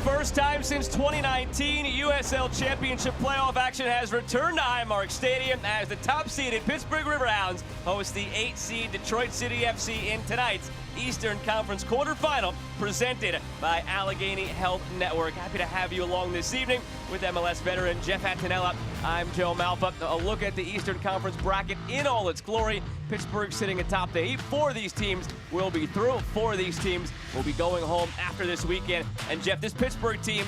first time since 2019, USL Championship playoff action has returned to Highmark Stadium as the top-seeded Pittsburgh Riverhounds host the 8-seed Detroit City FC in tonight's Eastern Conference quarterfinal, presented by Allegheny Health Network. Happy to have you along this evening with MLS veteran Jeff Attinella. I'm Joe Malfa. A look at the Eastern Conference bracket in all its glory. Pittsburgh sitting atop the 8. 4 of these teams will be through. 4 of these teams will be going home after this weekend. And Jeff, this Pittsburgh team,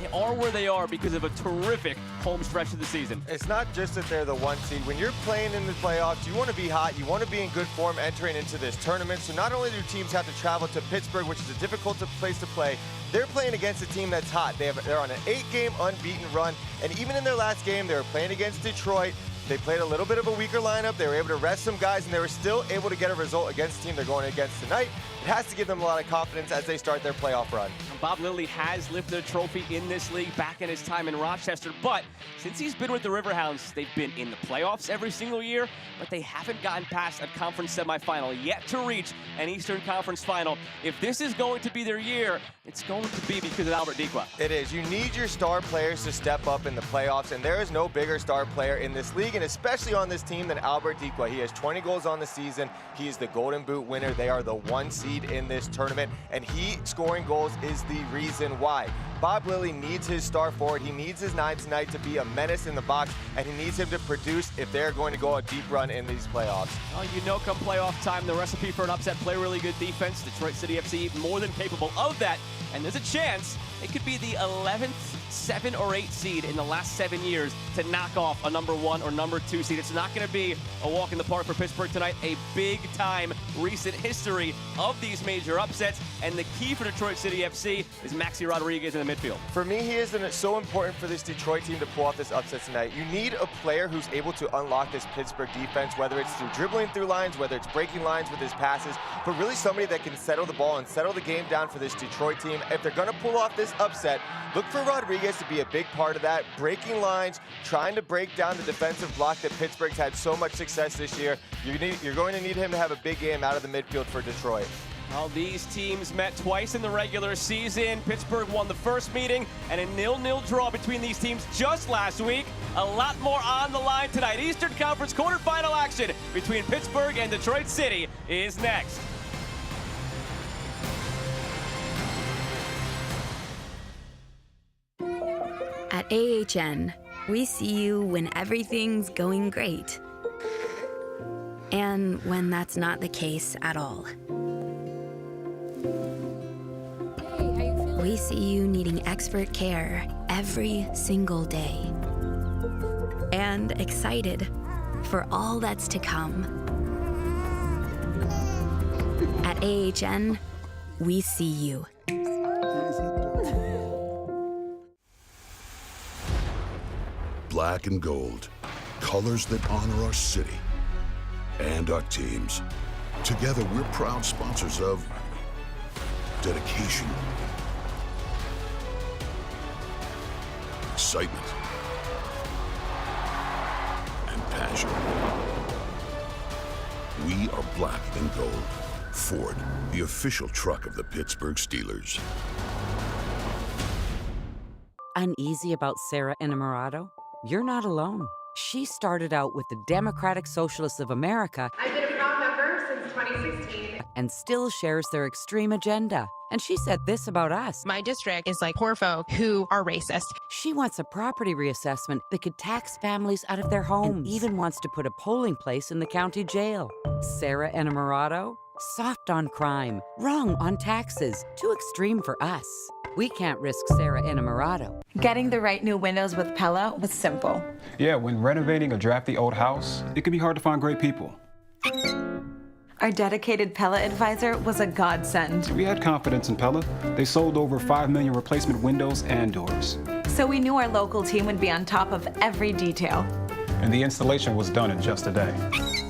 they are where they are because of a terrific home stretch of the season. It's not just that they're the 1 seed. When you're playing in the playoffs, you want to be hot, you want to be in good form entering into this tournament. So not only do teams have to travel to Pittsburgh, which is a difficult place to play, they're playing against a team that's hot. They're on an 8-game unbeaten run, and even in their last game, they were playing against Detroit. They played a little bit of a weaker lineup. They were able to rest some guys, and they were still able to get a result against the team they're going against tonight. It has to give them a lot of confidence as they start their playoff run. Bob Lilley has lifted a trophy in this league back in his time in Rochester, but since he's been with the Riverhounds, they've been in the playoffs every single year, but they haven't gotten past a conference semifinal, yet to reach an Eastern Conference final. If this is going to be their year, it's going to be because of Albert Diqua. It is. You need your star players to step up in the playoffs, and there is no bigger star player in this league, and especially on this team, than Albert Diqua. He has 20 goals on the season. He is the Golden Boot winner. They are the 1 seed in this tournament, and he scoring goals is the reason why. Bob Lilley needs his star forward. He needs his 9 tonight to be a menace in the box, and he needs him to produce if they're going to go a deep run in these playoffs. Well, you know, come playoff time, the recipe for an upset: play really good defense. Detroit City FC more than capable of that, and there's a chance it could be the 11th, 7 or 8 seed in the last 7 years to knock off a number 1 or number 2 seed. It's not going to be a walk in the park for Pittsburgh tonight. A big-time recent history of these major upsets, and the key for Detroit City FC is Maxi Rodriguez in the midfield. For me, he is so important for this Detroit team to pull off this upset tonight. You need a player who's able to unlock this Pittsburgh defense, whether it's through dribbling through lines, whether it's breaking lines with his passes, but really somebody that can settle the ball and settle the game down for this Detroit team. If they're going to pull off this upset, look for Rodriguez to be a big part of that, breaking lines, trying to break down the defensive block that Pittsburgh's had so much success this year. You're going to need him to have a big game out of the midfield for Detroit. Well, these teams met twice in the regular season. Pittsburgh won the first meeting, and a 0-0 draw between these teams just last week. A lot more on the line tonight. Eastern Conference quarterfinal action between Pittsburgh and Detroit City is next. At AHN, we see you when everything's going great, and when that's not the case at all. We see you needing expert care every single day, and excited for all that's to come. At AHN, we see you. Black and gold, colors that honor our city and our teams. Together, we're proud sponsors of dedication, excitement, and passion. We are black and gold. Ford, the official truck of the Pittsburgh Steelers. Uneasy about Sarah Enamorado? You're not alone. She started out with the Democratic Socialists of America. I've been a proud member since 2016. And still shares their extreme agenda. And she said this about us. My district is like poor folk who are racist. She wants a property reassessment that could tax families out of their homes. And even wants to put a polling place in the county jail. Sarah Enamorado? Soft on crime, wrong on taxes. Too extreme for us. We can't risk Sarah Enamorado. Getting the right new windows with Pella was simple. Yeah, when renovating a drafty old house, it can be hard to find great people. Our dedicated Pella advisor was a godsend. We had confidence in Pella. They sold over 5 million replacement windows and doors. So we knew our local team would be on top of every detail. And the installation was done in just a day.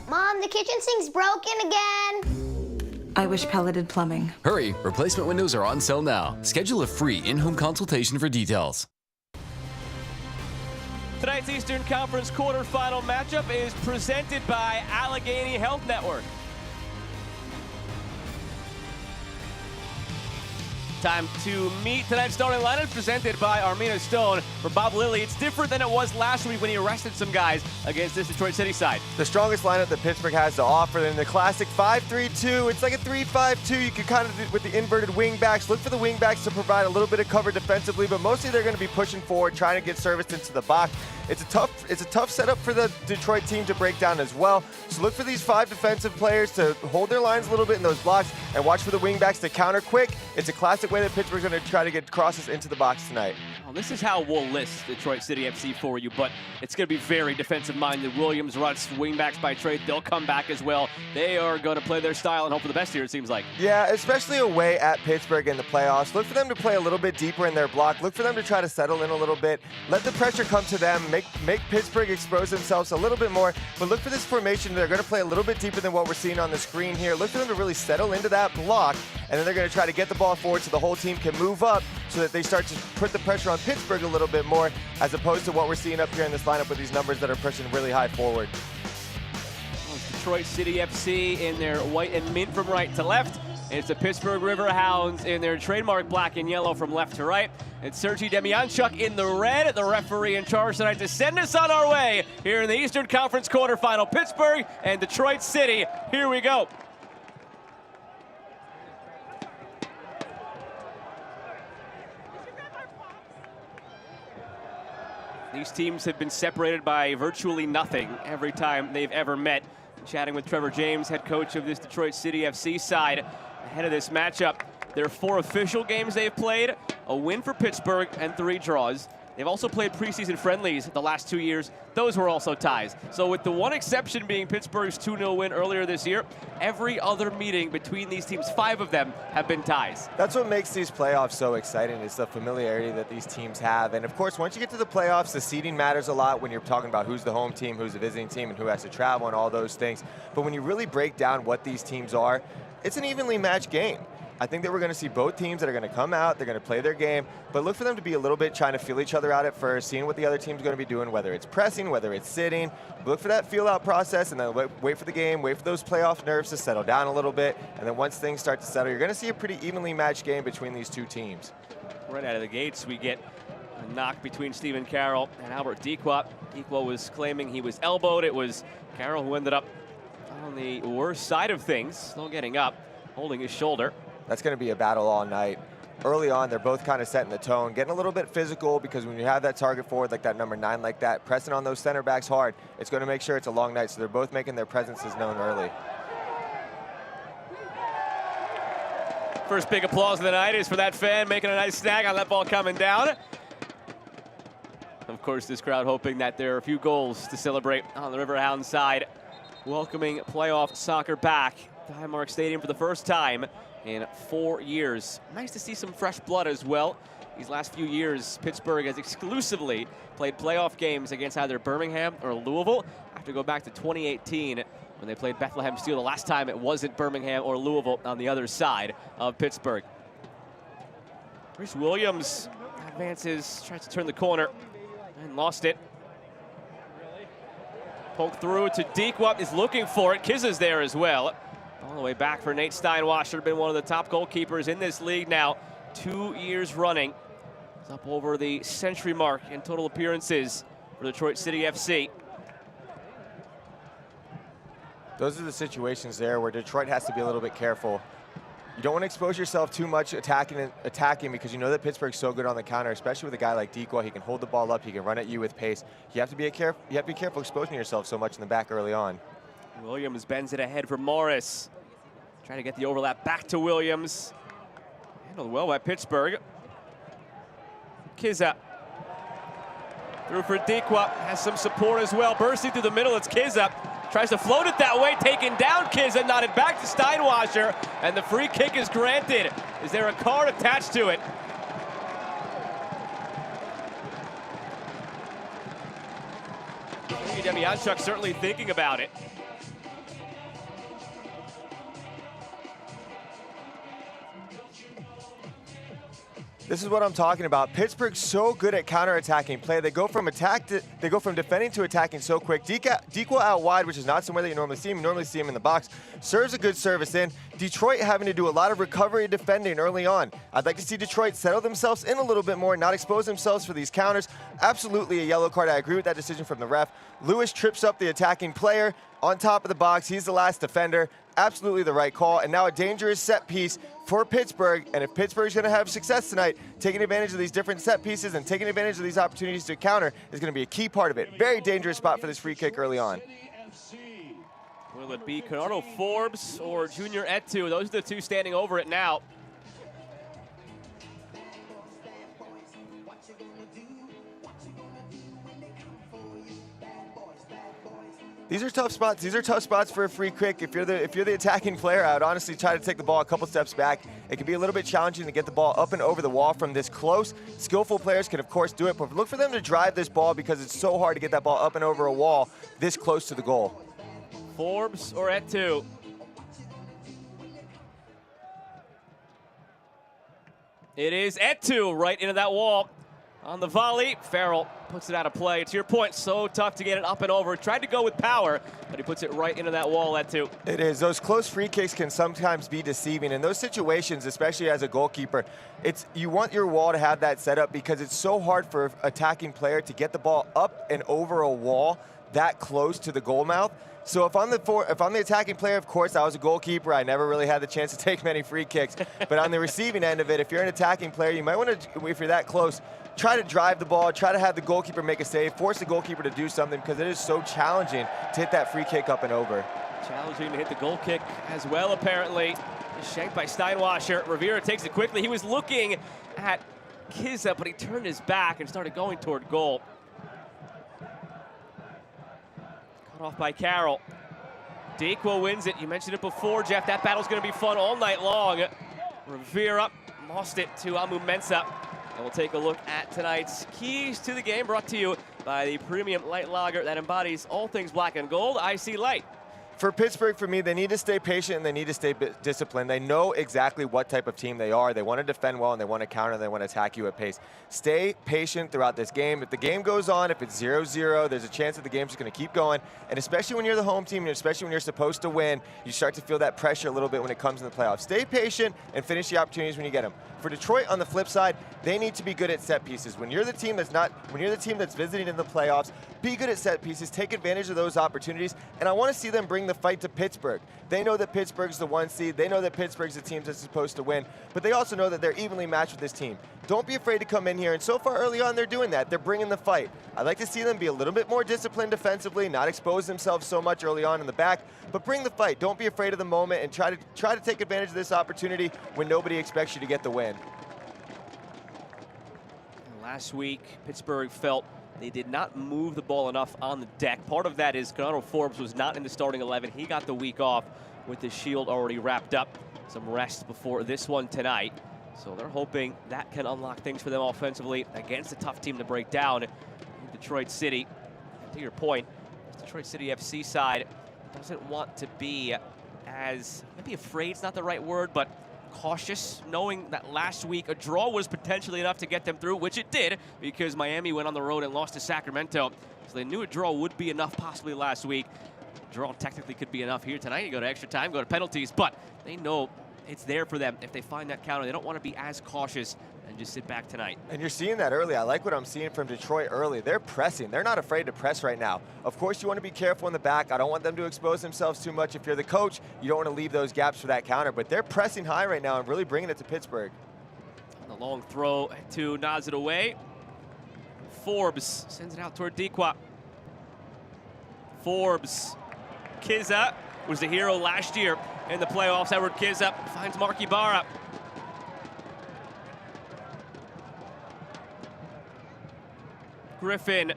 Mom, the kitchen sink's broken again. I wish Pella did plumbing. Hurry, replacement windows are on sale now. Schedule a free in-home consultation for details. Tonight's Eastern Conference quarterfinal matchup is presented by Allegheny Health Network. Time to meet tonight's starting lineup, presented by Armina Stone. For Bob Lilly, it's different than it was last week when he arrested some guys against this Detroit City side. The strongest lineup that Pittsburgh has to offer in the classic 5-3-2. It's like a 3-5-2. You can kind of do with the inverted wing backs. Look for the wing backs to provide a little bit of cover defensively, but mostly they're going to be pushing forward, trying to get serviced into the box. It's a tough setup for the Detroit team to break down as well. So look for these 5 defensive players to hold their lines a little bit in those blocks and watch for the wing backs to counter quick. It's a classic way that Pittsburgh's going to try to get crosses into the box tonight. Well, this is how we'll list Detroit City FC for you, but it's going to be very defensive-minded. Williams, Rutz, wingbacks by trade, they'll come back as well. They are going to play their style and hope for the best here, it seems like. Yeah, especially away at Pittsburgh in the playoffs. Look for them to play a little bit deeper in their block. Look for them to try to settle in a little bit. Let the pressure come to them. Make Pittsburgh expose themselves a little bit more, but look for this formation. They're going to play a little bit deeper than what we're seeing on the screen here. Look for them to really settle into that block, and then they're going to try to get the ball forward so the whole team can move up so that they start to put the pressure on Pittsburgh a little bit more, as opposed to what we're seeing up here in this lineup with these numbers that are pushing really high forward. Well, it's Detroit City FC in their white and mint from right to left. It's the Pittsburgh Riverhounds in their trademark black and yellow from left to right. It's Sergei Demyanchuk in the red, the referee in charge tonight to send us on our way here in the Eastern Conference quarterfinal. Pittsburgh and Detroit City, here we go. These teams have been separated by virtually nothing every time they've ever met. Chatting with Trevor James, head coach of this Detroit City FC side, ahead of this matchup. There are 4 official games they've played, a win for Pittsburgh and 3 draws. They've also played preseason friendlies the last 2 years. Those were also ties. So with the one exception being Pittsburgh's 2-0 win earlier this year, every other meeting between these teams, 5 of them, have been ties. That's what makes these playoffs so exciting, is the familiarity that these teams have. And of course, once you get to the playoffs, the seeding matters a lot when you're talking about who's the home team, who's the visiting team, and who has to travel and all those things. But when you really break down what these teams are, it's an evenly matched game. I think that we're going to see both teams that are going to come out, they're going to play their game, but look for them to be a little bit trying to feel each other out at first, seeing what the other team's going to be doing, whether it's pressing, whether it's sitting. Look for that feel-out process, and then wait for the game, wait for those playoff nerves to settle down a little bit, and then once things start to settle, you're going to see a pretty evenly matched game between these two teams. Right out of the gates, we get a knock between Stephen Carroll and Albert Dequa. Dequa was claiming he was elbowed. It was Carroll who ended up on the worst side of things, still getting up, holding his shoulder. That's going to be a battle all night. Early on, they're both kind of setting the tone, getting a little bit physical, because when you have that target forward like that number 9 like that, pressing on those center backs hard, it's going to make sure it's a long night, so they're both making their presences known early. First big applause of the night is for that fan making a nice snag on that ball coming down. Of course, this crowd hoping that there are a few goals to celebrate on the Riverhounds side, welcoming playoff soccer back to Highmark Stadium for the first time in 4 years. Nice to see some fresh blood as well. These last few years, Pittsburgh has exclusively played playoff games against either Birmingham or Louisville. I have to go back to 2018 when they played Bethlehem Steel. The last time it wasn't Birmingham or Louisville on the other side of Pittsburgh. Chris Williams advances, tries to turn the corner and lost it. Poke through to Dequa, is looking for it. Kizza's there as well. All the way back for Nate Steinwasser, been one of the top goalkeepers in this league now, 2 years running. He's up over the century mark in total appearances for Detroit City FC. Those are the situations there where Detroit has to be a little bit careful. You don't want to expose yourself too much attacking because you know that Pittsburgh's so good on the counter, especially with a guy like Dequa. He can hold the ball up, he can run at you with pace. You have to be careful exposing yourself so much in the back early on. Williams bends it ahead for Morris. Trying to get the overlap back to Williams. Handled well by Pittsburgh. Kizza. Through for Dequa. Has some support as well. Bursting through the middle, it's Kizza. Tries to float it that way. Taken down Kizza. Nodded back to Steinwasser. And the free kick is granted. Is there a card attached to it? Demyanchuk certainly thinking about it. This is what I'm talking about. Pittsburgh's so good at counter-attacking play. They go from defending to attacking so quick. Dequa out wide, which is not somewhere that you normally see him. You normally see him in the box. Serves a good service in. Detroit having to do a lot of recovery and defending early on. I'd like to see Detroit settle themselves in a little bit more, not expose themselves for these counters. Absolutely a yellow card. I agree with that decision from the ref. Lewis trips up the attacking player on top of the box. He's the last defender. Absolutely the right call. And now a dangerous set piece for Pittsburgh. And if Pittsburgh's going to have success tonight, taking advantage of these different set pieces and taking advantage of these opportunities to counter is going to be a key part of it. Very dangerous spot for this free kick early on. Will it be Bernardo Forbes or Junior Etu? Those are the two standing over it now. These are tough spots. These are tough spots for a free kick. If you're the attacking player, I would honestly try to take the ball a couple steps back. It can be a little bit challenging to get the ball up and over the wall from this close. Skillful players can, of course, do it, but look for them to drive this ball because it's so hard to get that ball up and over a wall this close to the goal. Forbes or Etu? It is Etu right into that wall. On the volley, Farrell puts it out of play. To your point, so tough to get it up and over. Tried to go with power, but he puts it right into that wall, Etu. It is. Those close free kicks can sometimes be deceiving. In those situations, especially as a goalkeeper, you want your wall to have that set up because it's so hard for an attacking player to get the ball up and over a wall that close to the goal mouth. So if I'm the attacking player, of course, I was a goalkeeper. I never really had the chance to take many free kicks. But on the receiving end of it, if you're an attacking player, you might want to, if you're that close, try to drive the ball, try to have the goalkeeper make a save, force the goalkeeper to do something because it is so challenging to hit that free kick up and over. Challenging to hit the goal kick as well, apparently. Shanked by Steinwasser. Rivera takes it quickly. He was looking at Kizza, but he turned his back and started going toward goal. Cut off by Carroll. Dequa wins it. You mentioned it before, Jeff. That battle's going to be fun all night long. Rivera lost it to Amu Mensah. And we'll take a look at tonight's keys to the game, brought to you by the premium light lager that embodies all things black and gold, IC Light. For Pittsburgh, for me, they need to stay patient and they need to stay disciplined. They know exactly what type of team they are. They want to defend well and they want to counter and they want to attack you at pace. Stay patient throughout this game. If the game goes on, if it's 0-0, there's a chance that the game's just going to keep going. And especially when you're the home team and especially when you're supposed to win, you start to feel that pressure a little bit when it comes in the playoffs. Stay patient and finish the opportunities when you get them. For Detroit, on the flip side, they need to be good at set pieces. When you're the team that's visiting in the playoffs, be good at set pieces, take advantage of those opportunities, and I want to see them bring the fight to Pittsburgh. They know that Pittsburgh's the 1 seed. They know that Pittsburgh's the team that's supposed to win, but they also know that they're evenly matched with this team. Don't be afraid to come in here, and so far early on, they're doing that. They're bringing the fight. I'd like to see them be a little bit more disciplined defensively, not expose themselves so much early on in the back, but bring the fight. Don't be afraid of the moment and try to take advantage of this opportunity when nobody expects you to get the win. Last week, Pittsburgh felt they did not move the ball enough on the deck. Part of that is Bernardo Forbes was not in the starting 11. He got the week off with the shield already wrapped up. Some rest before this one tonight. So they're hoping that can unlock things for them offensively against a tough team to break down in Detroit City. To your point, this Detroit City FC side doesn't want to be as, maybe afraid is not the right word, but cautious, knowing that last week a draw was potentially enough to get them through, which it did because Miami went on the road and lost to Sacramento. So they knew a draw would be enough possibly last week. A draw technically could be enough here tonight. You go to extra time, go to penalties, but they know it's there for them if they find that counter. They don't want to be as cautious and just sit back tonight. And you're seeing that early. I like what I'm seeing from Detroit early. They're pressing. They're not afraid to press right now. Of course, you want to be careful in the back. I don't want them to expose themselves too much. If you're the coach, you don't want to leave those gaps for that counter. But they're pressing high right now and really bringing it to Pittsburgh. On the long throw to nods it away. Forbes sends it out toward Dequa. Forbes. Kizza was the hero last year in the playoffs. Edward Kizza finds Mark Ibarra. Griffin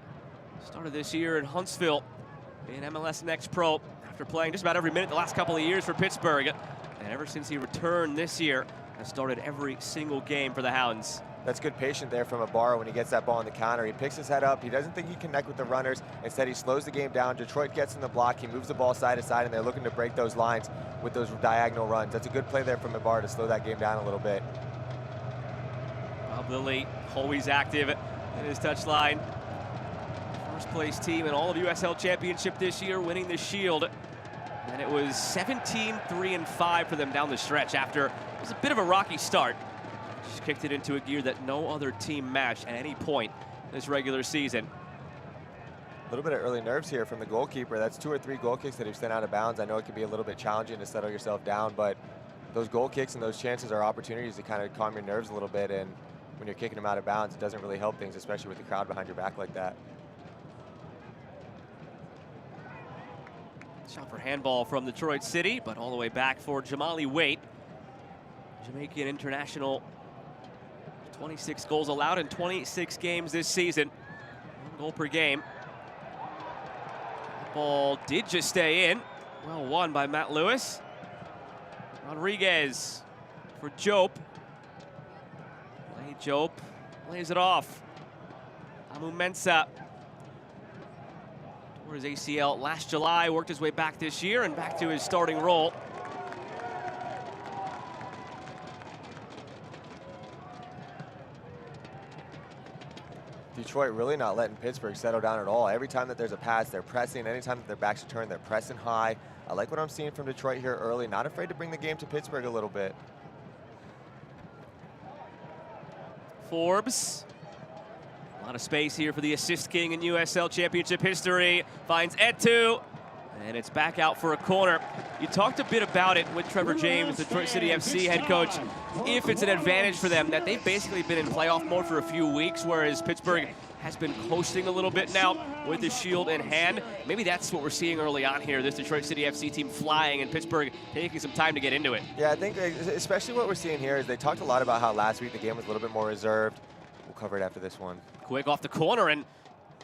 started this year in Huntsville in MLS Next Pro after playing just about every minute the last couple of years for Pittsburgh. And ever since he returned this year, has started every single game for the Hounds. That's good patience there from Ibarra when he gets that ball on the counter. He picks his head up. He doesn't think he can connect with the runners. Instead, he slows the game down. Detroit gets in the block. He moves the ball side to side, and they're looking to break those lines with those diagonal runs. That's a good play there from Ibarra to slow that game down a little bit. Rob Lilly, always active in his touchline. First place team in all of USL Championship this year, winning the Shield. And it was 17-3-5 for them down the stretch after it was a bit of a rocky start. Just kicked it into a gear that no other team matched at any point this regular season. A little bit of early nerves here from the goalkeeper. That's 2 or 3 goal kicks that he's sent out of bounds. I know it can be a little bit challenging to settle yourself down, but those goal kicks and those chances are opportunities to kind of calm your nerves a little bit. And when you're kicking them out of bounds, it doesn't really help things, especially with the crowd behind your back like that. Shot for handball from Detroit City, but all the way back for Jamali Waite. Jamaican international, 26 goals allowed in 26 games this season. 1 goal per game. That ball did just stay in. Well won by Matt Lewis. Rodriguez for Jope. Jope lays it off. Amu Mensah tore his ACL last July, worked his way back this year and back to his starting role. Detroit really not letting Pittsburgh settle down at all. Every time that there's a pass, they're pressing. Anytime that their backs are turned, they're pressing high. I like what I'm seeing from Detroit here early. Not afraid to bring the game to Pittsburgh a little bit. Forbes. A lot of space here for the assist king in USL Championship history. Finds Etu. And it's back out for a corner. You talked a bit about it with Trevor James, Detroit City FC head coach. If it's an advantage for them that they've basically been in playoff mode for a few weeks, whereas Pittsburgh has been coasting a little bit now with the Shield in hand. Maybe that's what we're seeing early on here, this Detroit City FC team flying and Pittsburgh taking some time to get into it. Yeah, I think especially what we're seeing here is they talked a lot about how last week the game was a little bit more reserved. We'll cover it after this one. Quick off the corner and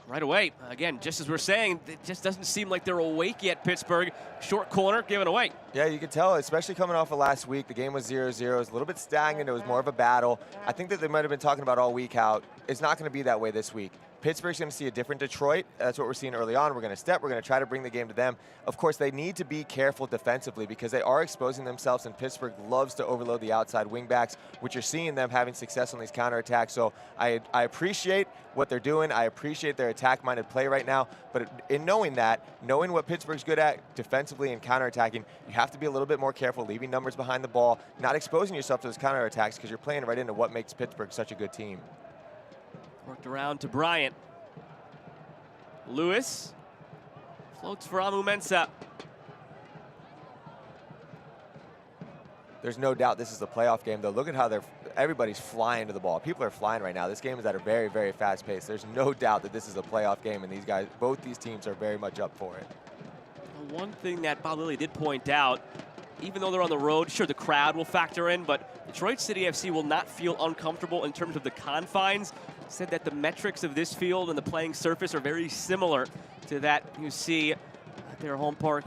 right away, again, just as we're saying, it just doesn't seem like they're awake yet, Pittsburgh. Short corner, given away. Yeah, you could tell, especially coming off of last week. The game was 0-0. It was a little bit stagnant. It was more of a battle. I think that they might have been talking about all week how it's not going to be that way this week. Pittsburgh's going to see a different Detroit. That's what we're seeing early on. We're going to step. We're going to try to bring the game to them. Of course, they need to be careful defensively because they are exposing themselves, and Pittsburgh loves to overload the outside wingbacks, which you're seeing them having success on these counterattacks. So I appreciate what they're doing. I appreciate their attack-minded play right now. But in knowing that, knowing what Pittsburgh's good at defensively and counterattacking, you have to be a little bit more careful, leaving numbers behind the ball, not exposing yourself to those counterattacks because you're playing right into what makes Pittsburgh such a good team. Worked around to Bryant. Lewis floats for Amu Mensah. There's no doubt this is a playoff game, though. Look at how everybody's flying to the ball. People are flying right now. This game is at a very, very fast pace. There's no doubt that this is a playoff game, and these guys, both these teams are very much up for it. One thing that Bob Lilly did point out, even though they're on the road, sure, the crowd will factor in, but Detroit City FC will not feel uncomfortable in terms of the confines. Said that the metrics of this field and the playing surface are very similar to that you see at their home park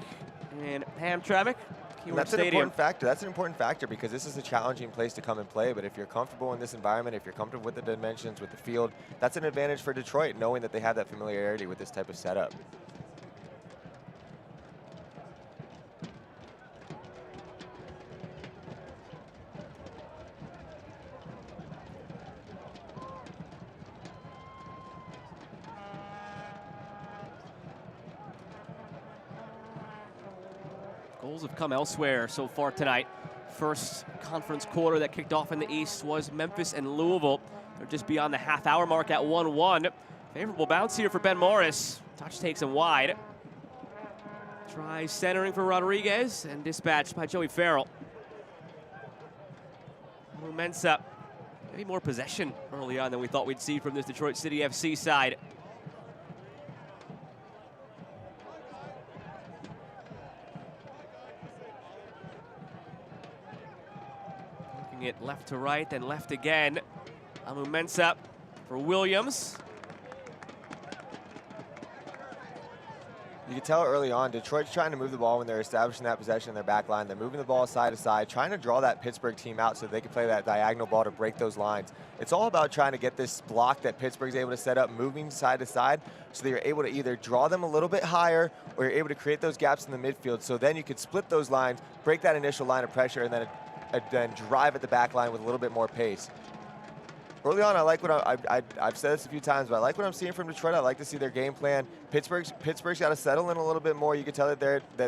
in Hamtramck. That's an important factor. That's an important factor because this is a challenging place to come and play. But if you're comfortable in this environment, if you're comfortable with the dimensions, with the field, that's an advantage for Detroit, knowing that they have that familiarity with this type of setup. Goals have come elsewhere so far tonight. First conference quarter that kicked off in the East was Memphis and Louisville. They're just beyond the half-hour mark at 1-1. Favorable bounce here for Ben Morris. Touch takes him wide. Tries centering for Rodriguez and dispatched by Joey Farrell. Mensah, maybe more possession early on than we thought we'd see from this Detroit City FC side. It left to right, then left again. Amu Mensah for Williams. You can tell early on, Detroit's trying to move the ball when they're establishing that possession in their back line. They're moving the ball side to side, trying to draw that Pittsburgh team out so they can play that diagonal ball to break those lines. It's all about trying to get this block that Pittsburgh's able to set up, moving side to side, so that you're able to either draw them a little bit higher or you're able to create those gaps in the midfield. So then you could split those lines, break that initial line of pressure, and then drive at the back line with a little bit more pace. early on, I like what I've said this a few times, but I like what I'm seeing from Detroit. I like to see their game plan. Pittsburgh's got to settle in a little bit more. You can tell that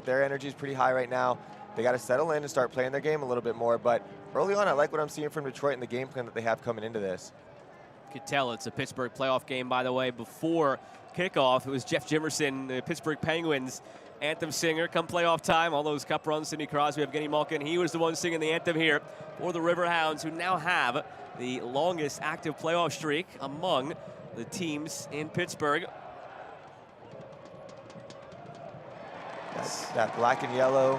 their energy is pretty high right now. They got to settle in and start playing their game a little bit more. But early on, I like what I'm seeing from Detroit and the game plan that they have coming into this. You could tell it's a Pittsburgh playoff game, by the way. Before kickoff, it was Jeff Jimerson, the Pittsburgh Penguins anthem singer. Come playoff time, all those cup runs, Sidney Crosby, Evgeny Malkin, he was the one singing the anthem here for the Riverhounds, who now have the longest active playoff streak among the teams in Pittsburgh. That black and yellow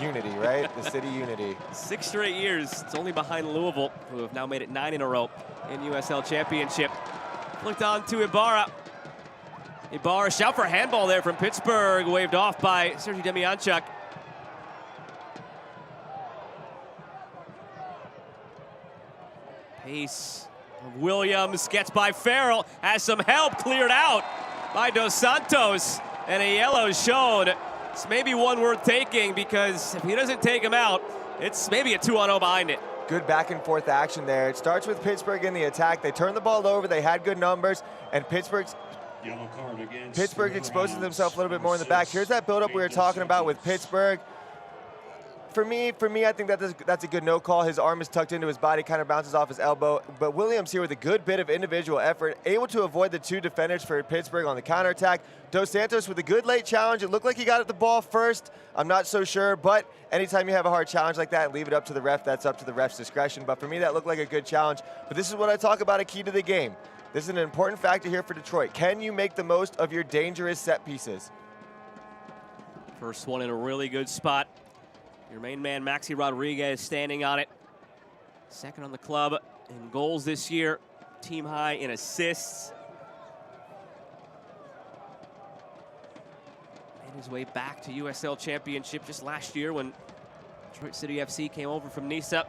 unity, right? The city unity. 6 straight years. It's only behind Louisville, who have now made it 9 in a row in USL Championship. Flicked on to Ibarra. Ibarra, shout for handball there from Pittsburgh, waved off by Sergei Demianchuk. Pace of Williams, gets by Farrell, has some help, cleared out by Dos Santos, and a yellow shown. It's maybe one worth taking, because if he doesn't take him out, it's maybe a 2-on-0 behind it. Good back and forth action there. It starts with Pittsburgh in the attack. They turned the ball over, they had good numbers, and Pittsburgh exposes themselves a little bit more in the back. Here's that build-up we were talking about with Pittsburgh. For me, I think that's a good no call. His arm is tucked into his body, kind of bounces off his elbow. But Williams here with a good bit of individual effort, able to avoid the 2 defenders for Pittsburgh on the counterattack. Dos Santos with a good late challenge. It looked like he got at the ball first. I'm not so sure, but anytime you have a hard challenge like that and leave it up to the ref, that's up to the ref's discretion. But for me, that looked like a good challenge. But this is what I talk about, a key to the game. This is an important factor here for Detroit. Can you make the most of your dangerous set pieces? First one in a really good spot. Your main man, Maxi Rodriguez, standing on it. Second on the club in goals this year. Team high in assists. Made his way back to USL Championship just last year when Detroit City FC came over from Nisa.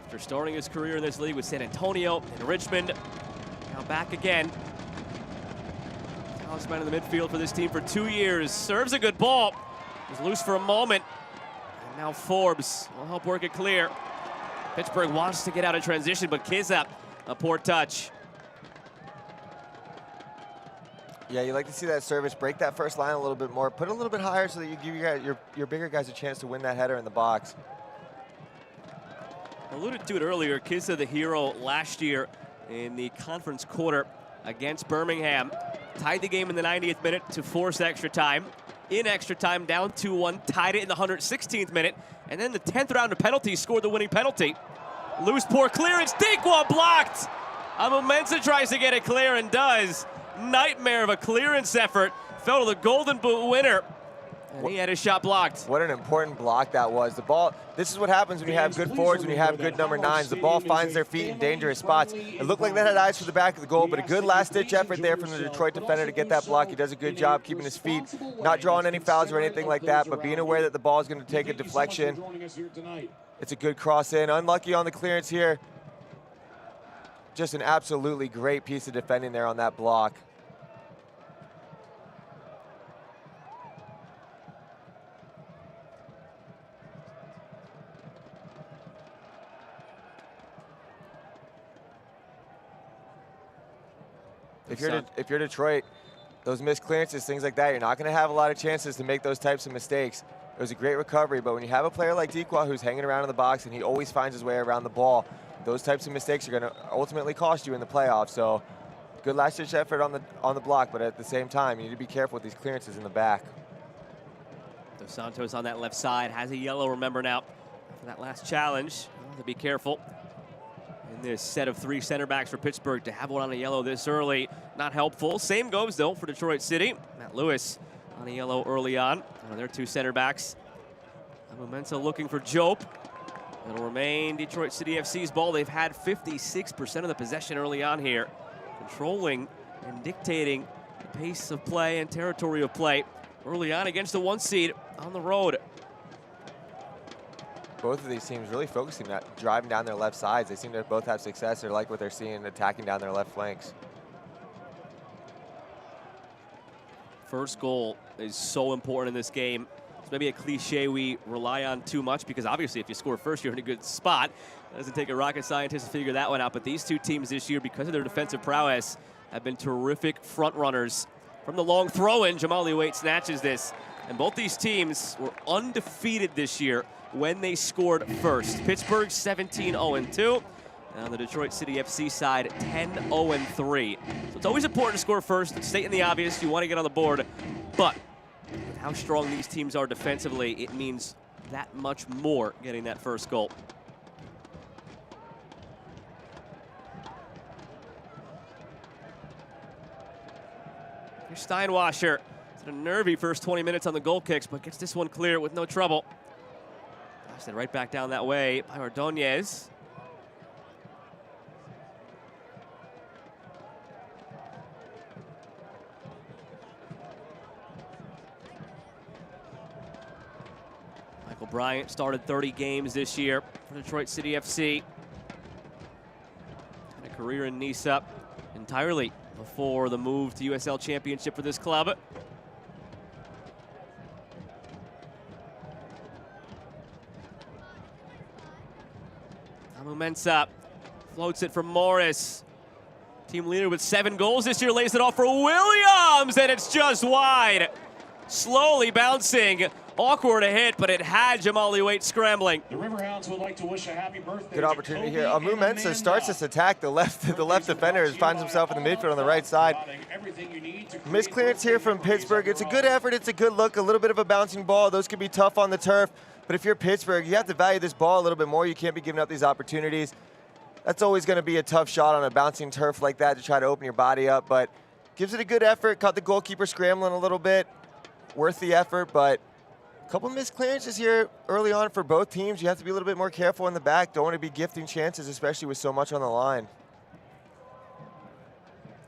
After starting his career in this league with San Antonio and Richmond. Now back again. Talisman in the midfield for this team for 2 years. Serves a good ball. Was loose for a moment. Now Forbes will help work it clear. Pittsburgh wants to get out of transition, but Kizza, a poor touch. Yeah, you like to see that service, break that first line a little bit more, put it a little bit higher so that you give your bigger guys a chance to win that header in the box. Alluded to it earlier, Kizza the hero last year in the conference quarter against Birmingham. Tied the game in the 90th minute to force extra time. In extra time, down 2-1, tied it in the 116th minute, and then the 10th round of penalties scored the winning penalty. Loose, poor clearance, Dequa blocked! Momensa tries to get it clear and does. Nightmare of a clearance effort. Fell to the Golden Boot winner, and he had his shot blocked. What an important block that was. The ball, this is what happens when you have good forwards, when you have good number 9s. The ball finds their feet in dangerous spots. It looked like that had eyes for the back of the goal, but a good last-ditch effort there from the Detroit defender to get that block. He does a good job keeping his feet, not drawing any fouls or anything like that, but being aware that the ball is going to take a deflection. It's a good cross in. Unlucky on the clearance here. Just an absolutely great piece of defending there on that block. If you're Detroit, those missed clearances, things like that, you're not going to have a lot of chances to make those types of mistakes. It was a great recovery, but when you have a player like Dequa who's hanging around in the box and he always finds his way around the ball, those types of mistakes are going to ultimately cost you in the playoffs. So good last-ditch effort on the block, but at the same time, you need to be careful with these clearances in the back. Dos Santos on that left side has a yellow, remember now, for that last challenge. To be careful. In this set of 3 center backs for Pittsburgh, to have one on a yellow this early, not helpful. Same goes, though, for Detroit City. Matt Lewis on a yellow early on. Their 2 center backs. Momensa looking for Jope. It'll remain Detroit City FC's ball. They've had 56% of the possession early on here, controlling and dictating the pace of play and territory of play early on against the 1 seed on the road. Both of these teams really focusing on driving down their left sides. They seem to both have success. They like what they're seeing attacking down their left flanks. First goal is so important in this game It's maybe a cliche we rely on too much because obviously if you score first, you're in a good spot. It doesn't take a rocket scientist to figure that one out. But these two teams this year, because of their defensive prowess, have been terrific front runners. From the long throw-in, Jamali Waite snatches this. And both these teams were undefeated this year when they scored first. Pittsburgh 17-0-2. And on the Detroit City FC side, 10-0-3. So it's always important to score first. Stating the obvious, you want to get on the board. But with how strong these teams are defensively, it means that much more getting that first goal. Here's Steinwasser. It's a nervy first 20 minutes on the goal kicks, but gets this one clear with no trouble. Passed it right back down that way by Ordonez. Michael Bryant started 30 games this year for Detroit City FC. Had a career in Nice entirely before the move to USL Championship for this club. Mensah floats it from Morris. Team leader with 7 goals this year lays it off for Williams, and it's just wide. Slowly bouncing. Awkward a hit, but it had Jamali Waite scrambling. The Riverhounds would like to wish a happy birthday. Good opportunity here. Mensah starts this attack. The left defender finds himself in the midfield on the right side. Missed clearance here from Pittsburgh. It's a good effort. It's a good look. A little bit of a bouncing ball. Those could be tough on the turf. But if you're Pittsburgh, you have to value this ball a little bit more. You can't be giving up these opportunities. That's always going to be a tough shot on a bouncing turf like that to try to open your body up. But gives it a good effort. Caught the goalkeeper scrambling a little bit. Worth the effort, but a couple missed clearances here early on for both teams. You have to be a little bit more careful in the back. Don't want to be gifting chances, especially with so much on the line.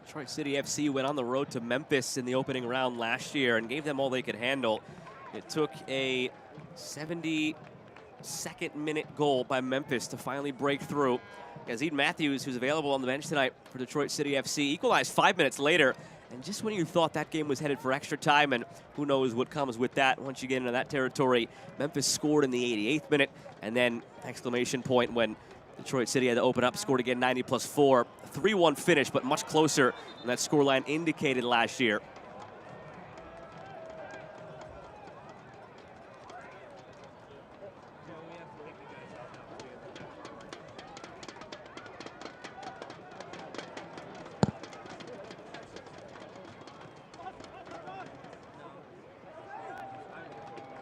Detroit City FC went on the road to Memphis in the opening round last year and gave them all they could handle. It took a 72nd minute goal by Memphis to finally break through. Yazid Matthews, who's available on the bench tonight for Detroit City FC, equalized 5 minutes later. And just when you thought that game was headed for extra time, and who knows what comes with that once you get into that territory, Memphis scored in the 88th minute, and then exclamation point when Detroit City had to open up, scored again 90+4. 3-1 finish, but much closer than that scoreline indicated last year.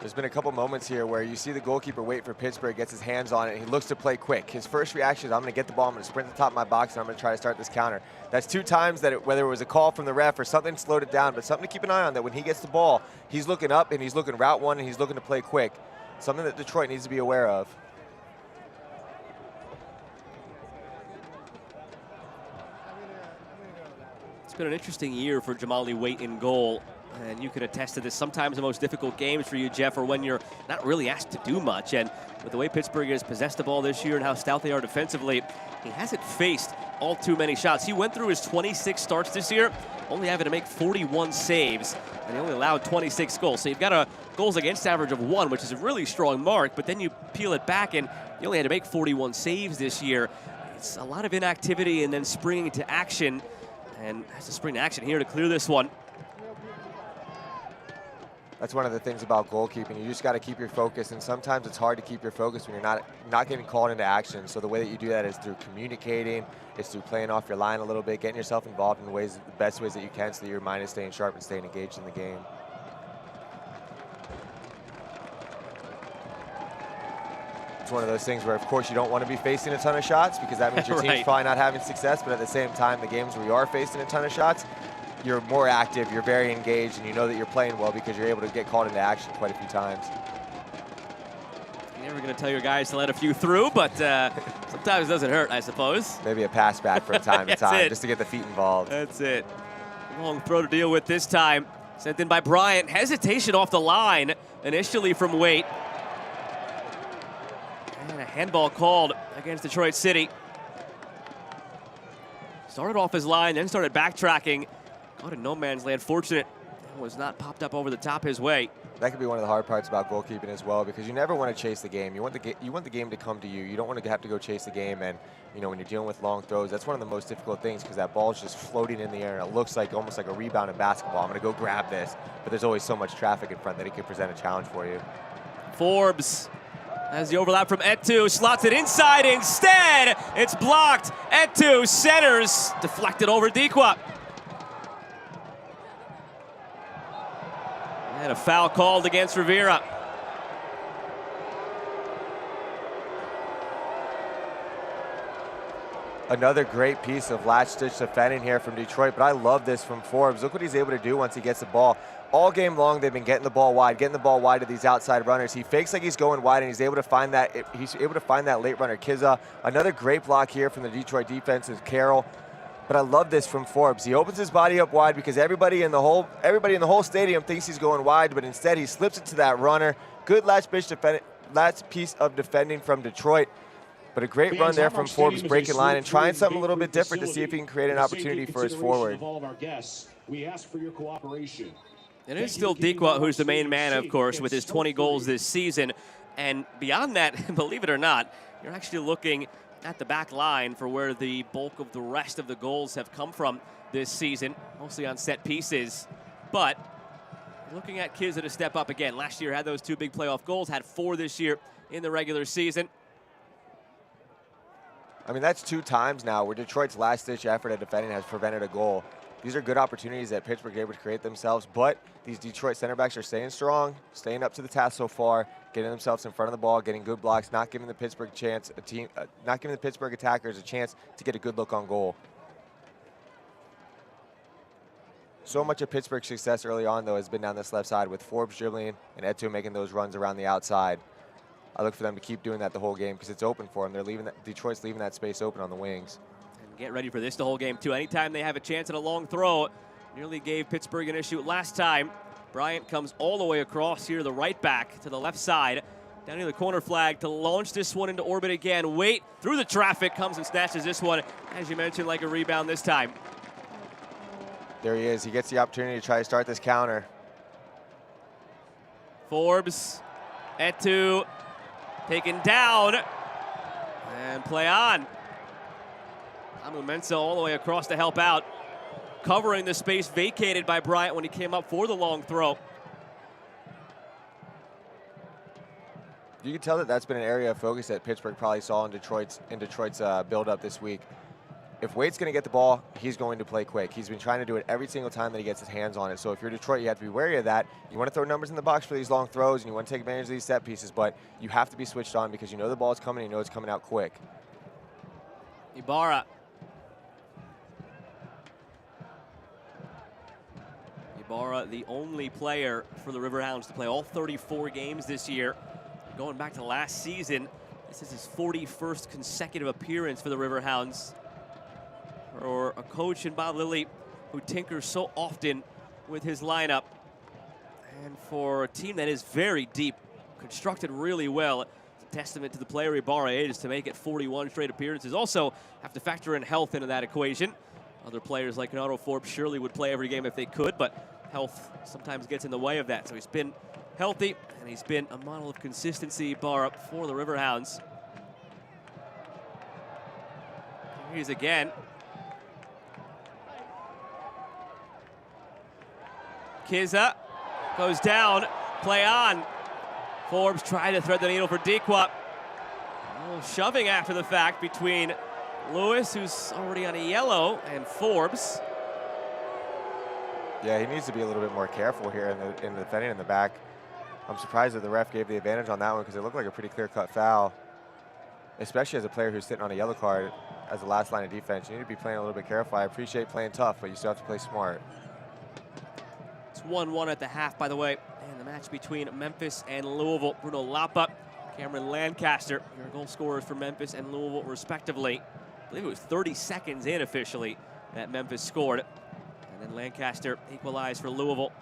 There's been a couple moments here where you see the goalkeeper wait for Pittsburgh, gets his hands on it, and he looks to play quick. His first reaction is, I'm going to get the ball, I'm going to sprint to the top of my box, and I'm going to try to start this counter. That's 2 times that whether it was a call from the ref or something slowed it down, but something to keep an eye on, that when he gets the ball, he's looking up and he's looking route one and he's looking to play quick. Something that Detroit needs to be aware of. It's been an interesting year for Jamali Waite in goal. And you can attest to this. Sometimes the most difficult games for you, Jeff, are when you're not really asked to do much. And with the way Pittsburgh has possessed the ball this year and how stout they are defensively, he hasn't faced all too many shots. He went through his 26 starts this year, only having to make 41 saves, and he only allowed 26 goals. So you've got a goals against average of 1, which is a really strong mark, but then you peel it back and you only had to make 41 saves this year. It's a lot of inactivity and then springing to action, and has to spring to action here to clear this one. That's one of the things about goalkeeping. You just got to keep your focus, and sometimes it's hard to keep your focus when you're not getting called into action. So the way that you do that is through communicating, it's through playing off your line a little bit, getting yourself involved in the best ways that you can so that your mind is staying sharp and staying engaged in the game. It's one of those things where, of course, you don't want to be facing a ton of shots because that means your team's probably not having success, but at the same time, the games where you are facing a ton of shots, you're more active, you're very engaged, and you know that you're playing well because you're able to get called into action quite a few times. You're never going to tell your guys to let a few through, but sometimes it doesn't hurt, I suppose. Maybe a pass back from time to time just to get the feet involved. That's it. Long throw to deal with this time. Sent in by Bryant. Hesitation off the line initially from Waite. And a handball called against Detroit City. Started off his line, then started backtracking. Caught in no man's land. Fortunate. was not popped up over the top his way. That could be one of the hard parts about goalkeeping as well, because you never want to chase the game. You want the game to come to you. You don't want to have to go chase the game. And you know, when you're dealing with long throws, that's one of the most difficult things, because that ball is just floating in the air and it looks like almost like a rebound in basketball. I'm going to go grab this, but there's always so much traffic in front that it could present a challenge for you. Forbes has the overlap from Etu, slots it inside instead. It's blocked. Etu centers, deflected over Dikwa. And a foul called against Rivera. Another great piece of latch-stitch defending here from Detroit, but I love this from Forbes. Look what he's able to do once he gets the ball. All game long, they've been getting the ball wide to these outside runners. He fakes like he's going wide, and he's able to find that. He's able to find that late runner, Kizza. Another great block here from the Detroit defense is Carroll. But I love this from Forbes. He opens his body up wide because everybody in the whole stadium thinks he's going wide, but instead he slips it to that runner. Good last piece of defending from Detroit. But a great run there from Forbes, breaking line and trying something a little bit different to see if he can create an opportunity for his forward. We ask for your cooperation. It is still Dikwa who's the main man, of course, with his 20 goals this season. And beyond that, believe it or not, you're actually looking at the back line for where the bulk of the rest of the goals have come from this season, mostly on set pieces. But looking at Kizza to step up again. Last year had those 2 big playoff goals, had 4 this year in the regular season. I mean, that's 2 times now where Detroit's last-ditch effort at defending has prevented a goal. These are good opportunities that Pittsburgh are able to create themselves, but these Detroit center backs are staying strong, staying up to the task so far, getting themselves in front of the ball, getting good blocks, not giving the Pittsburgh attackers a chance to get a good look on goal. So much of Pittsburgh's success early on, though, has been down this left side with Forbes dribbling and Etu making those runs around the outside. I look for them to keep doing that the whole game because it's open for them. Detroit's leaving that space open on the wings. And get ready for this the whole game, too. Anytime they have a chance at a long throw, nearly gave Pittsburgh an issue last time. Bryant comes all the way across here, the right back to the left side, down near the corner flag to launch this one into orbit again. Wait, through the traffic, comes and snatches this one, as you mentioned, like a rebound this time. There he is. He gets the opportunity to try to start this counter. Forbes, Etu, taken down, and play on. Amu Mensah all the way across to help out, covering the space vacated by Bryant when he came up for the long throw. You can tell that that's been an area of focus that Pittsburgh probably saw in Detroit's build-up this week. If Wade's going to get the ball, he's going to play quick. He's been trying to do it every single time that he gets his hands on it. So if you're Detroit, you have to be wary of that. You want to throw numbers in the box for these long throws, and you want to take advantage of these set pieces, but you have to be switched on because you know the ball's coming, and you know it's coming out quick. Ibarra. Ibarra, the only player for the Riverhounds to play all 34 games this year. Going back to last season, this is his 41st consecutive appearance for the Riverhounds. Or a coach in Bob Lilly who tinkers so often with his lineup. And for a team that is very deep, constructed really well, it's a testament to the player Ibarra is to make it 41 straight appearances. Also have to factor in health into that equation. Other players like Renato Forbes surely would play every game if they could, but health sometimes gets in the way of that. So he's been healthy, and he's been a model of consistency, Ibarra, for the Riverhounds. Here he is again. Kizza goes down, play on. Forbes trying to thread the needle for Dikwa. Shoving after the fact between Lewis, who's already on a yellow, and Forbes. Yeah, he needs to be a little bit more careful here in the defending in the back. I'm surprised that the ref gave the advantage on that one because it looked like a pretty clear-cut foul, especially as a player who's sitting on a yellow card as the last line of defense. You need to be playing a little bit careful. I appreciate playing tough, but you still have to play smart. It's 1-1 at the half, by the way. And the match between Memphis and Louisville. Bruno Lapa, Cameron Lancaster, your goal scorers for Memphis and Louisville, respectively. I believe it was 30 seconds in officially that Memphis scored. And then Lancaster equalized for Louisville.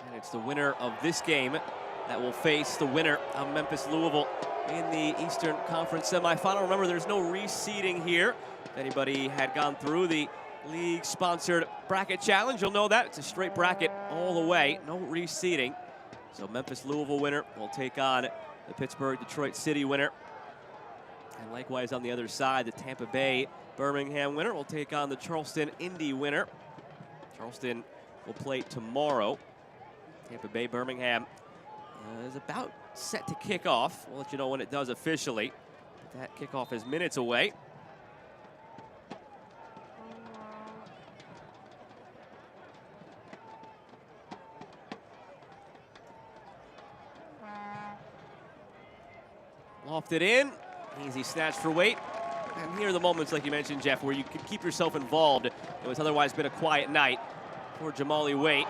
And it's the winner of this game that will face the winner of Memphis-Louisville in the Eastern Conference semifinal. Remember, there's no reseeding here. If anybody had gone through the league-sponsored bracket challenge, you'll know that. It's a straight bracket all the way, no reseeding. So Memphis-Louisville winner will take on the Pittsburgh-Detroit City winner. And likewise on the other side, the Tampa Bay-Birmingham winner will take on the Charleston-Indy winner. Charleston will play tomorrow. Tampa Bay-Birmingham is about set to kick off. We'll let you know when it does officially. But that kickoff is minutes away. Lofted in, easy snatch for Waite. And here are the moments, like you mentioned, Jeff, where you can keep yourself involved. It was otherwise been a quiet night for Jamali Waite.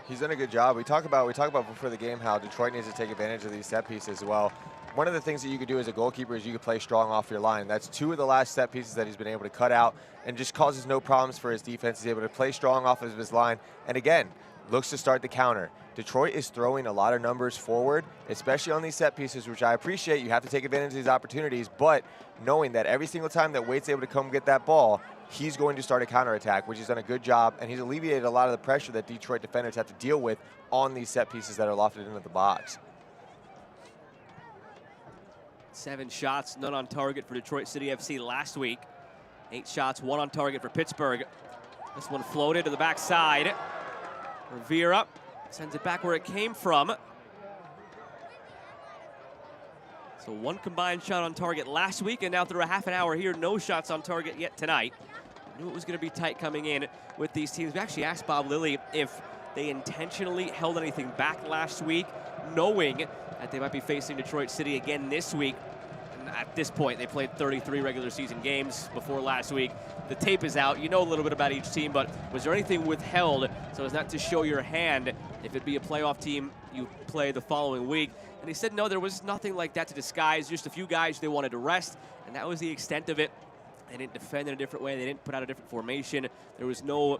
He's done a good job. We talk about before the game how Detroit needs to take advantage of these set pieces as well. One of the things that you could do as a goalkeeper is you could play strong off your line. That's 2 of the last set pieces that he's been able to cut out and just causes no problems for his defense. He's able to play strong off of his line. And again, looks to start the counter. Detroit is throwing a lot of numbers forward, especially on these set pieces, which I appreciate. You have to take advantage of these opportunities, but knowing that every single time that Waite's able to come get that ball, he's going to start a counterattack, which he's done a good job, and he's alleviated a lot of the pressure that Detroit defenders have to deal with on these set pieces that are lofted into the box. 7 shots, none on target for Detroit City FC last week. 8 shots, 1 on target for Pittsburgh. This one floated to the backside. Rivera sends it back where it came from. So 1 combined shot on target last week, and now through a half an hour here, no shots on target yet tonight. Knew it was going to be tight coming in with these teams. We actually asked Bob Lilly if they intentionally held anything back last week, knowing that they might be facing Detroit City again this week. And at this point, they played 33 regular season games before last week. The tape is out. You know a little bit about each team, but was there anything withheld so as not to show your hand if it'd be a playoff team you play the following week? And he said, no, there was nothing like that to disguise. Just a few guys they wanted to rest, and that was the extent of it. They didn't defend in a different way. They didn't put out a different formation. There was no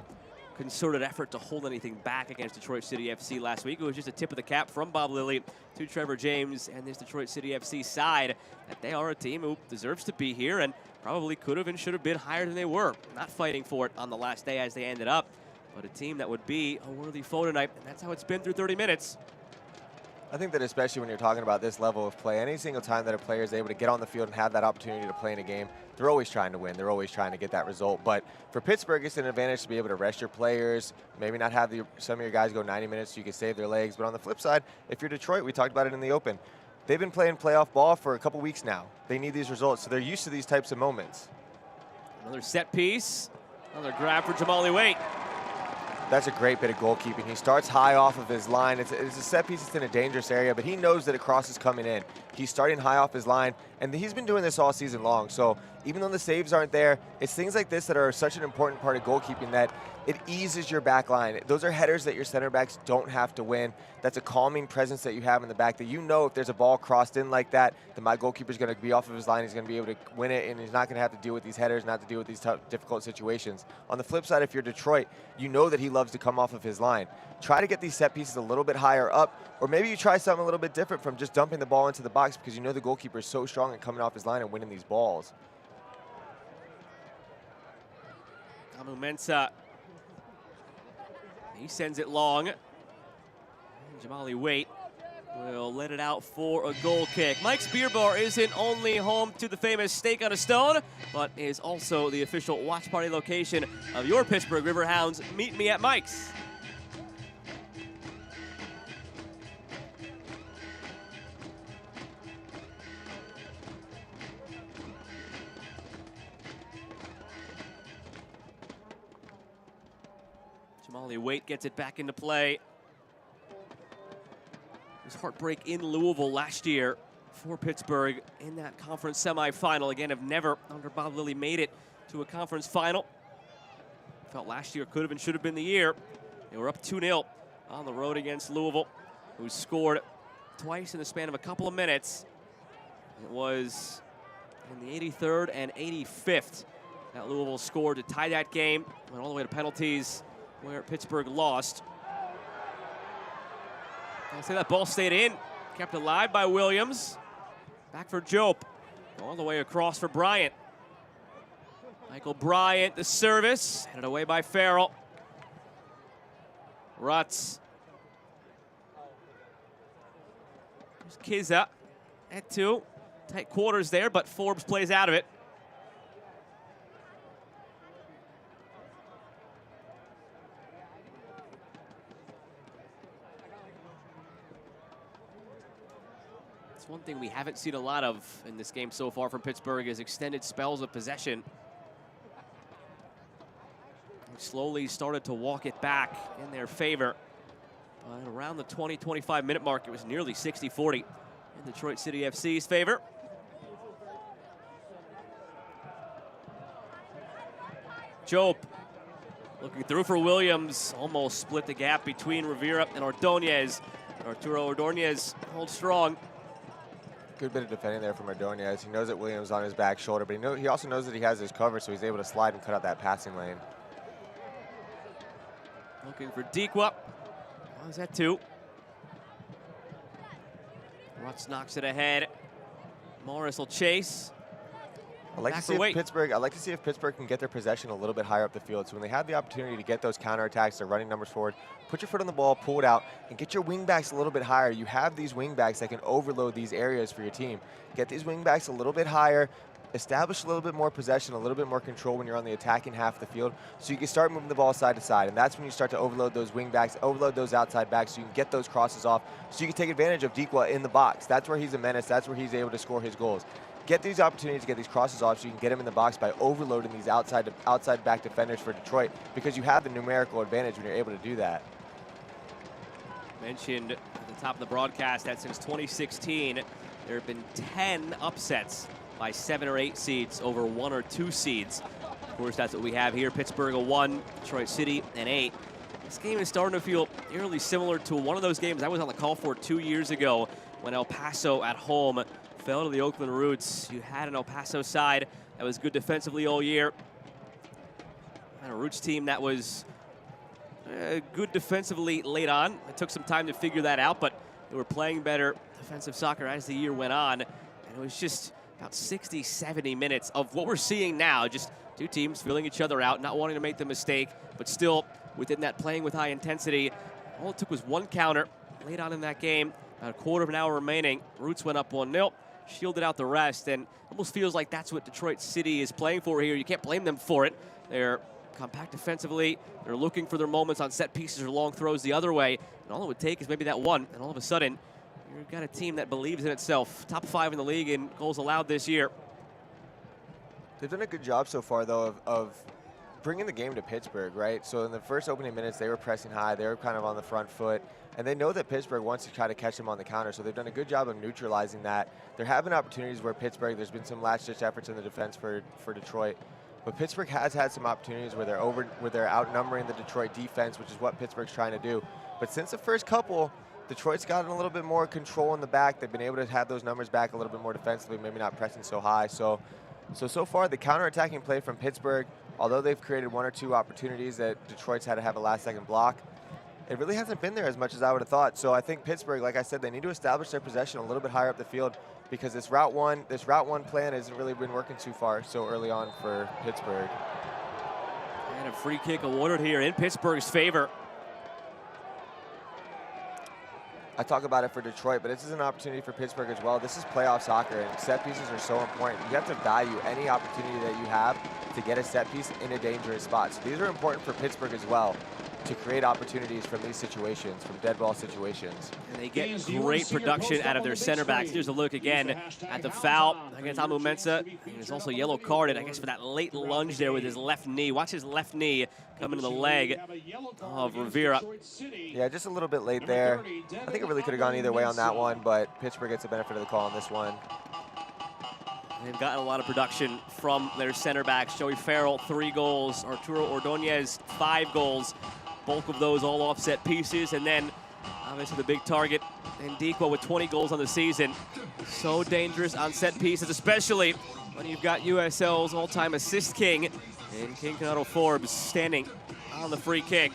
concerted effort to hold anything back against Detroit City FC last week. It was just a tip of the cap from Bob Lilly to Trevor James and this Detroit City FC side that they are a team who deserves to be here and probably could have and should have been higher than they were. Not fighting for it on the last day as they ended up, but a team that would be a worthy foe tonight, and that's how it's been through 30 minutes. I think that especially when you're talking about this level of play, any single time that a player is able to get on the field and have that opportunity to play in a game, they're always trying to win. They're always trying to get that result. But for Pittsburgh, it's an advantage to be able to rest your players, maybe not have some of your guys go 90 minutes so you can save their legs. But on the flip side, if you're Detroit, we talked about it in the open, they've been playing playoff ball for a couple weeks now. They need these results, so they're used to these types of moments. Another set piece, another grab for Jamali Waite. That's a great bit of goalkeeping. He starts high off of his line. It's a set piece that's in a dangerous area, but he knows that a cross is coming in. He's starting high off his line, and he's been doing this all season long. So even though the saves aren't there, it's things like this that are such an important part of goalkeeping that it eases your back line. Those are headers that your center backs don't have to win. That's a calming presence that you have in the back that you know if there's a ball crossed in like that, then my goalkeeper's going to be off of his line. He's going to be able to win it, and he's not going to have to deal with these headers, not to deal with these tough, difficult situations. On the flip side, if you're Detroit, you know that he loves to come off of his line. Try to get these set pieces a little bit higher up, or maybe you try something a little bit different from just dumping the ball into the box because you know the goalkeeper is so strong at coming off his line and winning these balls. Amu Mensah, he sends it long. And Jamali Waite will let it out for a goal kick. Mike's Beer Bar isn't only home to the famous Steak on a Stone, but is also the official watch party location of your Pittsburgh Riverhounds. Meet me at Mike's. Jamali Waite gets it back into play. It was heartbreak in Louisville last year for Pittsburgh in that conference semifinal. Again, have never, under Bob Lilly, made it to a conference final. Felt last year could have and should have been the year. They were up 2-0 on the road against Louisville, who scored twice in the span of a couple of minutes. It was in the 83rd and 85th that Louisville scored to tie that game. Went all the way to penalties, where Pittsburgh lost. I say that ball stayed in, kept alive by Williams. Back for Jope, all the way across for Bryant. Michael Bryant, the service, headed away by Farrell. Rutz. There's Kizza at 2. Tight quarters there, but Forbes plays out of it. It's one thing we haven't seen a lot of in this game so far from Pittsburgh is extended spells of possession. They slowly started to walk it back in their favor. But around the 20-25 minute mark, it was nearly 60-40 in Detroit City FC's favor. Jope looking through for Williams, almost split the gap between Rivera and Ordonez. Arturo Ordonez holds strong. Good bit of defending there from Ordonez. He knows that Williams on his back shoulder, but he also knows that he has his cover, so he's able to slide and cut out that passing lane. Looking for Dequa. Was that 2? Rutz knocks it ahead. Morris will chase. I'd like to see if Pittsburgh can get their possession a little bit higher up the field. So when they have the opportunity to get those counterattacks, their running numbers forward, put your foot on the ball, pull it out, and get your wingbacks a little bit higher. You have these wingbacks that can overload these areas for your team. Get these wingbacks a little bit higher, establish a little bit more possession, a little bit more control when you're on the attacking half of the field, so you can start moving the ball side to side. And that's when you start to overload those wingbacks, overload those outside backs, so you can get those crosses off, so you can take advantage of Dequa in the box. That's where he's a menace. That's where he's able to score his goals. Get these opportunities to get these crosses off so you can get him in the box by overloading these outside back defenders for Detroit, because you have the numerical advantage when you're able to do that. Mentioned at the top of the broadcast that since 2016, there have been 10 upsets by 7 or 8 seeds over 1 or 2 seeds. Of course, that's what we have here. Pittsburgh a 1, Detroit City an 8. This game is starting to feel eerily similar to one of those games I was on the call for 2 years ago when El Paso at home fell to the Oakland Roots. You had an El Paso side that was good defensively all year, and a Roots team that was good defensively late on. It took some time to figure that out, but they were playing better defensive soccer as the year went on, and it was just about 60, 70 minutes of what we're seeing now, just two teams feeling each other out, not wanting to make the mistake, but still within that playing with high intensity. All it took was one counter late on in that game, about a quarter of an hour remaining. Roots went up 1-0. Shielded out the rest, and almost feels like that's what Detroit City is playing for here. You can't blame them for it. They're compact defensively. They're looking for their moments on set pieces or long throws the other way, and all it would take is maybe that one, and all of a sudden, you've got a team that believes in itself. Top 5 in the league in goals allowed this year. They've done a good job so far, though, of bringing the game to Pittsburgh, right? So in the first opening minutes, they were pressing high. They were kind of on the front foot. And they know that Pittsburgh wants to try to catch them on the counter, so they've done a good job of neutralizing that. There have been opportunities where Pittsburgh, there's been some last-ditch efforts in the defense for Detroit. But Pittsburgh has had some opportunities where they're outnumbering the Detroit defense, which is what Pittsburgh's trying to do. But since the first couple, Detroit's gotten a little bit more control in the back. They've been able to have those numbers back a little bit more defensively, maybe not pressing so high. So far, the counterattacking play from Pittsburgh, although they've created 1 or 2 opportunities that Detroit's had to have a last-second block, it really hasn't been there as much as I would have thought. So I think Pittsburgh, like I said, they need to establish their possession a little bit higher up the field, because this route one plan hasn't really been working too far so early on for Pittsburgh. And a free kick awarded here in Pittsburgh's favor. I talk about it for Detroit, but this is an opportunity for Pittsburgh as well. This is playoff soccer, and set pieces are so important. You have to value any opportunity that you have to get a set piece in a dangerous spot. So these are important for Pittsburgh as well, to create opportunities from these situations, from dead ball situations. And they get great production out of their center backs. Here's a look again at the foul against Amu Mensah. He's also yellow carded, I guess, for that late lunge there with his left knee. Watch his left knee come into the leg of Rivera. Yeah, just a little bit late there. I think it really could have gone either way on that one, but Pittsburgh gets the benefit of the call on this one. They've gotten a lot of production from their center backs. Joey Farrell, 3 goals. Arturo Ordonez, 5 goals. Bulk of those all offset pieces, and then obviously the big target, and Dequa with 20 goals on the season. So dangerous on set pieces, especially when you've got USL's all-time assist king in King Canado Forbes standing on the free kick.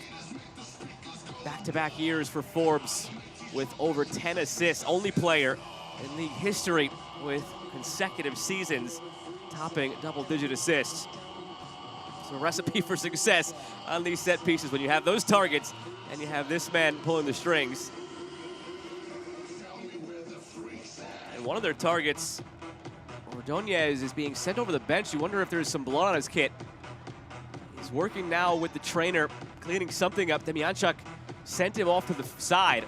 Back-to-back years for Forbes. with over 10 assists. Only player in league history with consecutive seasons topping double-digit assists. So a recipe for success on these set pieces when you have those targets and you have this man pulling the strings. And one of their targets, Ordonez, is being sent over the bench. You wonder if there's some blood on his kit. He's working now with the trainer, cleaning something up. Demjanjuk sent him off to the side.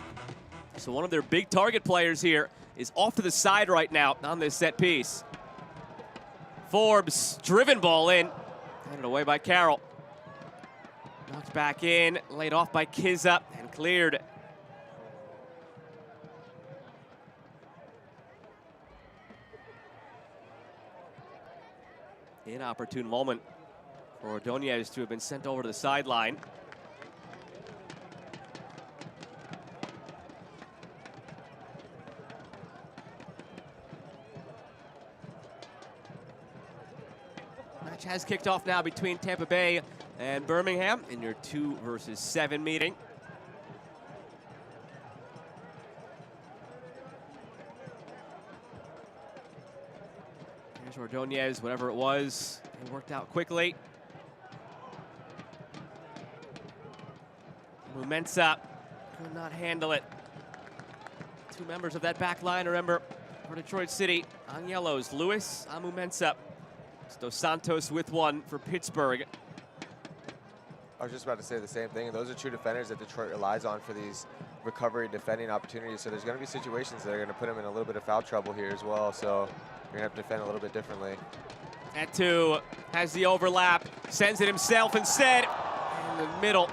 So one of their big target players here is off to the side right now on this set piece. Forbes, driven ball in. Handed away by Carroll. Knocked back in, laid off by Kizza, and cleared. Inopportune moment for Ordonez to have been sent over to the sideline. Match has kicked off now between Tampa Bay and Birmingham in your 2 versus 7 meeting. Here's Ordonez, whatever it was, it worked out quickly. Mumensa could not handle it. 2 members of that back line, remember, for Detroit City on yellows. Lewis on Mumensa. Dos Santos with one for Pittsburgh. I was just about to say the same thing. Those are 2 defenders that Detroit relies on for these recovery defending opportunities. So there's going to be situations that are going to put him in a little bit of foul trouble here as well. So you're going to have to defend a little bit differently. At 2, has the overlap, sends it himself instead. In the middle,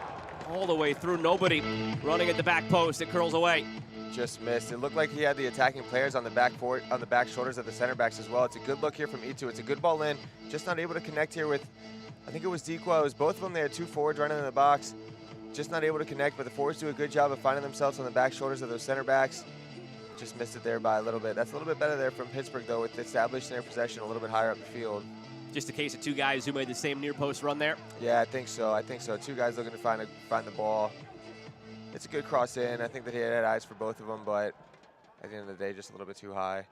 all the way through. Nobody running at the back post. It curls away. Just missed. It looked like he had the attacking players on the back shoulders of the center backs as well. It's a good look here from E2. It's a good ball in. Just not able to connect here with, I think it was Dequa. It was both of them. They had 2 forwards running in the box. Just not able to connect, but the forwards do a good job of finding themselves on the back shoulders of those center backs. Just missed it there by a little bit. That's a little bit better there from Pittsburgh, though, with establishing their possession a little bit higher up the field. Just a case of 2 guys who made the same near post run there? Yeah, I think so. I think so. 2 guys looking to find the ball. It's a good cross in. I think that he had eyes for both of them, but at the end of the day, just a little bit too high.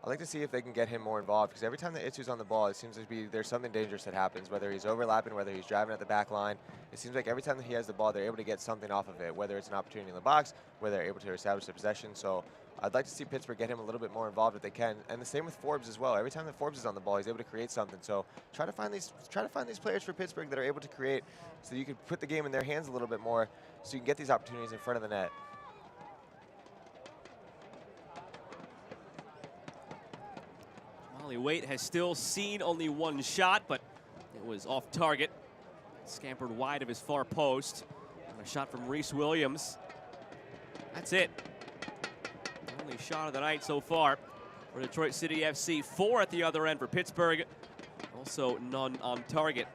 I'd like to see if they can get him more involved, because every time that Itsu's on the ball, it seems to be there's something dangerous that happens, whether he's overlapping, whether he's driving at the back line. It seems like every time that he has the ball, they're able to get something off of it, whether it's an opportunity in the box, whether they're able to establish the possession. So I'd like to see Pittsburgh get him a little bit more involved if they can, and the same with Forbes as well. Every time that Forbes is on the ball, he's able to create something. So try to find these players for Pittsburgh that are able to create, so you can put the game in their hands a little bit more, so you can get these opportunities in front of the net. Molly Waite has still seen only 1 shot, but it was off target. Scampered wide of his far post. And a shot from Reese Williams. That's it. Only shot of the night so far for Detroit City FC. 4 at the other end for Pittsburgh. Also none on target.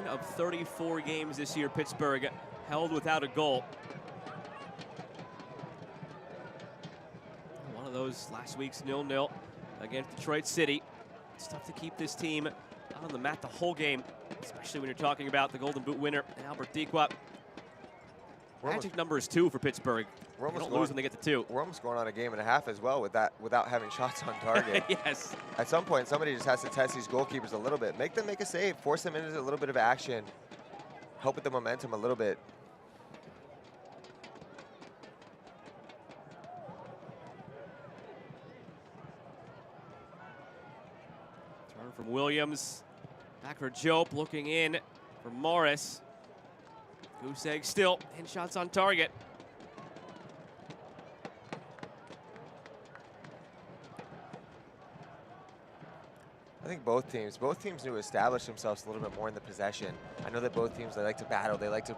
Of 34 games this year, Pittsburgh held without a goal. One of those last week's 0-0 against Detroit City. It's tough to keep this team on the mat the whole game, especially when you're talking about the Golden Boot winner, Albert Dequa. Magic number is 2 for Pittsburgh. They don't lose when they get to 2. We're almost going on a game and a half as well without having shots on target. Yes. At some point, somebody just has to test these goalkeepers a little bit. Make them make a save. Force them into a little bit of action. Help with the momentum a little bit. Turn from Williams. Back for Jope, looking in for Morris. Goose egg still, and shots on target. I think both teams need to establish themselves a little bit more in the possession. I know that both teams, they like to battle, they like to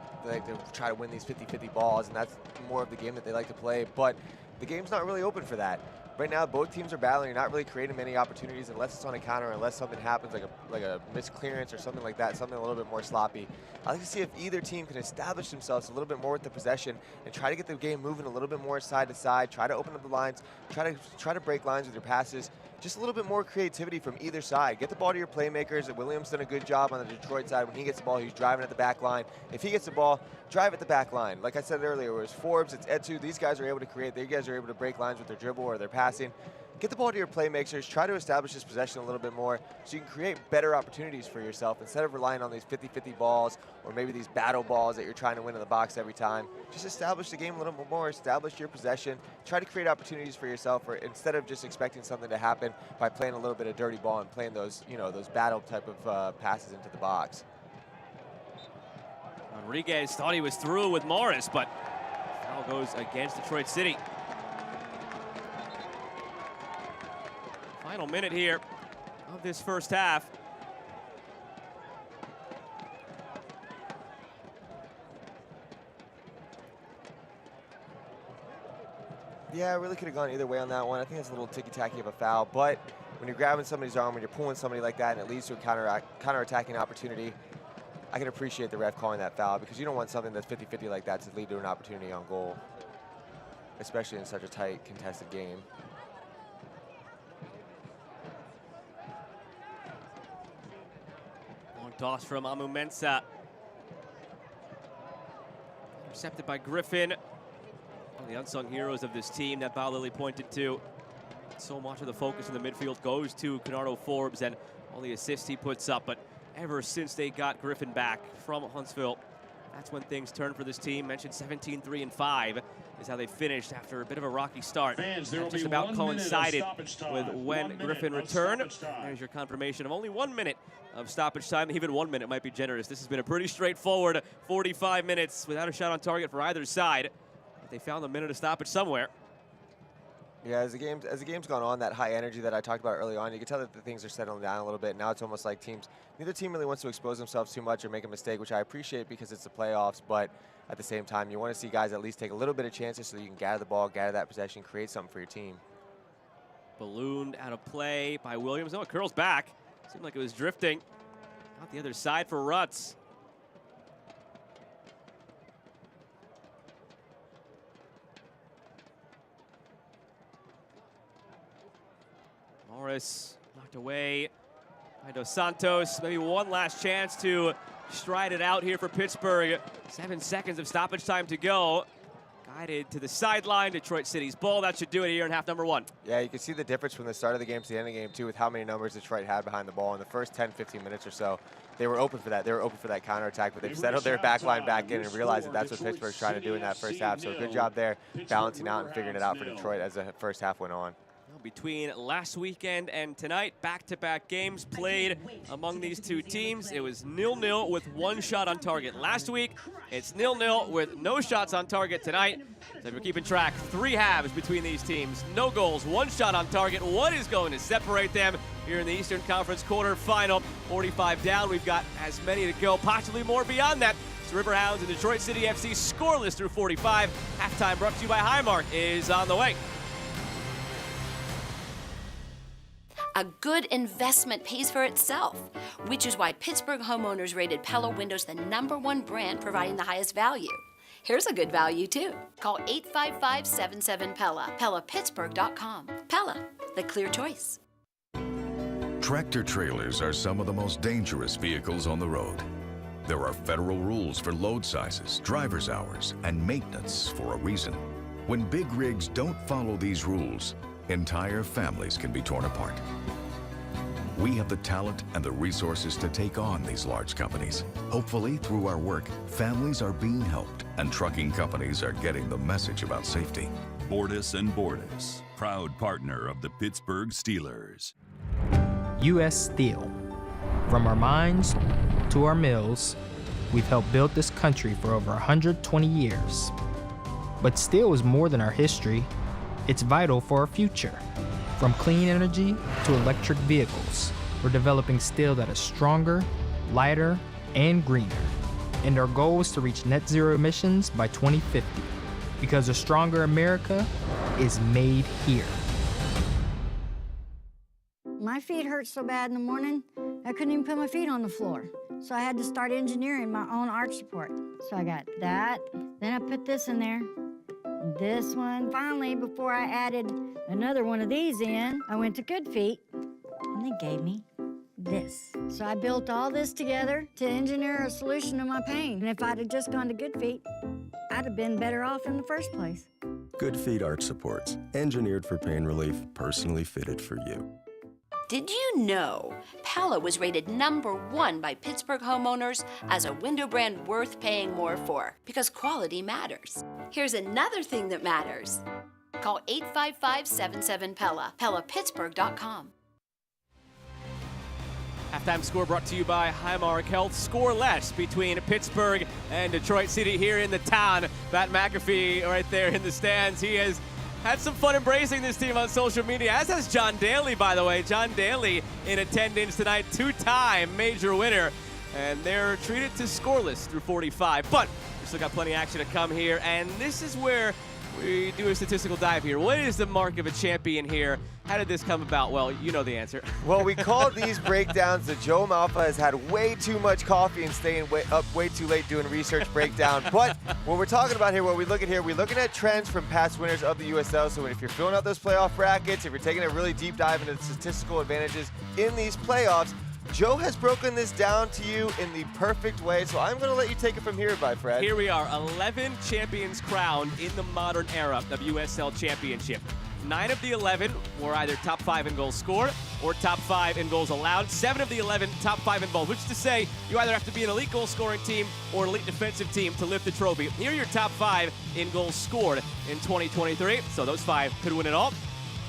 try to win these 50-50 balls, and that's more of the game that they like to play, but the game's not really open for that. right now both teams are battling. You're not really creating many opportunities unless it's on a counter, unless something happens like a missed clearance or something like that, something a little bit more sloppy. I like to see if either team can establish themselves a little bit more with the possession and try to get the game moving a little bit more side to side, try to open up the lines, try to break lines with your passes. Just a little bit more creativity from either side. Get the ball to your playmakers. Williams done a good job on the Detroit side. When he gets the ball, he's driving at the back line. If he gets the ball, drive at the back line. Like I said earlier, it was Forbes, it's Etu. These guys are able to create. These guys are able to break lines with their dribble or their passing. Get the ball to your playmakers. Try to establish this possession a little bit more so you can create better opportunities for yourself instead of relying on these 50-50 balls or maybe these battle balls that you're trying to win in the box every time. Just establish the game a little bit more. Establish your possession. Try to create opportunities for yourself, or instead of just expecting something to happen by playing a little bit of dirty ball and playing those, those battle type of passes into the box. Rodriguez thought he was through with Morris, but foul goes against Detroit City. Final minute here of this first half. Yeah, it really could have gone either way on that one. I think it's a little ticky-tacky of a foul, but when you're grabbing somebody's arm, when you're pulling somebody like that, and it leads to a counter-attacking opportunity, I can appreciate the ref calling that foul, because you don't want something that's 50-50 like that to lead to an opportunity on goal, especially in such a tight, contested game. Long toss from Amu Mensah. Intercepted by Griffin. One of the unsung heroes of this team that Val Lilly pointed to. So much of the focus in the midfield goes to Kenardo Forbes and all the assists he puts up, but ever since they got Griffin back from Huntsville, that's when things turned for this team. Mentioned 17-3-5 is how they finished after a bit of a rocky start. Fans, there that will just be about 1 coincided minute of stoppage time. with when 1 Griffin minute of returned. stoppage time. There's your confirmation of only 1 minute of stoppage time. Even 1 minute might be generous. This has been a pretty straightforward 45 minutes without a shot on target for either side. But they found the minute of stoppage somewhere. Yeah, as the game's gone on, that high energy that I talked about early on, you can tell that the things are settling down a little bit. Now it's almost like neither team really wants to expose themselves too much or make a mistake, which I appreciate because it's the playoffs, but at the same time, you want to see guys at least take a little bit of chances so that you can gather the ball, gather that possession, create something for your team. Ballooned out of play by Williams. Oh, it curls back. Seemed like it was drifting. Out the other side for Rutz. Morris knocked away by Dos Santos. Maybe one last chance to stride it out here for Pittsburgh. 7 seconds of stoppage time to go. Guided to the sideline, Detroit City's ball. That should do it here in half number 1. Yeah, you can see the difference from the start of the game to the end of the game, too, with how many numbers Detroit had behind the ball. In the first 10, 15 minutes or so, they were open for that. They were open for that counterattack, but they've settled their back line back in and realized that that's what Pittsburgh's trying to do in that first half. So good job there, balancing out and figuring it out for Detroit as the first half went on. Between last weekend and tonight, back-to-back games played among these two teams. It was 0-0 with 1 shot on target last week. It's 0-0 with no shots on target tonight. So if you're keeping track, 3 halves between these teams. No goals, 1 shot on target. What is going to separate them here in the Eastern Conference quarterfinal? 45 down. We've got as many to go, possibly more beyond that. So Riverhounds and Detroit City FC scoreless through 45. Halftime brought to you by Highmark is on the way. A good investment pays for itself, which is why Pittsburgh homeowners rated Pella Windows the #1 brand providing the highest value. Here's a good value, too. Call 855-77-PELLA, PellaPittsburgh.com. Pella, the clear choice. Tractor trailers are some of the most dangerous vehicles on the road. There are federal rules for load sizes, driver's hours, and maintenance for a reason. When big rigs don't follow these rules, entire families can be torn apart. We have the talent and the resources to take on these large companies. Hopefully, through our work, families are being helped and trucking companies are getting the message about safety. Bordis & Bordis, proud partner of the Pittsburgh Steelers. U.S. Steel. From our mines to our mills, we've helped build this country for over 120 years. But steel is more than our history. It's vital for our future. From clean energy to electric vehicles, we're developing steel that is stronger, lighter, and greener. And our goal is to reach net zero emissions by 2050, because a stronger America is made here. My feet hurt so bad in the morning, I couldn't even put my feet on the floor. So I had to start engineering my own arch support. So I got that, then I put this in there, this one. Finally, before I added another one of these in, I went to Good Feet, and they gave me this. So I built all this together to engineer a solution to my pain. And if I'd have just gone to Good Feet, I'd have been better off in the first place. Good Feet arch supports, engineered for pain relief, personally fitted for you. Did you know Pella was rated #1 by Pittsburgh homeowners as a window brand worth paying more for? Because quality matters. Here's another thing that matters. Call 855-77-PELLA, PellaPittsburgh.com. Halftime score brought to you by Highmark Health. Scoreless between Pittsburgh and Detroit City here in the town. Pat McAfee right there in the stands. He has had some fun embracing this team on social media, as has John Daly, by the way. John Daly in attendance tonight, two-time major winner. And they're treated to scoreless through 45. But we still got plenty of action to come here, and this is where we do a statistical dive here. What is the mark of a champion here? How did this come about? Well, you know the answer. Well, we call these breakdowns that Joe Malfa has had way too much coffee and staying up way too late doing research breakdown. But what we're talking about here, what we look at here, we're looking at trends from past winners of the USL. So if you're filling out those playoff brackets, if you're taking a really deep dive into the statistical advantages in these playoffs, Joe has broken this down to you in the perfect way, so I'm going to let you take it from here, by Fred. Here we are, 11 champions crowned in the modern era of USL Championship. 9 of the 11 were either top 5 in goals scored or top 5 in goals allowed. 7 of the 11 top 5 in both, which is to say you either have to be an elite goal scoring team or an elite defensive team to lift the trophy. Here are your top 5 in goals scored in 2023, so those 5 could win it all.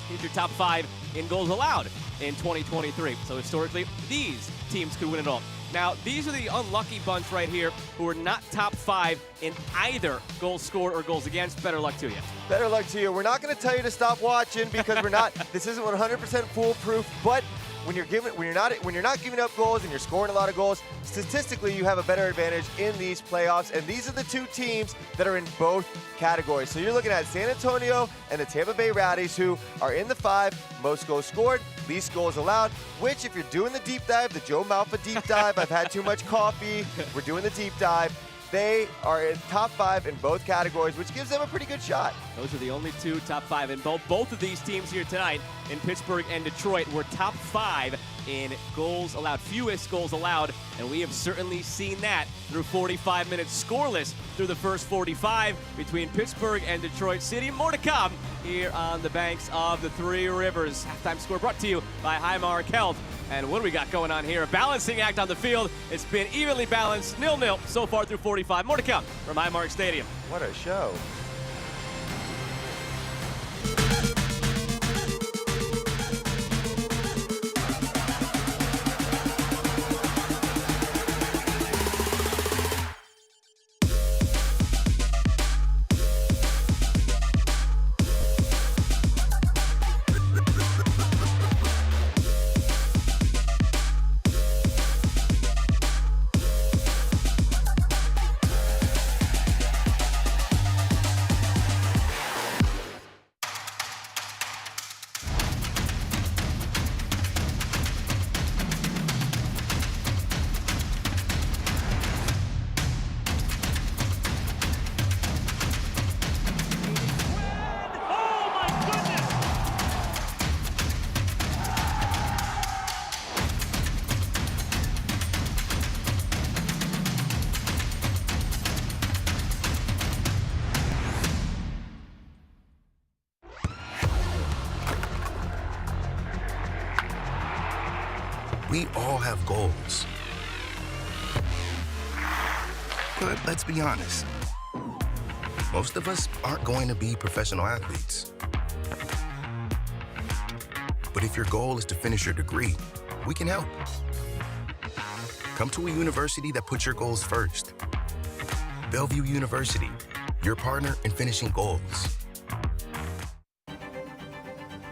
Here's your top 5 in goals allowed in 2023. So historically, these teams could win it all. Now, these are the unlucky bunch right here who are not top 5 in either goals scored or goals against. Better luck to you. Better luck to you. We're not going to tell you to stop watching because we're not. This isn't 100% foolproof, but when you're not giving up goals and you're scoring a lot of goals, statistically you have a better advantage in these playoffs. And these are the two teams that are in both categories. So you're looking at San Antonio and the Tampa Bay Rowdies, who are in the 5, most goals scored, least goals allowed, which if you're doing the deep dive, the Joe Malfa deep dive, I've had too much coffee, we're doing the deep dive, they are in top 5 in both categories, which gives them a pretty good shot. Those are the only 2 top 5 in both. Both of these teams here tonight in Pittsburgh and Detroit were top 5 in goals allowed, fewest goals allowed, and we have certainly seen that through 45 minutes scoreless through the first 45 between Pittsburgh and Detroit City. More to come here on the banks of the Three Rivers. Halftime score brought to you by Highmark Health. And what do we got going on here? A balancing act on the field. It's been evenly balanced, 0-0 so far through 45. More to come from Highmark Stadium. What a show. We all have goals. But let's be honest, most of us aren't going to be professional athletes. But if your goal is to finish your degree, we can help. Come to a university that puts your goals first. Bellevue University, your partner in finishing goals.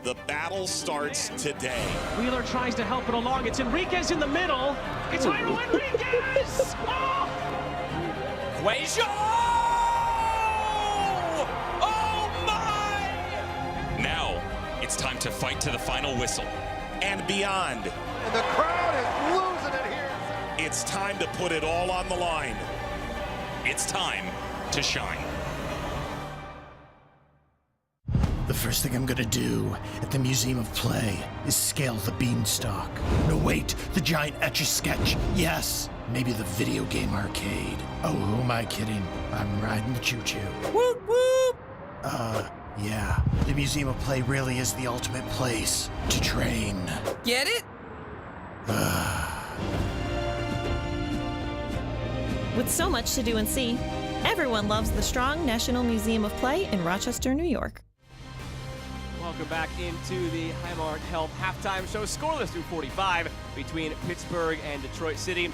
The battle starts today. Wheeler tries to help it along. It's Enriquez in the middle. It's Jairo Enriquez! Oh! Cuejo! Oh my! Now, it's time to fight to the final whistle. and beyond. And the crowd is losing it here. It's time to put it all on the line. It's time to shine. The first thing I'm gonna do at the Museum of Play is scale the beanstalk. No, wait, the giant Etch-a-Sketch. Yes, maybe the video game arcade. Oh, who am I kidding? I'm riding the choo-choo. Whoop, whoop! Yeah. The Museum of Play really is the ultimate place to train. Get it? With so much to do and see, everyone loves the strong National Museum of Play in Rochester, New York. Welcome back into the Highmark Health halftime show. Scoreless through 45 between Pittsburgh and Detroit City.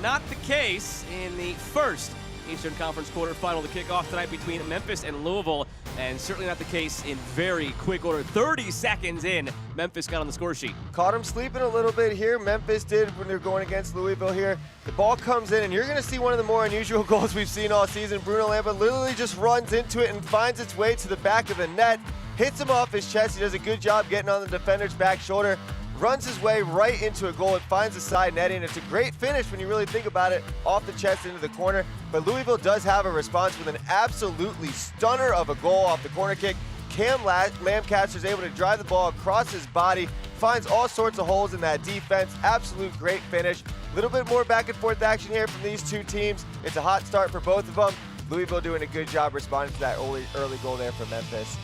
Not the case in the first Eastern Conference quarterfinal. The kickoff tonight between Memphis and Louisville, and certainly not the case in very quick order. 30 seconds in, Memphis got on the score sheet. Caught them sleeping a little bit here. Memphis did when they're going against Louisville here. The ball comes in, and you're going to see one of the more unusual goals we've seen all season. Bruno Lamba literally just runs into it and finds its way to the back of the net. Hits him off his chest. He does a good job getting on the defender's back shoulder. Runs his way right into a goal. It finds the side netting. It's a great finish when you really think about it, off the chest into the corner. But Louisville does have a response with an absolutely stunner of a goal off the corner kick. Cam Lancaster is able to drive the ball across his body, finds all sorts of holes in that defense. Absolute great finish. A little bit more back and forth action here from these two teams. It's a hot start for both of them. Louisville doing a good job responding to that early goal there for Memphis.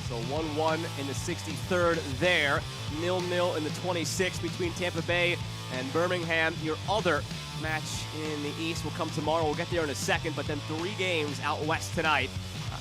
So 1-1 in the 63rd there. 0-0 in the 26th between Tampa Bay and Birmingham. Your other match in the East will come tomorrow. We'll get there in a second, but then 3 games out west tonight.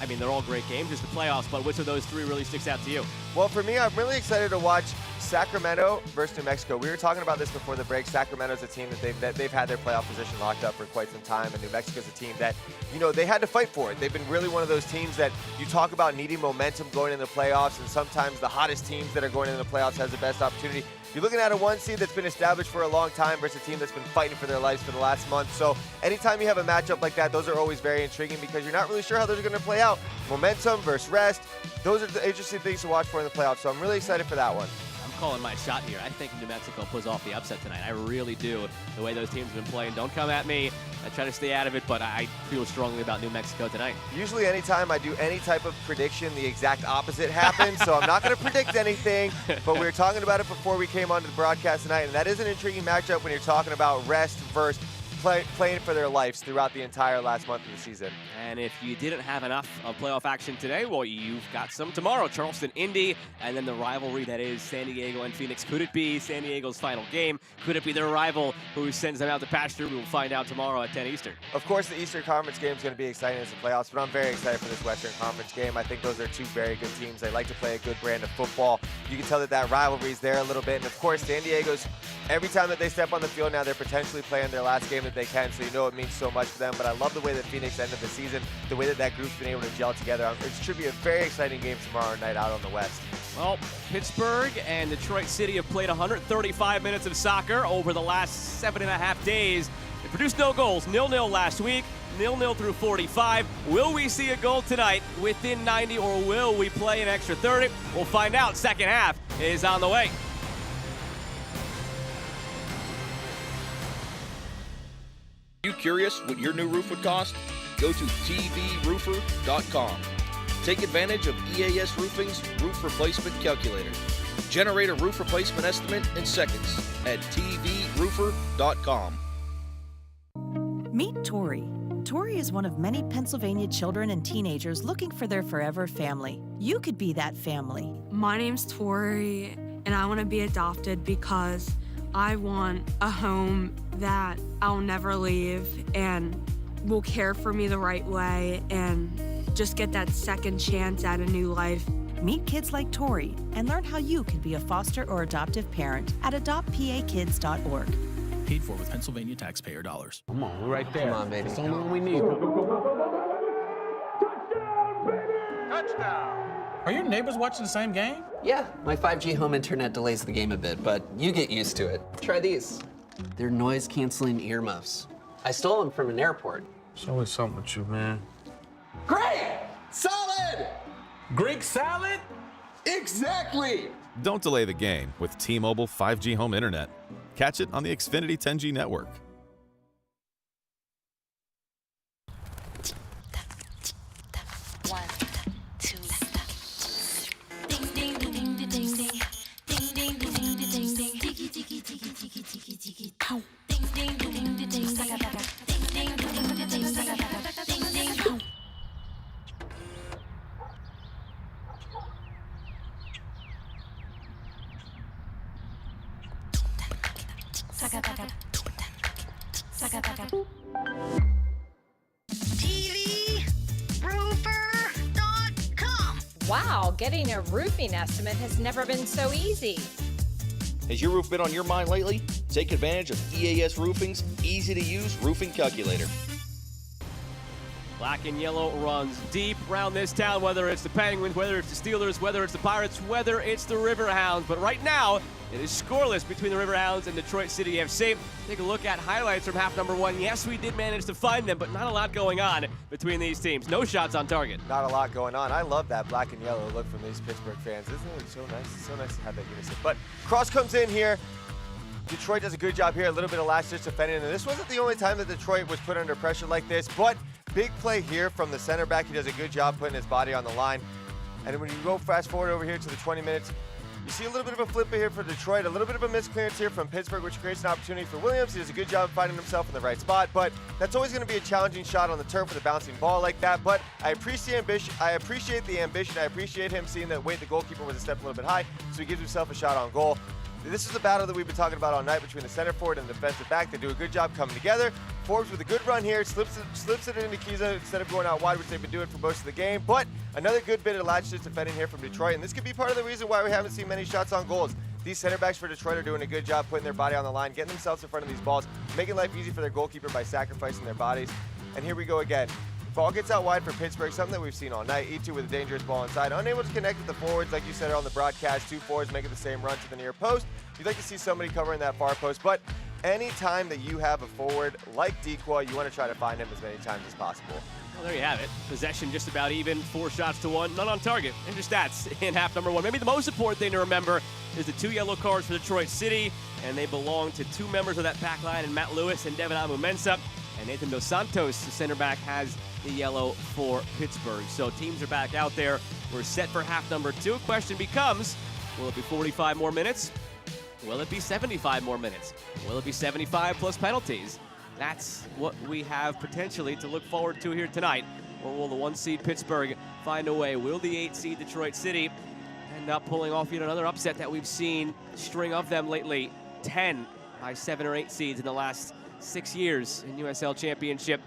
I mean, they're all great games, just the playoffs, but which of those 3 really sticks out to you? Well, for me, I'm really excited to watch Sacramento versus New Mexico. We were talking about this before the break. Sacramento's a team that they've had their playoff position locked up for quite some time, and New Mexico's a team that, you know, they had to fight for it. They've been really one of those teams that you talk about needing momentum going into the playoffs, and sometimes the hottest teams that are going into the playoffs has the best opportunity. You're looking at a 1 seed that's been established for a long time versus a team that's been fighting for their lives for the last month. So anytime you have a matchup like that, those are always very intriguing because you're not really sure how those are going to play out. Momentum versus rest, those are the interesting things to watch for in the playoffs. So I'm really excited for that one. I'm calling my shot here. I think New Mexico pulls off the upset tonight. I really do. The way those teams have been playing. Don't come at me. I try to stay out of it, but I feel strongly about New Mexico tonight. Usually anytime I do any type of prediction, the exact opposite happens, so I'm not going to predict anything, but we were talking about it before we came onto the broadcast tonight, and that is an intriguing matchup when you're talking about rest versus playing for their lives throughout the entire last month of the season. And if you didn't have enough of playoff action today, well, you've got some tomorrow. Charleston, Indy, and then the rivalry that is San Diego and Phoenix. Could it be San Diego's final game? Could it be their rival who sends them out to pasture? We will find out tomorrow at 10 Eastern. Of course, the Eastern Conference game is going to be exciting as the playoffs, but I'm very excited for this Western Conference game. I think those are 2 very good teams. They like to play a good brand of football. You can tell that rivalry is there a little bit. And of course, San Diego's, every time that they step on the field now, they're potentially playing their last game that they can, so you know it means so much to them. But I love the way that Phoenix ended the season, the way that group's been able to gel together. It should be a very exciting game tomorrow night out on the West. Well, Pittsburgh and Detroit City have played 135 minutes of soccer over the last 7.5 days. They produced no goals, 0-0 last week, 0-0 through 45. Will we see a goal tonight within 90, or will we play an extra 30? We'll find out. Second half is on the way. You curious what your new roof would cost? Go to tvroofer.com. Take advantage of EAS Roofing's Roof Replacement Calculator. Generate a roof replacement estimate in seconds at tvroofer.com. Meet Tori. Tori is one of many Pennsylvania children and teenagers looking for their forever family. You could be that family. My name's Tori, and I want to be adopted because I want a home that I'll never leave and will care for me the right way and just get that second chance at a new life. Meet kids like Tori and learn how you can be a foster or adoptive parent at adoptpakids.org. Paid for with Pennsylvania taxpayer dollars. Come on, we're right there. Come on, baby. That's the only one we need. Touchdown! Are your neighbors watching the same game? Yeah, my 5G home internet delays the game a bit, but you get used to it. Try these. They're noise-canceling earmuffs. I stole them from an airport. There's always something with you, man. Great! Solid! Greek salad? Exactly! Don't delay the game with T-Mobile 5G home internet. Catch it on the Xfinity 10G network. Wow, getting a roofing estimate has never been so easy. Has your roof been on your mind lately? Take advantage of EAS Roofing's easy-to-use roofing calculator. Black and yellow runs deep around this town, whether it's the Penguins, whether it's the Steelers, whether it's the Pirates, whether it's the Riverhounds. But right now, it is scoreless between the Riverhounds and Detroit City FC. Take a look at highlights from half number one. Yes, we did manage to find them, but not a lot going on between these teams. No shots on target. Not a lot going on. I love that black and yellow look from these Pittsburgh fans. Isn't it so nice? It's so nice to have that unison. But Cross comes in here. Detroit does a good job here. A little bit of last-ditch defending. And this wasn't the only time that Detroit was put under pressure like this, but big play here from the center back. He does a good job putting his body on the line. And when you go fast forward over here to the 20 minutes, you see a little bit of a flip here for Detroit, a little bit of a misclearance here from Pittsburgh, which creates an opportunity for Williams. He does a good job finding himself in the right spot, but that's always going to be a challenging shot on the turf with a bouncing ball like that. But I appreciate ambition. I appreciate the ambition. I appreciate him seeing that, wait, the goalkeeper was a step a little bit high, so he gives himself a shot on goal. This is a battle that we've been talking about all night between the center forward and the defensive back. They do a good job coming together. Forbes with a good run here, slips it into Kiza instead of going out wide, which they've been doing for most of the game. But another good bit of latch-ditch defending here from Detroit, and this could be part of the reason why we haven't seen many shots on goals. These center backs for Detroit are doing a good job putting their body on the line, getting themselves in front of these balls, making life easy for their goalkeeper by sacrificing their bodies. And here we go again. Ball gets out wide for Pittsburgh, something that we've seen all night. E2 with a dangerous ball inside. Unable to connect with the forwards, like you said on the broadcast. Two forwards making the same run to the near post. You'd like to see somebody covering that far post, but anytime that you have a forward like Decoy, you want to try to find him as many times as possible. Well, there you have it. Possession just about even, 4 shots to 1, none on target. And your stats in half number one. Maybe the most important thing to remember is the 2 yellow cards for Detroit City, and they belong to 2 members of that back line, and Matt Lewis and Devin Amu-Mensah. And Nathan Dos Santos, the center back, has the yellow for Pittsburgh. So teams are back out there. We're set for half number 2. Question becomes, will it be 45 more minutes? Will it be 75 more minutes? Will it be 75 plus penalties? That's what we have potentially to look forward to here tonight. Or will the 1 seed Pittsburgh find a way? Will the 8 seed Detroit City end up pulling off yet another upset that we've seen a string of them lately? 10 by 7 or 8 seeds in the last 6 years in USL Championship.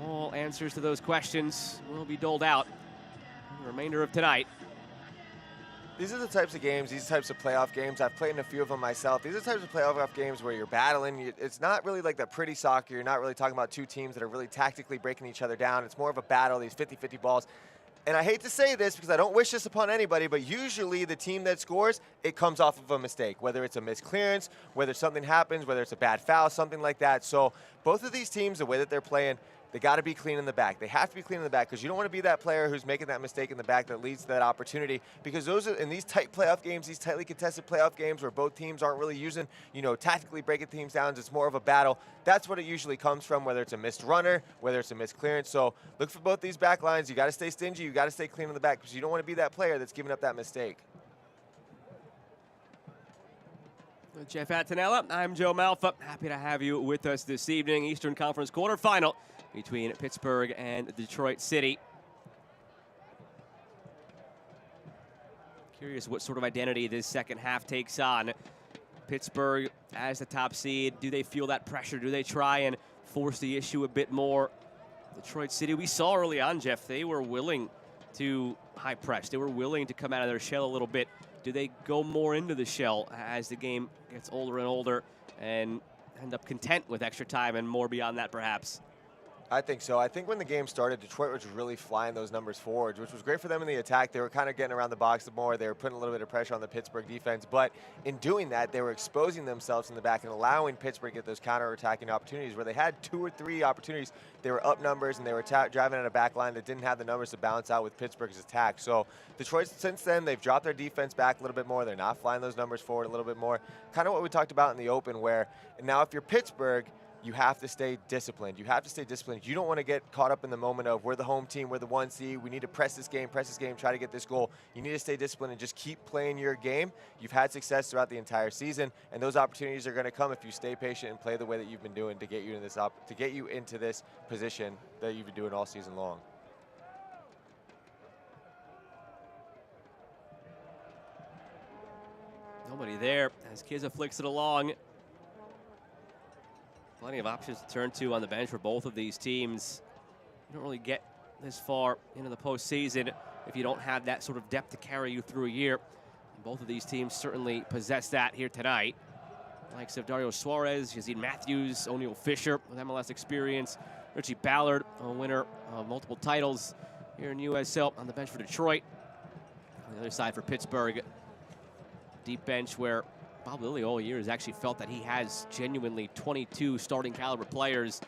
All answers to those questions will be doled out in the remainder of tonight. These are the types of games, these types of playoff games. I've played in a few of them myself. These are the types of playoff games where you're battling. It's not really like that pretty soccer. You're not really talking about 2 teams that are really tactically breaking each other down. It's more of a battle, these 50-50 balls. And I hate to say this because I don't wish this upon anybody, but usually the team that scores, it comes off of a mistake, whether it's a misclearance, whether something happens, whether it's a bad foul, something like that. So both of these teams, the way that they're playing, they got to be clean in the back. They have to be clean in the back because you don't want to be that player who's making that mistake in the back that leads to that opportunity, because those are, in these tight playoff games, these tightly contested playoff games where both teams aren't really using, tactically breaking teams down, it's more of a battle. That's what it usually comes from, whether it's a missed runner, whether it's a missed clearance. So look for both these back lines. You got to stay stingy. You got to stay clean in the back because you don't want to be that player that's giving up that mistake. Jeff Attinella, I'm Joe Malfa. Happy to have you with us this evening. Eastern Conference quarterfinal between Pittsburgh and Detroit City. Curious what sort of identity this second half takes on. Pittsburgh as the top seed, do they feel that pressure? Do they try and force the issue a bit more? Detroit City, we saw early on, Jeff, they were willing to high press. They were willing to come out of their shell a little bit. Do they go more into the shell as the game gets older and older and end up content with extra time and more beyond that perhaps? I think so. I think when the game started, Detroit was really flying those numbers forwards, which was great for them in the attack. They were kind of getting around the box more. They were putting a little bit of pressure on the Pittsburgh defense. But in doing that, they were exposing themselves in the back and allowing Pittsburgh to get those counter-attacking opportunities where they had 2 or 3 opportunities. They were up numbers, and they were driving at a back line that didn't have the numbers to balance out with Pittsburgh's attack. So Detroit, since then, they've dropped their defense back a little bit more. They're not flying those numbers forward a little bit more. Kind of what we talked about in the open, where now if you're Pittsburgh, you have to stay disciplined. You have to stay disciplined. You don't want to get caught up in the moment of we're the home team, we're the 1 seed, we need to press this game, try to get this goal. You need to stay disciplined and just keep playing your game. You've had success throughout the entire season, and those opportunities are going to come if you stay patient and play the way that you've been doing to get you into this position that you've been doing all season long. Nobody there as Kiza flicks it along. Plenty of options to turn to on the bench for both of these teams. You don't really get this far into the postseason if you don't have that sort of depth to carry you through a year. And both of these teams certainly possess that here tonight. Likes of Dario Suarez, Yazid Matthews, O'Neal Fisher with MLS experience, Richie Ballard, a winner of multiple titles here in USL on the bench for Detroit. On the other side for Pittsburgh, deep bench where Bob Lilly all year has actually felt that he has genuinely 22 starting caliber players.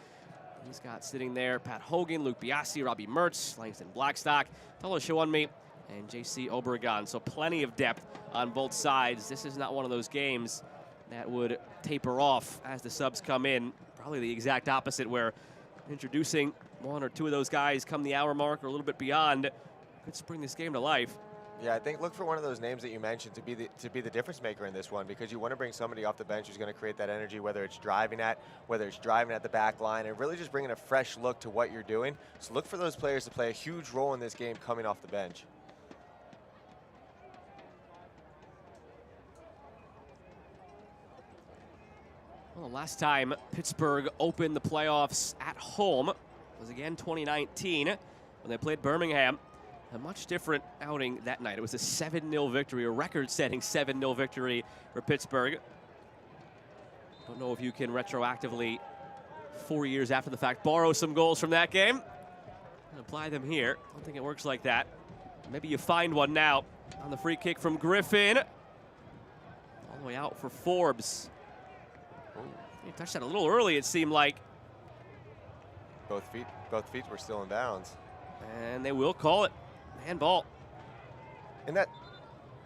He's got sitting there Pat Hogan, Luke Biasi, Robbie Mertz, Langston Blackstock, Tolo Shawunmi, and JC Obregon. So plenty of depth on both sides. This is not one of those games that would taper off as the subs come in. Probably the exact opposite, where introducing 1 or 2 of those guys come the hour mark or a little bit beyond could spring this game to life. Yeah, I think look for one of those names that you mentioned to be the difference maker in this one, because you want to bring somebody off the bench who's going to create that energy, whether it's driving at the back line, and really just bringing a fresh look to what you're doing. So look for those players to play a huge role in this game coming off the bench. Well, the last time Pittsburgh opened the playoffs at home was again 2019 when they played Birmingham. A much different outing that night. It was a 7-0 victory, a record-setting 7-0 victory for Pittsburgh. Don't know if you can retroactively, 4 years after the fact, borrow some goals from that game and apply them here. I don't think it works like that. Maybe you find one now on the free kick from Griffin. All the way out for Forbes. He touched that a little early, it seemed like. Both feet were still in bounds. And they will call it handball. And that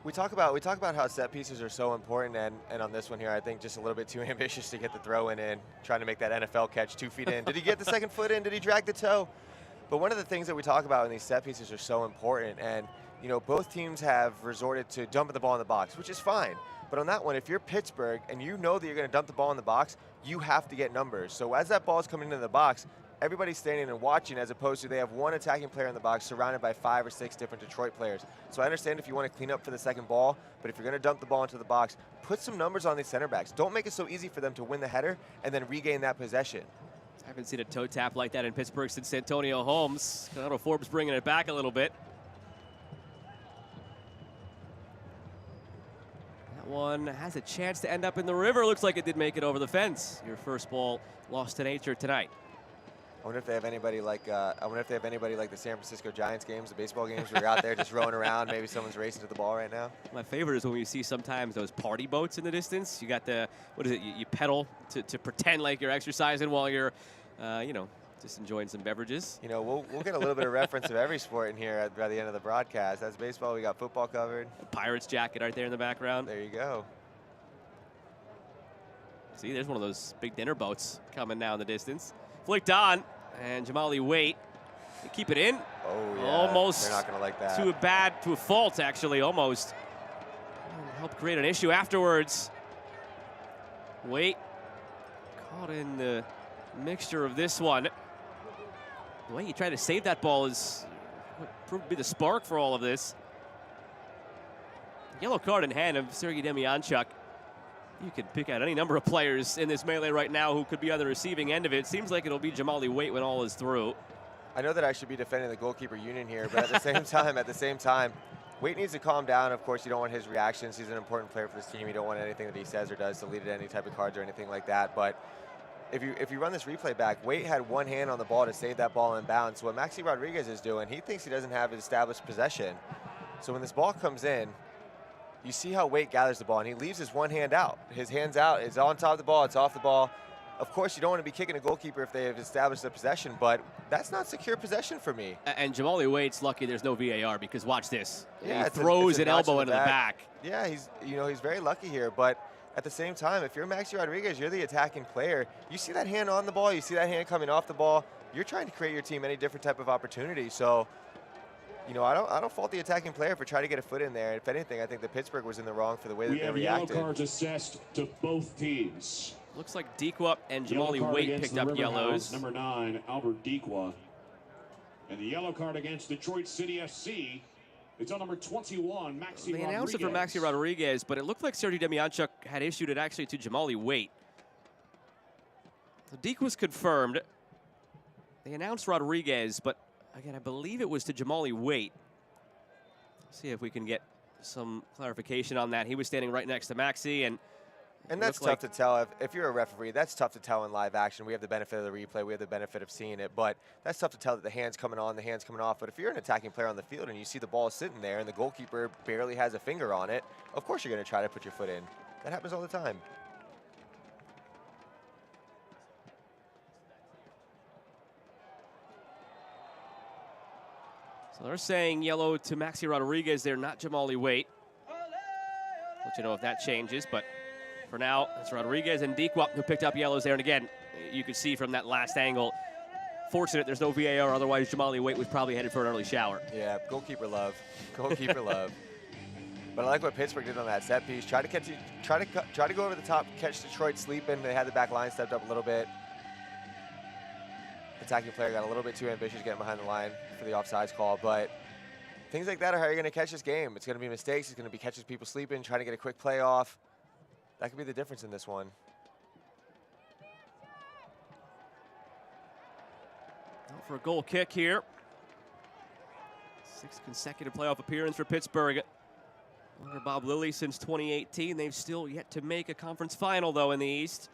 we talk about how set pieces are so important, and on this one here, I think just a little bit too ambitious to get the throw in, trying to make that NFL catch 2 feet in. Did he get the second foot in? Did he drag the toe? But one of the things that we talk about in these set pieces are so important, and you know, both teams have resorted to dumping the ball in the box, which is fine. But on that one, if you're Pittsburgh and you know that you're going to dump the ball in the box, you have to get numbers. So as that ball is coming into the box, everybody's standing and watching, as opposed to they have 1 attacking player in the box surrounded by 5 or 6 different Detroit players. So I understand if you want to clean up for the second ball, but if you're going to dump the ball into the box, put some numbers on these center backs. Don't make it so easy for them to win the header and then regain that possession. I haven't seen a toe tap like that in Pittsburgh since Antonio Holmes. Colorado Forbes bringing it back a little bit. That one has a chance to end up in the river. Looks like it did make it over the fence. Your first ball lost to nature tonight. I wonder if they have anybody like the San Francisco Giants games, the baseball games, where you're out there just rowing around. Maybe someone's racing to the ball right now. My favorite is when you see sometimes those party boats in the distance. You got the, what is it? You pedal to pretend like you're exercising while you're, you know, just enjoying some beverages. You know, we'll get a little bit of reference of every sport in here by the end of the broadcast. That's baseball. We got football covered. A Pirates jacket right there in the background. There you go. See, there's one of those big dinner boats coming now in the distance. Flicked on, and Jamali Waite, they keep it in. Oh, yeah. Almost. They're not going to like that. To a fault, actually, almost. Helped create an issue afterwards. Waite caught in the mixture of this one. The way he tried to save that ball is what proved to be the spark for all of this. Yellow card in hand of Sergei Demyanchuk. You could pick out any number of players in this melee right now who could be on the receiving end of it. Seems like it'll be Jamali Waite when all is through. I know that I should be defending the goalkeeper union here, but at the same time, Waite needs to calm down. Of course, you don't want his reactions. He's an important player for this team. You don't want anything that he says or does to lead to any type of cards or anything like that. But if you run this replay back, Waite had one hand on the ball to save that ball in bounds. So what Maxi Rodriguez is doing, he thinks he doesn't have his established possession. So when this ball comes in, you see how Waite gathers the ball, and he leaves his one hand out. His hand's out, it's on top of the ball, it's off the ball. Of course, you don't want to be kicking a goalkeeper if they have established the possession, but that's not secure possession for me. And Jamali Waite's lucky there's no VAR, because watch this. Yeah, he throws an elbow into the back. Yeah, he's very lucky here, but at the same time, if you're Maxi Rodriguez, you're the attacking player. You see that hand on the ball, you see that hand coming off the ball. You're trying to create your team any different type of opportunity. So, I don't fault the attacking player for trying to get a foot in there. If anything, I think that Pittsburgh was in the wrong for the way that they reacted. Yellow cards assessed to both teams. Looks like Dequa and Jamali Waite picked up yellows. Number 9, Albert Dequa. And the yellow card against Detroit City FC. It's on number 21, Maxi Rodriguez. They announced it for Maxi Rodriguez, but it looked like Sergei Demianchuk had issued it actually to Jamali Waite. So Deke was confirmed. They announced Rodriguez, but again, I believe it was to Jamali Waite. Let's see if we can get some clarification on that. He was standing right next to Maxi, and that's tough to tell. If you're a referee, that's tough to tell in live action. We have the benefit of the replay. We have the benefit of seeing it. But that's tough to tell that the hand's coming on, the hand's coming off. But if you're an attacking player on the field and you see the ball sitting there and the goalkeeper barely has a finger on it, of course you're going to try to put your foot in. That happens all the time. So they're saying yellow to Maxi Rodriguez there, not Jamali Waite. Let you know if that changes, but for now, it's Rodriguez and Dequa who picked up yellows there. And again, you could see from that last angle, fortunate there's no VAR, otherwise Jamali Waite was probably headed for an early shower. Yeah, goalkeeper love. Goalkeeper love. But I like what Pittsburgh did on that set piece. Try to go over the top, catch Detroit sleeping. They had the back line stepped up a little bit. Attacking player got a little bit too ambitious getting behind the line for the offsides call, but things like that are how you're going to catch this game. It's going to be mistakes. It's going to be catches people sleeping, trying to get a quick play off. That could be the difference in this one. Out for a goal kick here. 6th consecutive playoff appearance for Pittsburgh. Under Bob Lilly since 2018. They've still yet to make a conference final, though, in the East.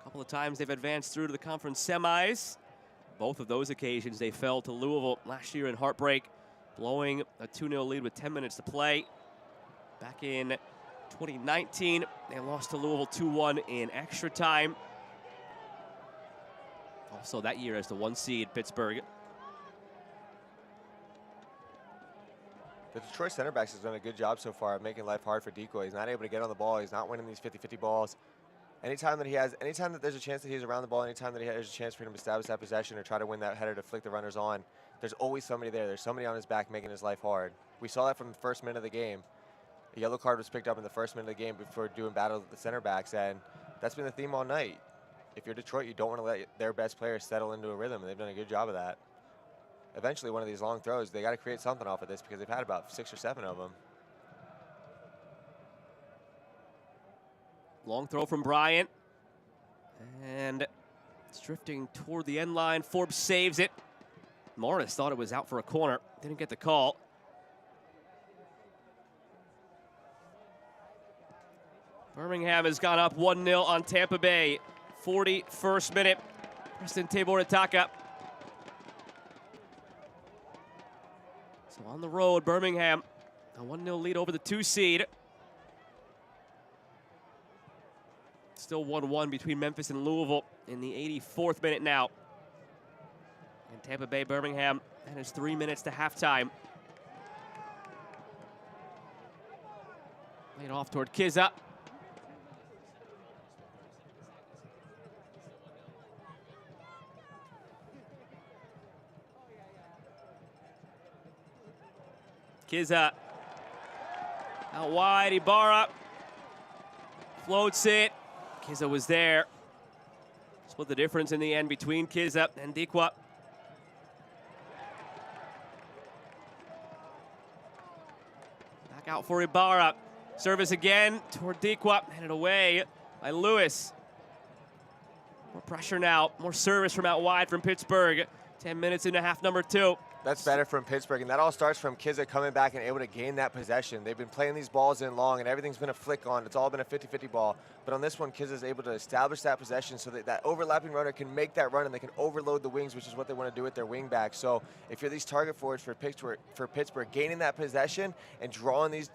A couple of times they've advanced through to the conference semis. Both of those occasions they fell to Louisville last year in heartbreak, blowing a 2-0 lead with 10 minutes to play. Back in 2019, they lost to Louisville 2-1 in extra time. Also that year as the 1 seed, Pittsburgh. The Detroit center backs has done a good job so far of making life hard for Dequa. He's not able to get on the ball. He's not winning these 50-50 balls. Anytime that there's a chance that he's around the ball, anytime that there's a chance for him to establish that possession or try to win that header to flick the runners on, there's always somebody there. There's somebody on his back making his life hard. We saw that from the first minute of the game. A yellow card was picked up in the first minute of the game before doing battle with the center backs, and that's been the theme all night. If you're Detroit, you don't want to let their best players settle into a rhythm, and they've done a good job of that. Eventually, one of these long throws, they got to create something off of this because they've had about 6 or 7 of them. Long throw from Bryant. And it's drifting toward the end line. Forbes saves it. Morris thought it was out for a corner. Didn't get the call. Birmingham has gone up 1-0 on Tampa Bay. 41st minute. Preston Tabor Ataka. So on the road, Birmingham, a 1-0 lead over the 2 seed. Still 1-1 between Memphis and Louisville in the 84th minute now. And Tampa Bay, Birmingham, that is 3 minutes to halftime. Laid off toward Kizza. Kizza out wide, Ibarra floats it. Kizza was there. Split the difference in the end between Kizza and Dequa. Back out for Ibarra. Service again toward Dequa. Headed away by Lewis. More pressure now. More service from out wide from Pittsburgh. 10 minutes into half number 2. That's better from Pittsburgh, and that all starts from Kizza coming back and able to gain that possession. They've been playing these balls in long, and everything's been a flick on. It's all been a 50-50 ball. But on this one, Kizza's able to establish that possession so that that overlapping runner can make that run, and they can overload the wings, which is what they want to do with their wing backs. So if you're these target forwards for Pittsburgh, gaining that possession and drawing these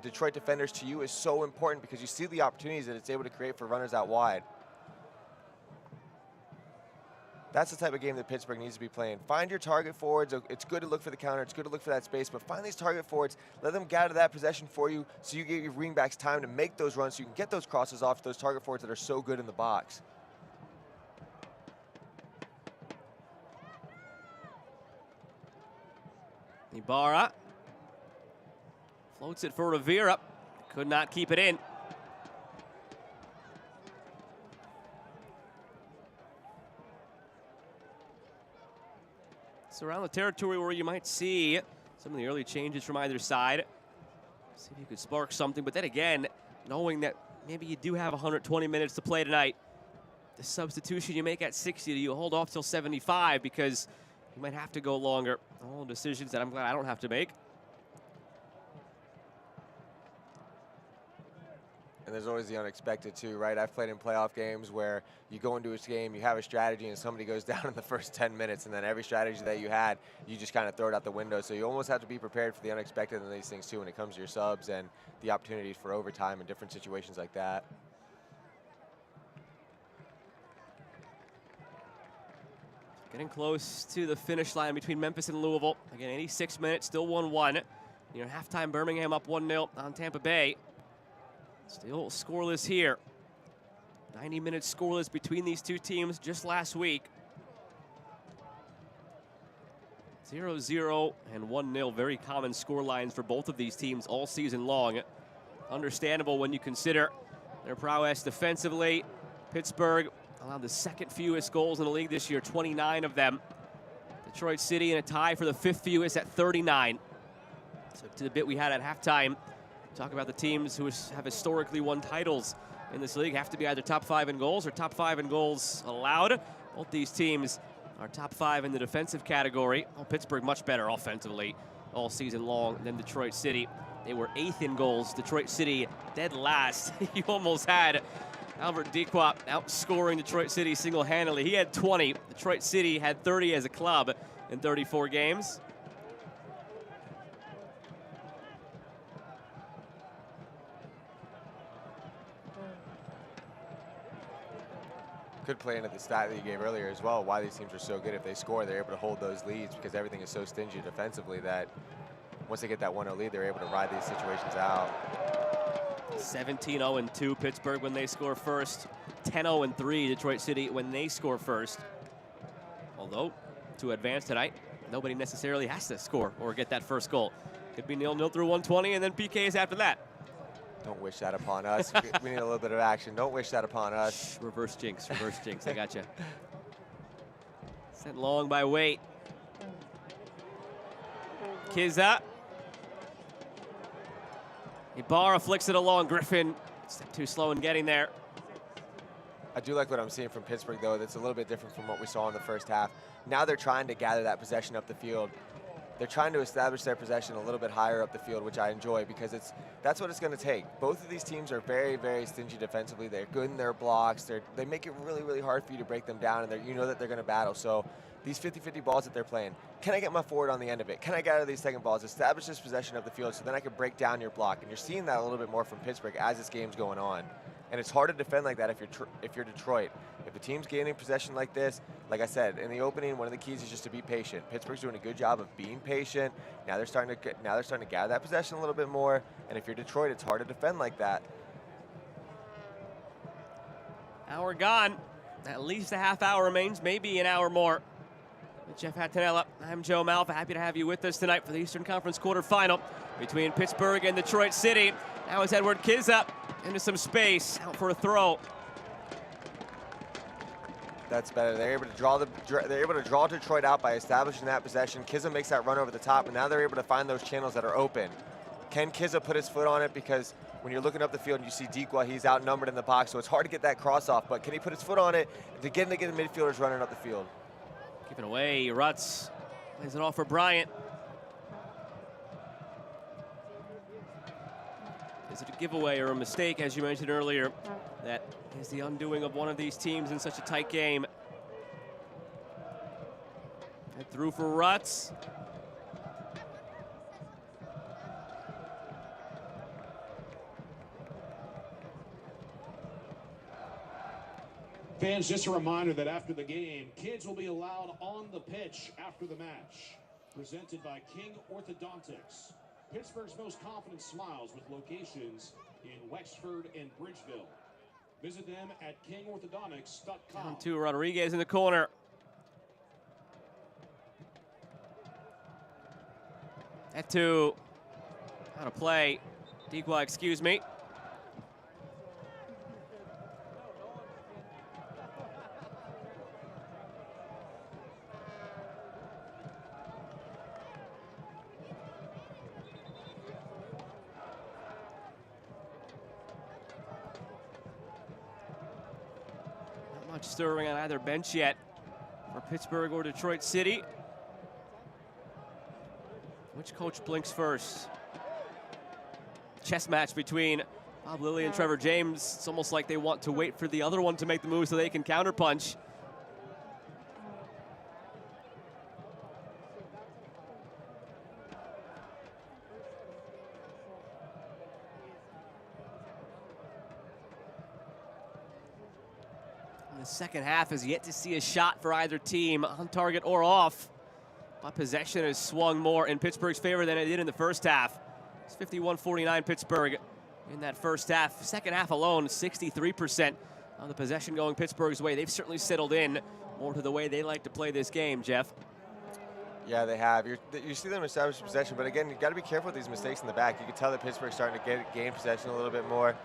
Detroit defenders to you is so important because you see the opportunities that it's able to create for runners out wide. That's the type of game that Pittsburgh needs to be playing. Find your target forwards. It's good to look for the counter. It's good to look for that space, but find these target forwards. Let them gather that possession for you so you give your wingbacks time to make those runs so you can get those crosses off to those target forwards that are so good in the box. Ibarra floats it for Rivera. Could not keep it in. It's around the territory where you might see some of the early changes from either side. See if you could spark something, but then again, knowing that maybe you do have 120 minutes to play tonight, the substitution you make at 60, do you hold off till 75 because you might have to go longer? All decisions that I'm glad I don't have to make. And there's always the unexpected too, right? I've played in playoff games where you go into a game, you have a strategy, and somebody goes down in the first 10 minutes, and then every strategy that you had, you just kind of throw it out the window. So you almost have to be prepared for the unexpected in these things too when it comes to your subs and the opportunities for overtime and different situations like that. Getting close to the finish line between Memphis and Louisville. Again, 86 minutes, still 1-1. You know, halftime Birmingham up 1-0 on Tampa Bay. Still scoreless here. 90 minutes scoreless between these two teams just last week. 0-0 and 1-0, very common score lines for both of these teams all season long. Understandable when you consider their prowess defensively. Pittsburgh allowed the second fewest goals in the league this year, 29 of them. Detroit City in a tie for the fifth fewest at 39. So to the bit we had at halftime, talk about the teams who have historically won titles in this league have to be either top 5 in goals or top 5 in goals allowed. Both these teams are top 5 in the defensive category. Oh, Pittsburgh much better offensively all season long than Detroit City. They were 8th in goals. Detroit City dead last. You almost had Albert Dequap outscoring Detroit City single-handedly. He had 20. Detroit City had 30 as a club in 34 games. Could play into the stat that you gave earlier as well, why these teams are so good. If they score, they're able to hold those leads because everything is so stingy defensively that once they get that 1-0 lead, they're able to ride these situations out. 17-0-2 Pittsburgh when they score first. 10-0-3 Detroit City when they score first. Although, to advance tonight, nobody necessarily has to score or get that first goal. Could be 0-0 through 120 and then PKs after that. Don't wish that upon us. We need a little bit of action. Don't wish that upon us. Reverse jinx, reverse jinx. I gotcha. Sent long by Waite. Kizza. Ibarra flicks it along. Griffin, step too slow in getting there. I do like what I'm seeing from Pittsburgh, though. That's a little bit different from what we saw in the first half. Now they're trying to gather that possession up the field. They're trying to establish their possession a little bit higher up the field, which I enjoy because that's what it's going to take. Both of these teams are very, very stingy defensively. They're good in their blocks. They make it really, really hard for you to break them down, and you know that they're going to battle. So these 50-50 balls that they're playing, can I get my forward on the end of it? Can I gather these second balls, establish this possession up the field so then I can break down your block? And you're seeing that a little bit more from Pittsburgh as this game's going on. And it's hard to defend like that if you're Detroit. If a team's gaining possession like this, like I said in the opening, one of the keys is just to be patient. Pittsburgh's doing a good job of being patient. Now they're starting to gather that possession a little bit more. And if you're Detroit, it's hard to defend like that. Hour gone. At least a half hour remains, maybe an hour more. With Jeff Hattanella, I'm Joe Malfa. Happy to have you with us tonight for the Eastern Conference quarterfinal between Pittsburgh and Detroit City. Now it's Edward Kizza into some space, out for a throw. That's better. They're able to draw Detroit out by establishing that possession. Kizza makes that run over the top, and now they're able to find those channels that are open. Can Kizza put his foot on it? Because when you're looking up the field and you see Dequa, he's outnumbered in the box, so it's hard to get that cross off. But can he put his foot on it to get the midfielders running up the field? Giving away, Rutz Plays it off for Bryant. Is it a giveaway or a mistake, as you mentioned earlier? That is the undoing of one of these teams in such a tight game. And through for Rutz. Fans, just a reminder that after the game, kids will be allowed on the pitch after the match. Presented by King Orthodontics. Pittsburgh's most confident smiles with locations in Wexford and Bridgeville. Visit them at kingorthodontics.com. Down to Rodriguez in the corner. At two. Out of play. Dequa, excuse me. Not much stirring on either bench yet for Pittsburgh or Detroit City. Which coach blinks first? Chess match between Bob Lilly and Trevor James. It's almost like they want to wait for the other one to make the move so they can counterpunch. And the second half is yet to see a shot for either team, on target or off. But possession has swung more in Pittsburgh's favor than it did in the first half. It's 51-49 Pittsburgh in that first half. Second half alone, 63% of the possession going Pittsburgh's way. They've certainly settled in more to the way they like to play this game, Jeff. Yeah, they have. You see them establish possession, but again, you've got to be careful with these mistakes in the back. You can tell that Pittsburgh's starting to gain possession a little bit more.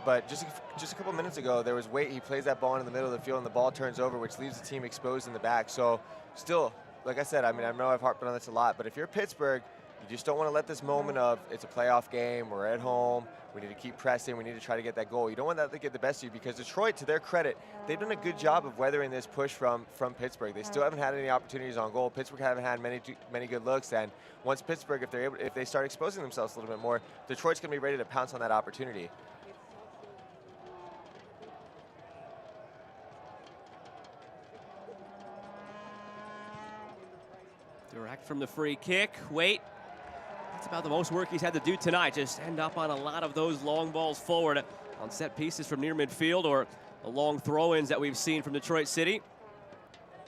But just a couple minutes ago, there was Waite. He plays that ball in the middle of the field, and the ball turns over, which leaves the team exposed in the back. So still, like I said, I mean, I know I've harped on this a lot, but if you're Pittsburgh, you just don't want to let this moment of it's a playoff game, we're at home, we need to keep pressing, we need to try to get that goal. You don't want that to get the best of you, because Detroit, to their credit, they've done a good job of weathering this push from Pittsburgh. They still haven't had any opportunities on goal. Pittsburgh haven't had many good looks, and once Pittsburgh, if they start exposing themselves a little bit more, Detroit's going to be ready to pounce on that opportunity. Direct from the free kick. Wait. That's about the most work he's had to do tonight. Just end up on a lot of those long balls forward on set pieces from near midfield, or the long throw-ins that we've seen from Detroit City.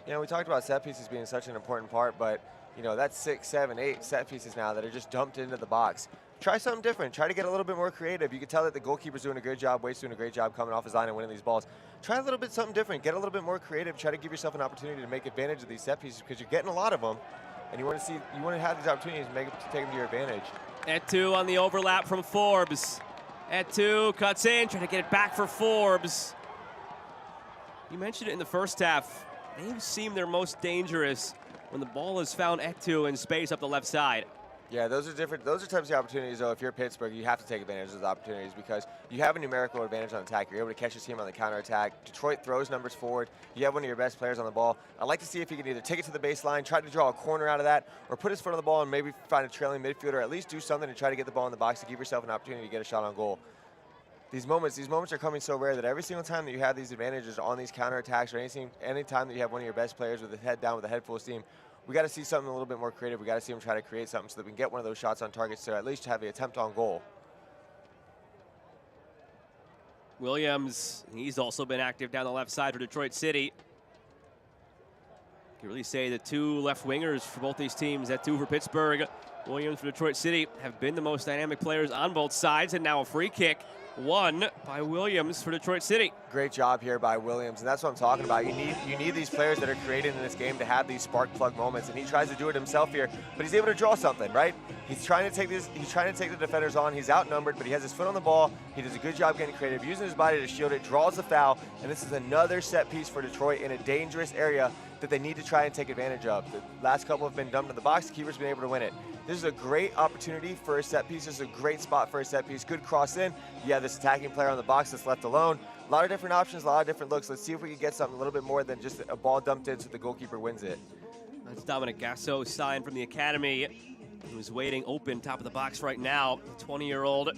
You know, we talked about set pieces being such an important part, but, you know, that's 6, 7, 8 set pieces now that are just dumped into the box. Try something different. Try to get a little bit more creative. You can tell that the goalkeeper's doing a good job, Waite's doing a great job coming off his line and winning these balls. Try a little bit something different. Get a little bit more creative. Try to give yourself an opportunity to make advantage of these set pieces, because you're getting a lot of them. And you want to have these opportunities to take them to your advantage. Etu on the overlap from Forbes. Etu cuts in, trying to get it back for Forbes. You mentioned it in the first half. They seem their most dangerous when the ball has found Etu in space up the left side. Yeah, those are different. Those are types of opportunities, though. If you're Pittsburgh, you have to take advantage of those opportunities, because you have a numerical advantage on attack. You're able to catch your team on the counterattack. Detroit throws numbers forward. You have one of your best players on the ball. I'd like to see if he can either take it to the baseline, try to draw a corner out of that, or put his foot on the ball and maybe find a trailing midfielder, or at least do something to try to get the ball in the box to give yourself an opportunity to get a shot on goal. These moments are coming so rare that every single time that you have these advantages on these counterattacks, or any time that you have one of your best players with his head down with a head full of steam, we got to see something a little bit more creative. We got to see him try to create something so that we can get one of those shots on target, so at least have the attempt on goal. Williams, he's also been active down the left side for Detroit City. You can really say the two left wingers for both these teams, that two for Pittsburgh, Williams for Detroit City, have been the most dynamic players on both sides, and now a free kick won by Williams for Detroit City. Great job here by Williams, and that's what I'm talking about. You need these players that are creating in this game to have these spark plug moments, and he tries to do it himself here, but he's able to draw something, right? He's trying to take the defenders on. He's outnumbered, but he has his foot on the ball. He does a good job getting creative, using his body to shield it, draws the foul, and this is another set piece for Detroit in a dangerous area that they need to try and take advantage of. The last couple have been dumped in the box. The keeper's been able to win it. This is a great opportunity for a set piece. This is a great spot for a set piece. Good cross in. You have this attacking player on the box that's left alone. A lot of different options, a lot of different looks. Let's see if we can get something a little bit more than just a ball dumped in so the goalkeeper wins it. That's Dominic Gasso, signed from the Academy. Who's waiting open top of the box right now, 20-year-old.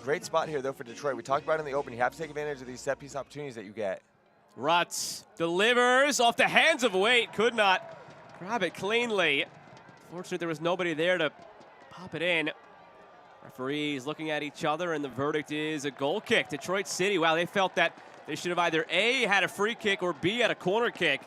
Great spot here, though, for Detroit. We talked about it in the open. You have to take advantage of these set-piece opportunities that you get. Rutz delivers off the hands of Waite. Could not grab it cleanly. Fortunate there was nobody there to pop it in. Referees looking at each other, and the verdict is a goal kick. Detroit City, wow, they felt that they should have either A, had a free kick, or B, had a corner kick.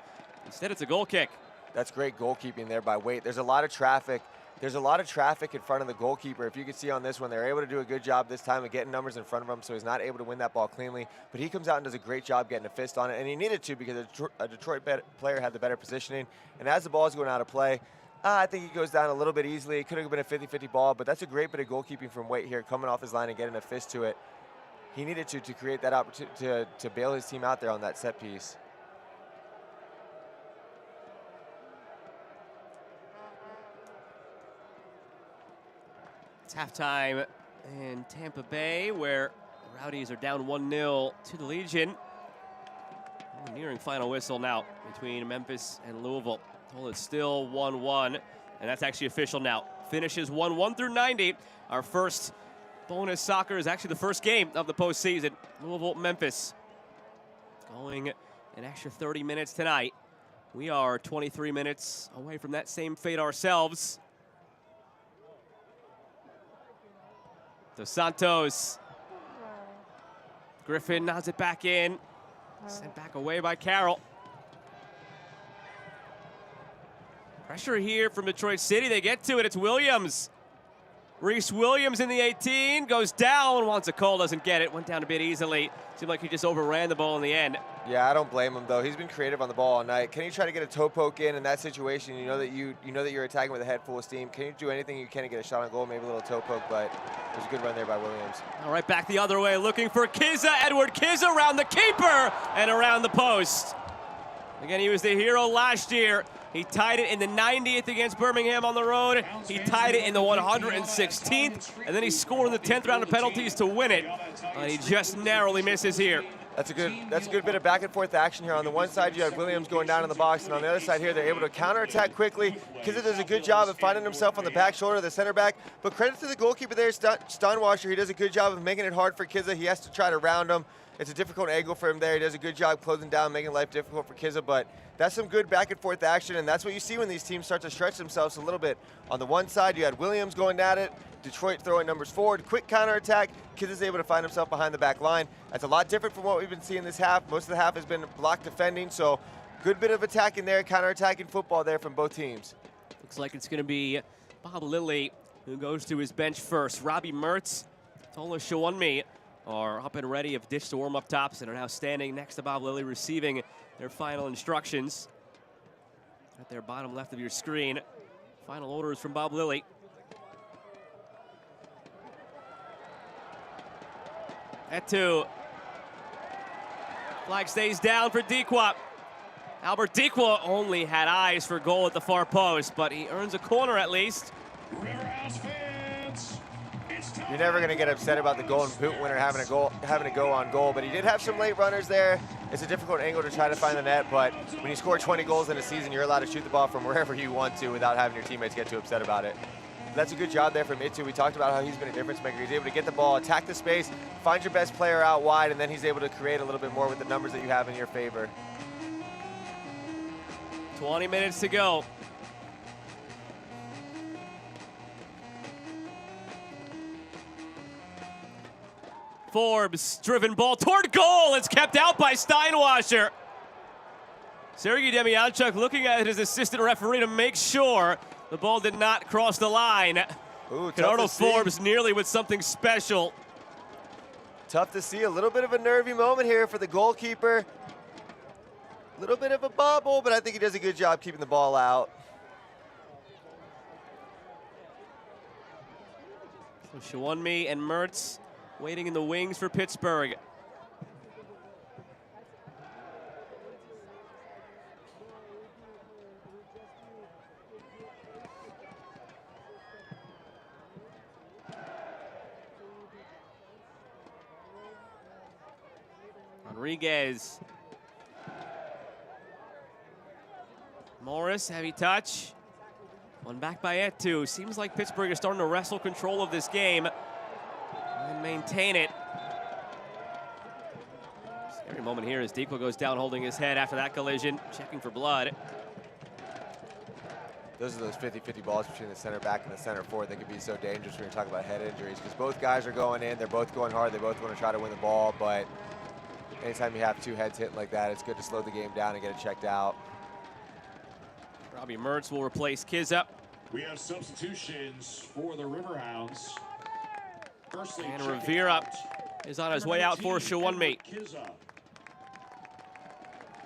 Instead, it's a goal kick. That's great goalkeeping there by Waite. There's a lot of traffic. There's a lot of traffic in front of the goalkeeper. If you can see on this one, they're able to do a good job this time of getting numbers in front of him, so he's not able to win that ball cleanly. But he comes out and does a great job getting a fist on it, and he needed to because a Detroit player had the better positioning. And as the ball is going out of play, I think he goes down a little bit easily. It could have been a 50-50 ball, but that's a great bit of goalkeeping from Waite here, coming off his line and getting a fist to it. He needed to create that opportunity to bail his team out there on that set piece. It's halftime in Tampa Bay, where the Rowdies are down 1-0 to the Legion. We're nearing final whistle now between Memphis and Louisville. Well, it's still 1-1, and that's actually official now. Finishes 1-1 through 90. Our first bonus soccer is actually the first game of the postseason. Louisville-Memphis going an extra 30 minutes tonight. We are 23 minutes away from that same fate ourselves. Dos Santos. Griffin nods it back in. Sent back away by Carroll. Pressure here from Detroit City. They get to it. It's Williams. Reese Williams in the 18. Goes down. Wants a call. Doesn't get it. Went down a bit easily. Seemed like he just overran the ball in the end. Yeah, I don't blame him, though. He's been creative on the ball all night. Can you try to get a toe poke in that situation? You know that you're attacking with a head full of steam. Can you do anything you can to get a shot on goal? Maybe a little toe poke, but there's a good run there by Williams. All right, back the other way, looking for Kizza. Edward Kizza around the keeper and around the post. Again, he was the hero last year. He tied it in the 90th against Birmingham on the road. He tied it in the 116th, and then he scored in the 10th round of penalties to win it. He just narrowly misses here. That's a good bit of back and forth action here. On the one side, you have Williams going down in the box, and on the other side here, they're able to counterattack quickly. Kizza does a good job of finding himself on the back shoulder of the center back, but credit to the goalkeeper there, Stonewasher. He does a good job of making it hard for Kizza. He has to try to round him. It's a difficult angle for him there. He does a good job closing down, making life difficult for Kizza, but that's some good back and forth action, and that's what you see when these teams start to stretch themselves a little bit. On the one side, you had Williams going at it, Detroit throwing numbers forward, quick counterattack. Kizza's able to find himself behind the back line. That's a lot different from what we've been seeing this half. Most of the half has been block defending, so good bit of attacking there, counterattacking football there from both teams. Looks like it's going to be Bob Lilly who goes to his bench first. Robbie Mertz, Tola Shawunmi are up and ready, have ditched the warm-up tops and are now standing next to Bob Lilly, receiving their final instructions. At their bottom left of your screen, final orders from Bob Lilly. At 2. Flag stays down for Dequa. Albert Dequa only had eyes for goal at the far post, but he earns a corner at least. You're never going to get upset about the Golden Boot winner having to go on goal, but he did have some late runners there. It's a difficult angle to try to find the net, but when you score 20 goals in a season, you're allowed to shoot the ball from wherever you want to without having your teammates get too upset about it. That's a good job there from Itu. We talked about how he's been a difference maker. He's able to get the ball, attack the space, find your best player out wide, and then he's able to create a little bit more with the numbers that you have in your favor. 20 minutes to go. Forbes, driven ball toward goal. It's kept out by Steinwasser. Sergei Demyanchuk looking at his assistant referee to make sure the ball did not cross the line. Ooh, Bernardo Forbes nearly with something special. Tough to see. A little bit of a nervy moment here for the goalkeeper. A little bit of a bobble, but I think he does a good job keeping the ball out. So Shawunmi and Mertz waiting in the wings for Pittsburgh. Rodriguez Morris, heavy touch. One back by Etu. Seems like Pittsburgh is starting to wrestle control of this game and maintain it. Scary moment here as Dequa goes down holding his head after that collision, checking for blood. Those are those 50-50 balls between the center back and the center forward that can be so dangerous when you're talking about head injuries, because both guys are going in, they're both going hard, they both want to try to win the ball, but anytime you have two heads hitting like that, it's good to slow the game down and get it checked out. Robbie Mertz will replace Kizza. We have substitutions for the Riverhounds. Firstly, and Rivera is on his way out for Shawunmi.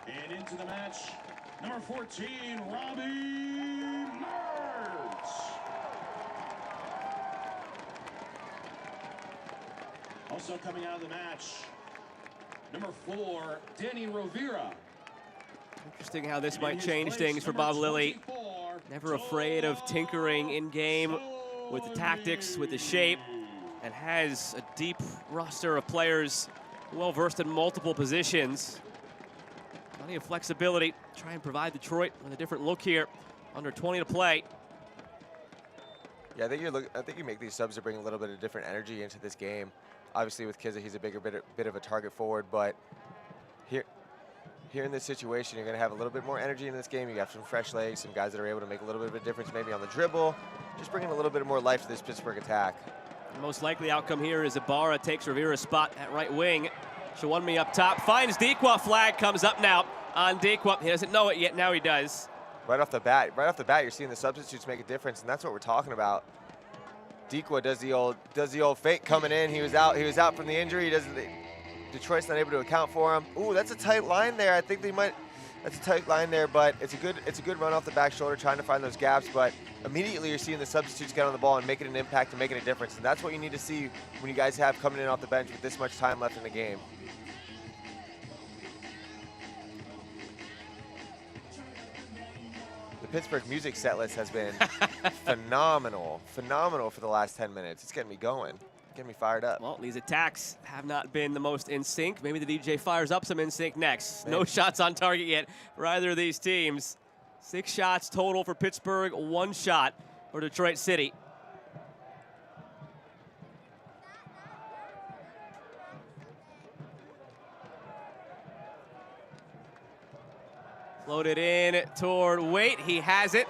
And into the match, number 14, Robbie Mertz. Also coming out of the match, number 4, Danny Rivera. Interesting how this might change things for Bob Lilly. Never afraid of tinkering in game with the tactics, with the shape, and has a deep roster of players well versed in multiple positions. Plenty of flexibility. Try and provide Detroit with a different look here. Under 20 to play. Yeah, I think you make these subs to bring a little bit of different energy into this game. Obviously with Kizza, he's a bit of a target forward, but here in this situation, you're going to have a little bit more energy in this game. You got some fresh legs, some guys that are able to make a little bit of a difference maybe on the dribble, just bringing a little bit more life to this Pittsburgh attack. The most likely outcome here is Ibarra takes Rivera's spot at right wing. Shawunmi up top, finds Dequa, flag comes up now on Dequa. He doesn't know it yet, now he does. Right off the bat, you're seeing the substitutes make a difference, and that's what we're talking about. Dequa does the old fake coming in. He was out from the injury. Detroit's not able to account for him. Ooh, that's a tight line there. I think that's a tight line there, but it's a good run off the back shoulder, trying to find those gaps, but immediately you're seeing the substitutes get on the ball and making an impact and making a difference, and that's what you need to see when you guys have coming in off the bench with this much time left in the game. The Pittsburgh music set list has been phenomenal for the last 10 minutes. It's getting me going. Getting me fired up. Well, these attacks have not been the most in sync. Maybe the DJ fires up some in sync next. No shots on target yet for either of these teams. 6 shots total for Pittsburgh, 1 shot for Detroit City. Floated in toward Waite. He has it.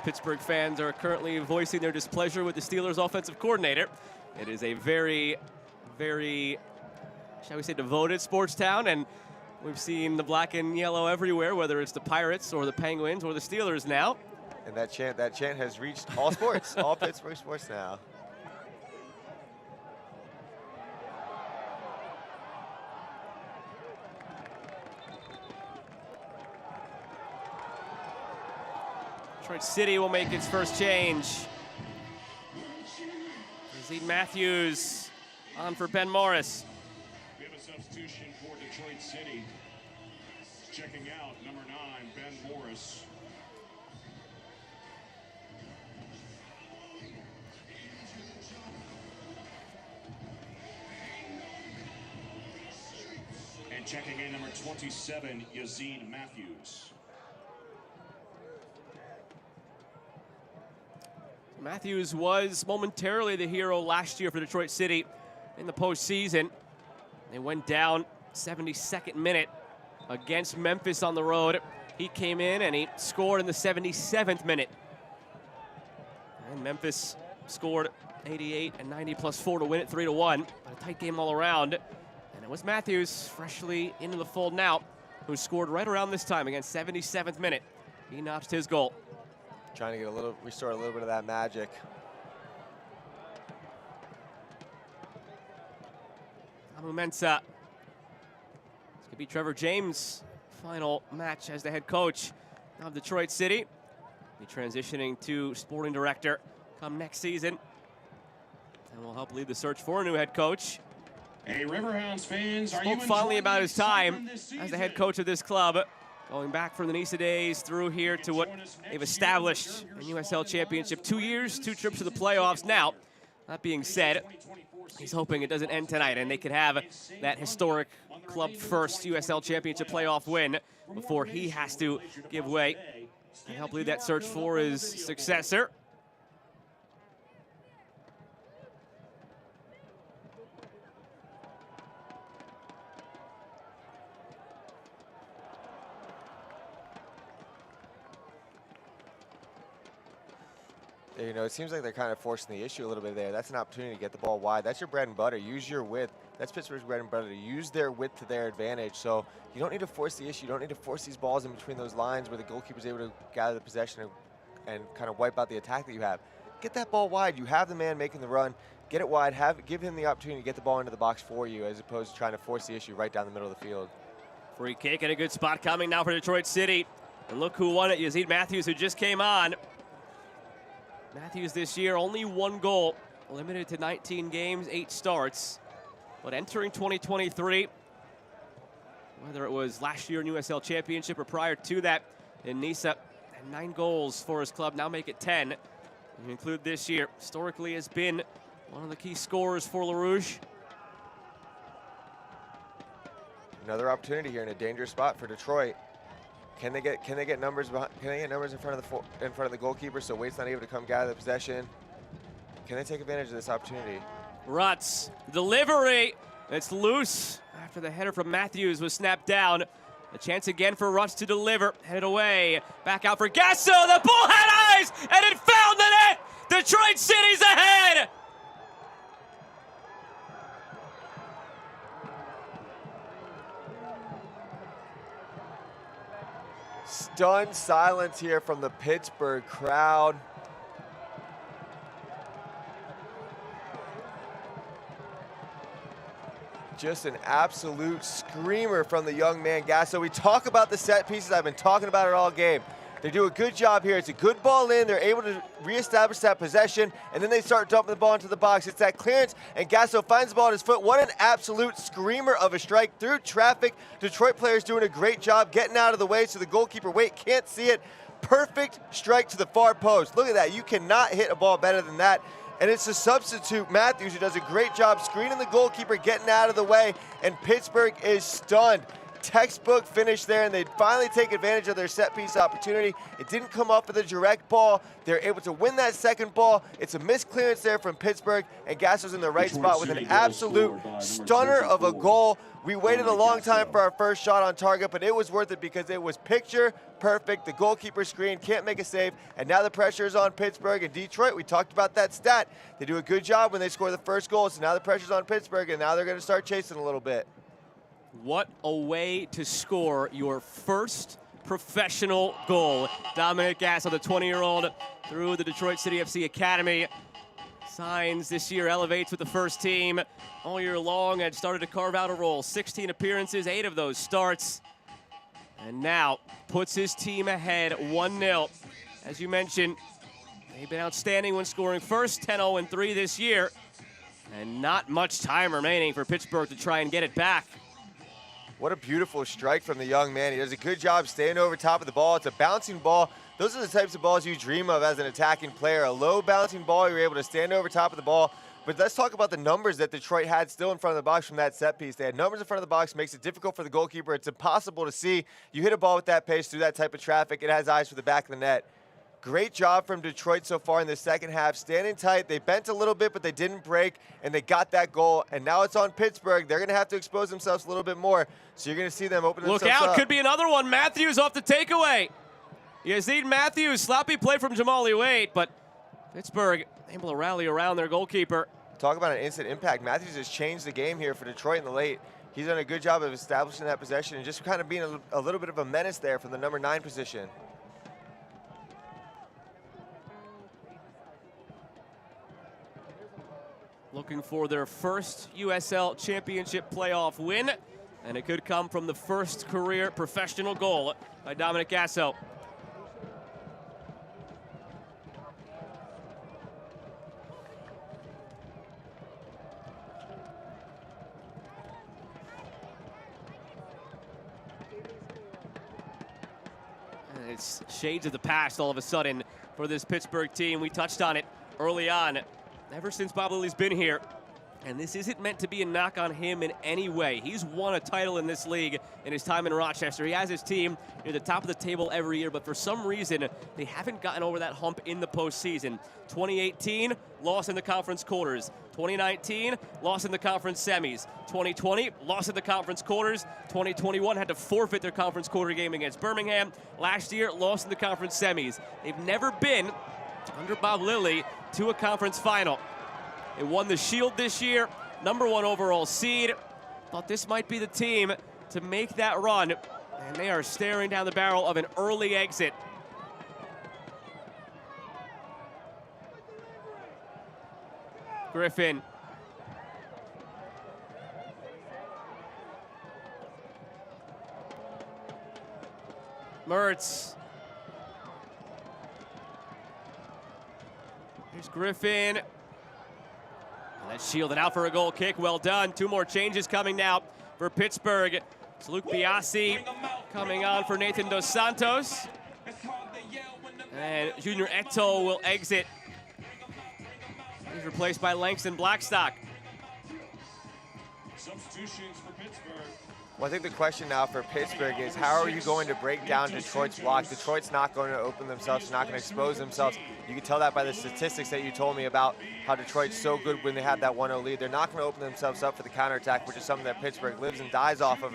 Pittsburgh fans are currently voicing their displeasure with the Steelers' offensive coordinator. It is a very, very, shall we say, devoted sports town, and we've seen the black and yellow everywhere, whether it's the Pirates or the Penguins or the Steelers now. And that chant has reached all sports, all Pittsburgh sports now. Detroit City will make its first change. Zeke Matthews on for Ben Morris. We have a substitution for Detroit City. Checking out number 9, Ben Morris. And checking in number 27, Yazid Matthews. Matthews was momentarily the hero last year for Detroit City in the postseason. They went down 72nd minute against Memphis on the road. He came in and he scored in the 77th minute. And Memphis scored 88 and 90 plus 4 to win it 3-1. A tight game all around. And it was Matthews, freshly into the fold now, who scored right around this time against 77th minute. He notched his goal. Trying to restore a little bit of that magic. Amu Mensah. This could be Trevor James' final match as the head coach of Detroit City. Be transitioning to sporting director come next season, and will help lead the search for a new head coach. Hey, Riverhounds fans, are you Spoke finally about his time as the head coach of this club. Going back from the NISA days through here to what they've established in USL Championship. 2 years, 2 trips to the playoffs now. That being said, he's hoping it doesn't end tonight and they could have that historic club first USL Championship playoff win before he has to give way and help lead that search for his successor. You know, it seems like they're kind of forcing the issue a little bit there. That's an opportunity to get the ball wide. That's your bread and butter. Use your width. That's Pittsburgh's bread and butter. Use their width to their advantage. So you don't need to force the issue. You don't need to force these balls in between those lines where the goalkeeper's able to gather the possession and kind of wipe out the attack that you have. Get that ball wide. You have the man making the run. Get it wide. Give him the opportunity to get the ball into the box for you, as opposed to trying to force the issue right down the middle of the field. Free kick and a good spot coming now for Detroit City. And look who won it. Yazeed Matthews, who just came on. Matthews this year, only 1 goal, limited to 19 games, 8 starts. But entering 2023, whether it was last year in USL Championship or prior to that in Nisa, and 9 goals for his club, now make it 10. You include this year, historically has been one of the key scorers for Le Rouge. Another opportunity here in a dangerous spot for Detroit. Can they get numbers behind, can they get numbers in front of the goalkeeper so Waite's not able to come gather the possession? Can they take advantage of this opportunity? Rutz, delivery. It's loose after the header from Matthews was snapped down. A chance again for Rutz to deliver. Headed away. Back out for Gasso. The ball had eyes and it found the net. Detroit City's ahead. Stunned silence here from the Pittsburgh crowd. Just an absolute screamer from the young man, Gasso. We talk about the set pieces. I've been talking about it all game. They do a good job here. It's a good ball in. They're able to reestablish that possession, and then they start dumping the ball into the box. It's that clearance, and Gasso finds the ball at his foot. What an absolute screamer of a strike through traffic. Detroit players doing a great job getting out of the way so the goalkeeper, Waite, can't see it. Perfect strike to the far post. Look at that. You cannot hit a ball better than that. And it's a substitute, Matthews, who does a great job screening the goalkeeper, getting out of the way, and Pittsburgh is stunned. Textbook finish there, and they finally take advantage of their set-piece opportunity. It didn't come off with a direct ball. They're able to win that second ball. It's a missed clearance there from Pittsburgh, and Gasso's in the right spot with an absolute stunner of a goal. We waited a long time for our first shot on target, but it was worth it because it was picture perfect. The goalkeeper screen can't make a save, and now the pressure is on Pittsburgh. And Detroit, we talked about that stat. They do a good job when they score the first goal, so now the pressure's on Pittsburgh, and now they're going to start chasing a little bit. What a way to score your first professional goal. Dominic Gasso, the 20-year-old, through the Detroit City FC Academy. Signs this year, elevates with the first team all year long and started to carve out a role. 16 appearances, 8 of those starts. And now puts his team ahead 1-0. As you mentioned, they've been outstanding when scoring first, 10-0-3 this year. And not much time remaining for Pittsburgh to try and get it back. What a beautiful strike from the young man. He does a good job staying over top of the ball. It's a bouncing ball. Those are the types of balls you dream of as an attacking player. A low bouncing ball, you're able to stand over top of the ball. But let's talk about the numbers that Detroit had still in front of the box from that set piece. They had numbers in front of the box, makes it difficult for the goalkeeper. It's impossible to see. You hit a ball with that pace through that type of traffic. It has eyes for the back of the net. Great job from Detroit so far in the second half, standing tight. They bent a little bit, but they didn't break, and they got that goal. And now it's on Pittsburgh. They're going to have to expose themselves a little bit more. So you're going to see them open themselves up. Look out, could be another one. Matthews off the takeaway. Yazeed Matthews, sloppy play from Jamali Waite, but Pittsburgh able to rally around their goalkeeper. Talk about an instant impact. Matthews has changed the game here for Detroit in the late. He's done a good job of establishing that possession and just kind of being a little bit of a menace there from the number 9 position. Looking for their first USL Championship playoff win, and it could come from the first career professional goal by Dominic Gasso. And it's shades of the past all of a sudden for this Pittsburgh team. We touched on it early on. Ever since Bob Lilly's been here, And this isn't meant to be a knock on him in any way. He's won a title in this league in his time in Rochester. He has his team near the top of the table every year, but for some reason, they haven't gotten over that hump in the postseason. 2018, lost in the conference quarters. 2019, lost in the conference semis. 2020, lost in the conference quarters. 2021 had to forfeit their conference quarter game against Birmingham. Last year, lost in the conference semis. They've never been, under Bob Lilly, to a conference final. They won the Shield this year, #1 overall seed. Thought this might be the team to make that run, and they are staring down the barrel of an early exit. Griffin. Mertz. Here's Griffin. And that's shielded out for a goal kick. Well done. 2 more changes coming now for Pittsburgh. It's Luke Biasi coming on for Nathan Dos Santos. And Junior Eto will exit. He's replaced by Langston Blackstock. Substitutions for Pittsburgh. Well, I think the question now for Pittsburgh is how are you going to break down Detroit's block? Detroit's not going to open themselves, not going to expose themselves. You can tell that by the statistics that you told me about how Detroit's so good when they have that 1-0 lead. They're not going to open themselves up for the counterattack, which is something that Pittsburgh lives and dies off of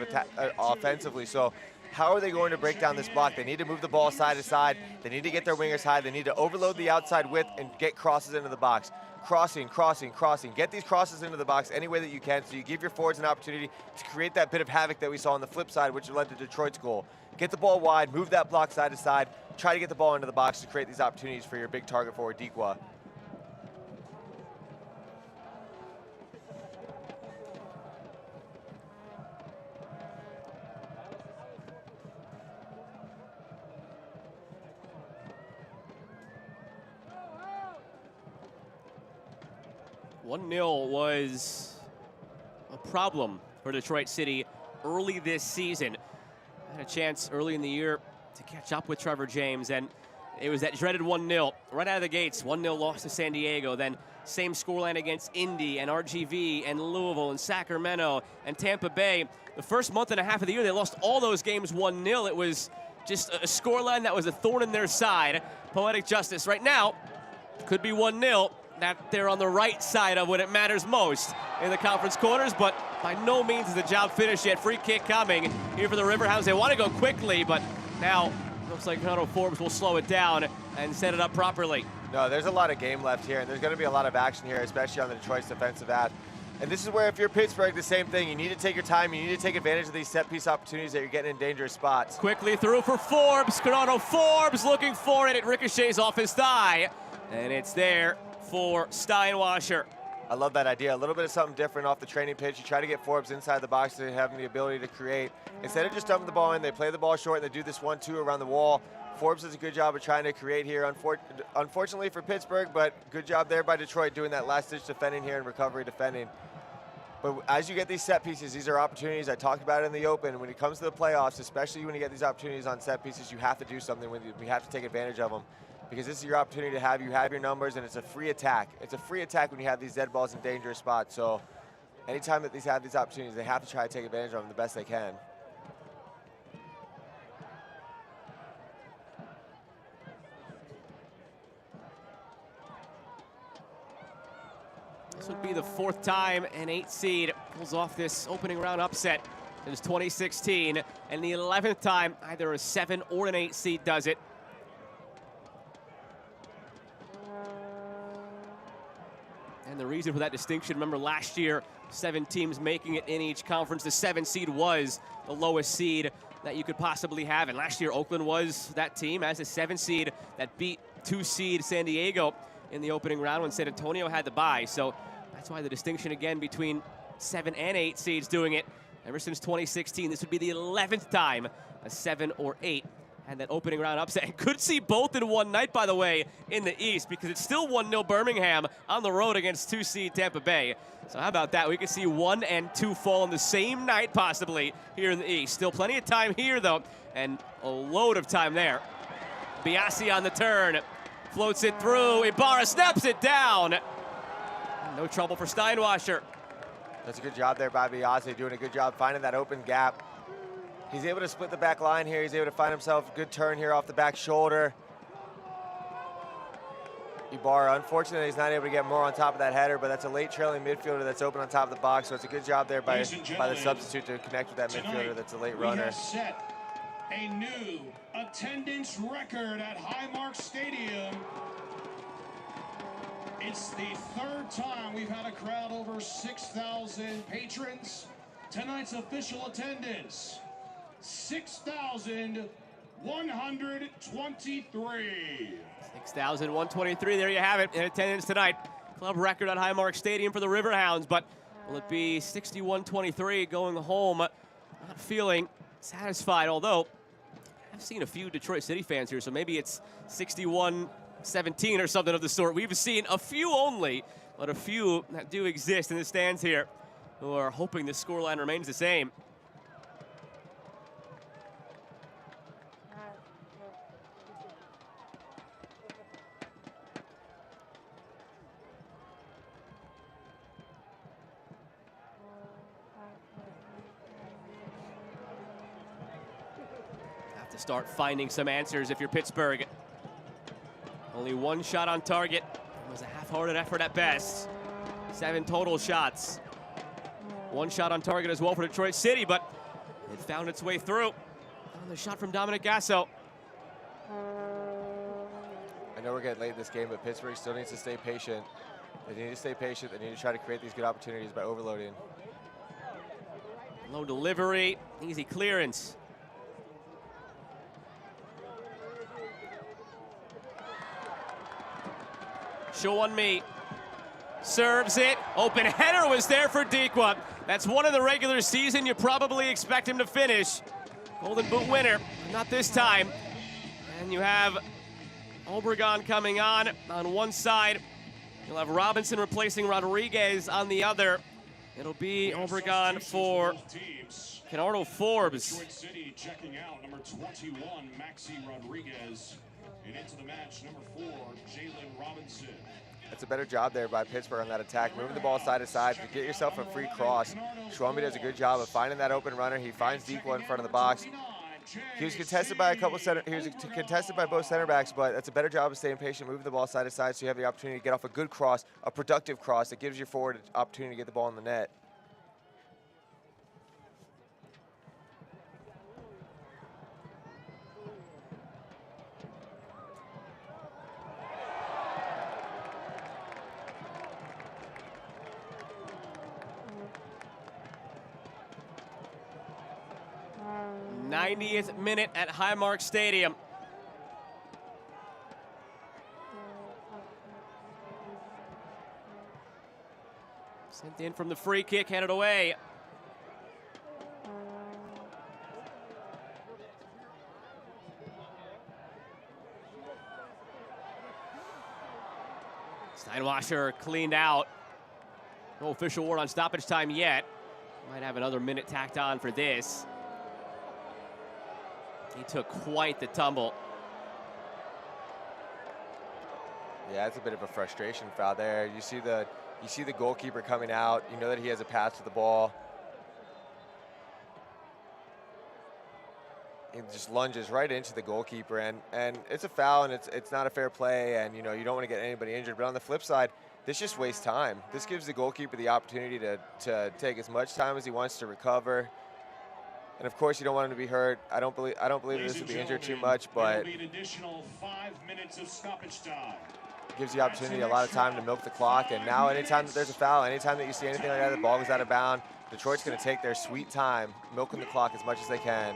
offensively. So how are they going to break down this block? They need to move the ball side to side. They need to get their wingers high. They need to overload the outside width and get crosses into the box. Crossing, crossing, crossing. Get these crosses into the box any way that you can so you give your forwards an opportunity to create that bit of havoc that we saw on the flip side, which led to Detroit's goal. Get the ball wide, move that block side to side, try to get the ball into the box to create these opportunities for your big target forward, Dikwa. "1-0 was a problem for Detroit City early this season. Had a chance early in the year to catch up with Trevor James, and it was that dreaded 1-0 right out of the gates. 1-0 loss to San Diego, then same scoreline against Indy and RGV and Louisville and Sacramento and Tampa Bay. The first month and a half of the year, they lost all those games 1-0. It was just a scoreline that was a thorn in their side. Poetic justice. Right now, could be 1-0. That they're on the right side of when it matters most in the conference quarters, but by no means is the job finished yet. Free kick coming here for the Riverhounds. They want to go quickly, but now looks like Renato Forbes will slow it down and set it up properly. No, there's a lot of game left here, and there's going to be a lot of action here, especially on the Detroit's defensive half. And this is where, if you're Pittsburgh, the same thing. You need to take your time. You need to take advantage of these set-piece opportunities that you're getting in dangerous spots. Quickly through for Forbes. Renato Forbes looking for it. It ricochets off his thigh, and it's there for Steinwasser. I love that idea. A little bit of something different off the training pitch. You try to get Forbes inside the box to have the ability to create. Instead of just dumping the ball in, they play the ball short and they do this 1-2 around the wall. Forbes does a good job of trying to create here, unfortunately for Pittsburgh, but good job there by Detroit doing that last-ditch defending here and recovery defending. But as you get these set pieces, these are opportunities. I talked about it in the open. When it comes to the playoffs, especially when you get these opportunities on set pieces, you have to do something with it. You have to take advantage of them, because this is your opportunity to have your numbers, and it's a free attack. It's a free attack when you have these dead balls in dangerous spots. So anytime that these have these opportunities, they have to try to take advantage of them the best they can. This would be the 4th time an 8 seed pulls off this opening round upset since 2016, and the 11th time either a 7 or an 8 seed does it. And the reason for that distinction, remember last year, 7 teams making it in each conference. The 7 seed was the lowest seed that you could possibly have. And last year, Oakland was that team as a 7 seed that beat 2 seed San Diego in the opening round when San Antonio had the bye. So that's why the distinction again between 7 and 8 seeds doing it ever since 2016. This would be the 11th time a 7 or 8 and that opening round upset. And could see both in one night, by the way, in the East, because it's still 1-0 Birmingham on the road against 2 seed Tampa Bay. So how about that? We could see 1 and 2 fall on the same night, possibly, here in the East. Still plenty of time here, though, and a load of time there. Biasi on the turn. Floats it through. Ibarra snaps it down. No trouble for Steinwasser. That's a good job there by Biase, doing a good job finding that open gap. He's able to split the back line here. He's able to find himself a good turn here off the back shoulder. Ibarra, unfortunately, he's not able to get more on top of that header, but that's a late trailing midfielder that's open on top of the box, so it's a good job there by the substitute to connect with that midfielder that's a late runner. We have set a new attendance record at Highmark Stadium. It's the third time we've had a crowd over 6,000 patrons. Tonight's official attendance, 6,123. 6,123, there you have it, in attendance tonight. Club record at Highmark Stadium for the Riverhounds, but will it be 6,123 going home? Not feeling satisfied, although I've seen a few Detroit City fans here, so maybe it's 6,117 or something of the sort. We've seen a few only, but a few that do exist in the stands here who are hoping the scoreline remains the same. To start finding some answers if you're Pittsburgh. Only one shot on target. It was a half-hearted effort at best. 7 total shots. One shot on target as well for Detroit City, but it found its way through. On the shot from Dominic Gasso. I know we're getting late in this game, but Pittsburgh still needs to stay patient. They need to stay patient. They need to try to create these good opportunities by overloading. Low delivery, easy clearance. Show on me. Serves it. Open header was there for Dequa. That's one of the regular season. You probably expect him to finish. Golden Boot winner. Not this time. And you have Obregon coming on one side. You'll have Robinson replacing Rodriguez on the other. It'll be Obregon for Kenardo Forbes. Detroit City checking out number 21, Maxi Rodriguez. And into the match, number 4, Jalen Robinson. That's a better job there by Pittsburgh on that attack, moving the ball side to side to get yourself a free cross. Schwalbe does a good job of finding that open runner. He finds Dequa in front of the box. He was contested by contested by both center backs, but that's a better job of staying patient, moving the ball side to side, so you have the opportunity to get off a good cross, a productive cross that gives your forward an opportunity to get the ball in the net. '90th minute at Highmark Stadium. Sent in from the free kick, handed away. Steinwasser cleaned out. No official word on stoppage time yet. Might have another minute tacked on for this. He took quite the tumble. Yeah, it's a bit of a frustration foul there. You see the goalkeeper coming out. You know that he has a pass to the ball. He just lunges right into the goalkeeper, and it's a foul, and it's not a fair play, and you know you don't want to get anybody injured. But on the flip side, this just wastes time. This gives the goalkeeper the opportunity to take as much time as he wants to recover. And of course, you don't want him to be hurt. I don't believe this would be injured too much, but an additional 5 minutes of stoppage time. Gives the opportunity a lot of time to milk the clock. And now, anytime that there's a foul, anytime that you see anything like that, the ball goes out of bounds. Detroit's going to take their sweet time, milking the clock as much as they can.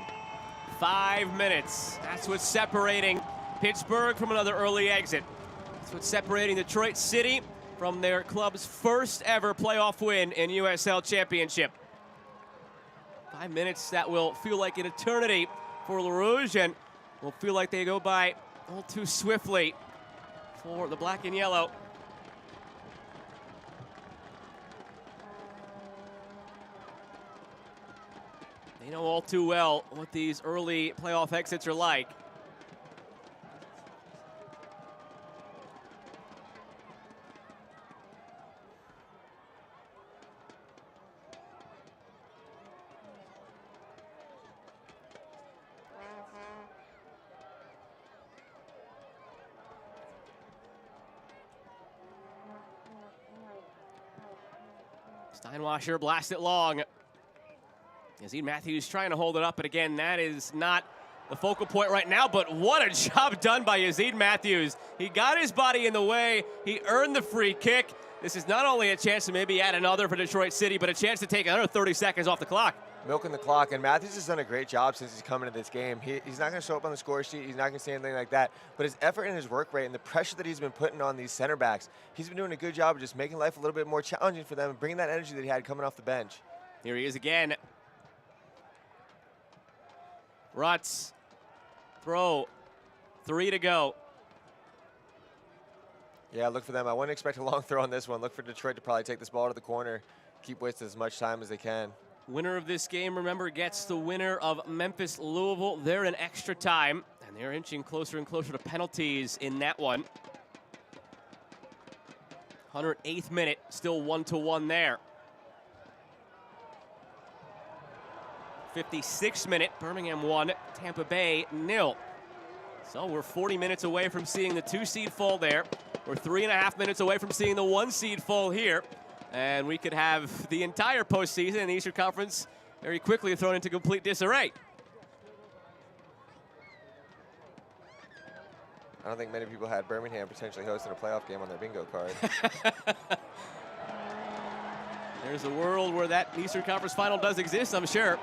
5 minutes. That's what's separating Pittsburgh from another early exit. That's what's separating Detroit City from their club's first ever playoff win in USL Championship. 5 minutes that will feel like an eternity for LaRouge and will feel like they go by all too swiftly for the black and yellow. They know all too well what these early playoff exits are like. Steinwasser blasts it long. Yazid Matthews trying to hold it up, but again, that is not the focal point right now, but what a job done by Yazid Matthews. He got his body in the way. He earned the free kick. This is not only a chance to maybe add another for Detroit City, but a chance to take another 30 seconds off the clock. Milking the clock, and Matthews has done a great job since he's come into this game. He's not going to show up on the score sheet. He's not going to say anything like that. But his effort and his work rate and the pressure that he's been putting on these center backs, he's been doing a good job of just making life a little bit more challenging for them and bringing that energy that he had coming off the bench. Here he is again. Rutz. Throw. 3 to go. Yeah, look for them. I wouldn't expect a long throw on this one. Look for Detroit to probably take this ball to the corner, keep wasting as much time as they can. Winner of this game, remember, gets the winner of Memphis-Louisville. They're in extra time, and they're inching closer and closer to penalties in that one. 108th minute, still 1-1 there. 56th minute, Birmingham 1, Tampa Bay 0. So we're 40 minutes away from seeing the 2-seed fall there. We're 3.5 minutes away from seeing the 1-seed fall here. And we could have the entire postseason in the Eastern Conference very quickly thrown into complete disarray. I don't think many people had Birmingham potentially hosting a playoff game on their bingo card. There's a world where that Eastern Conference final does exist, I'm sure.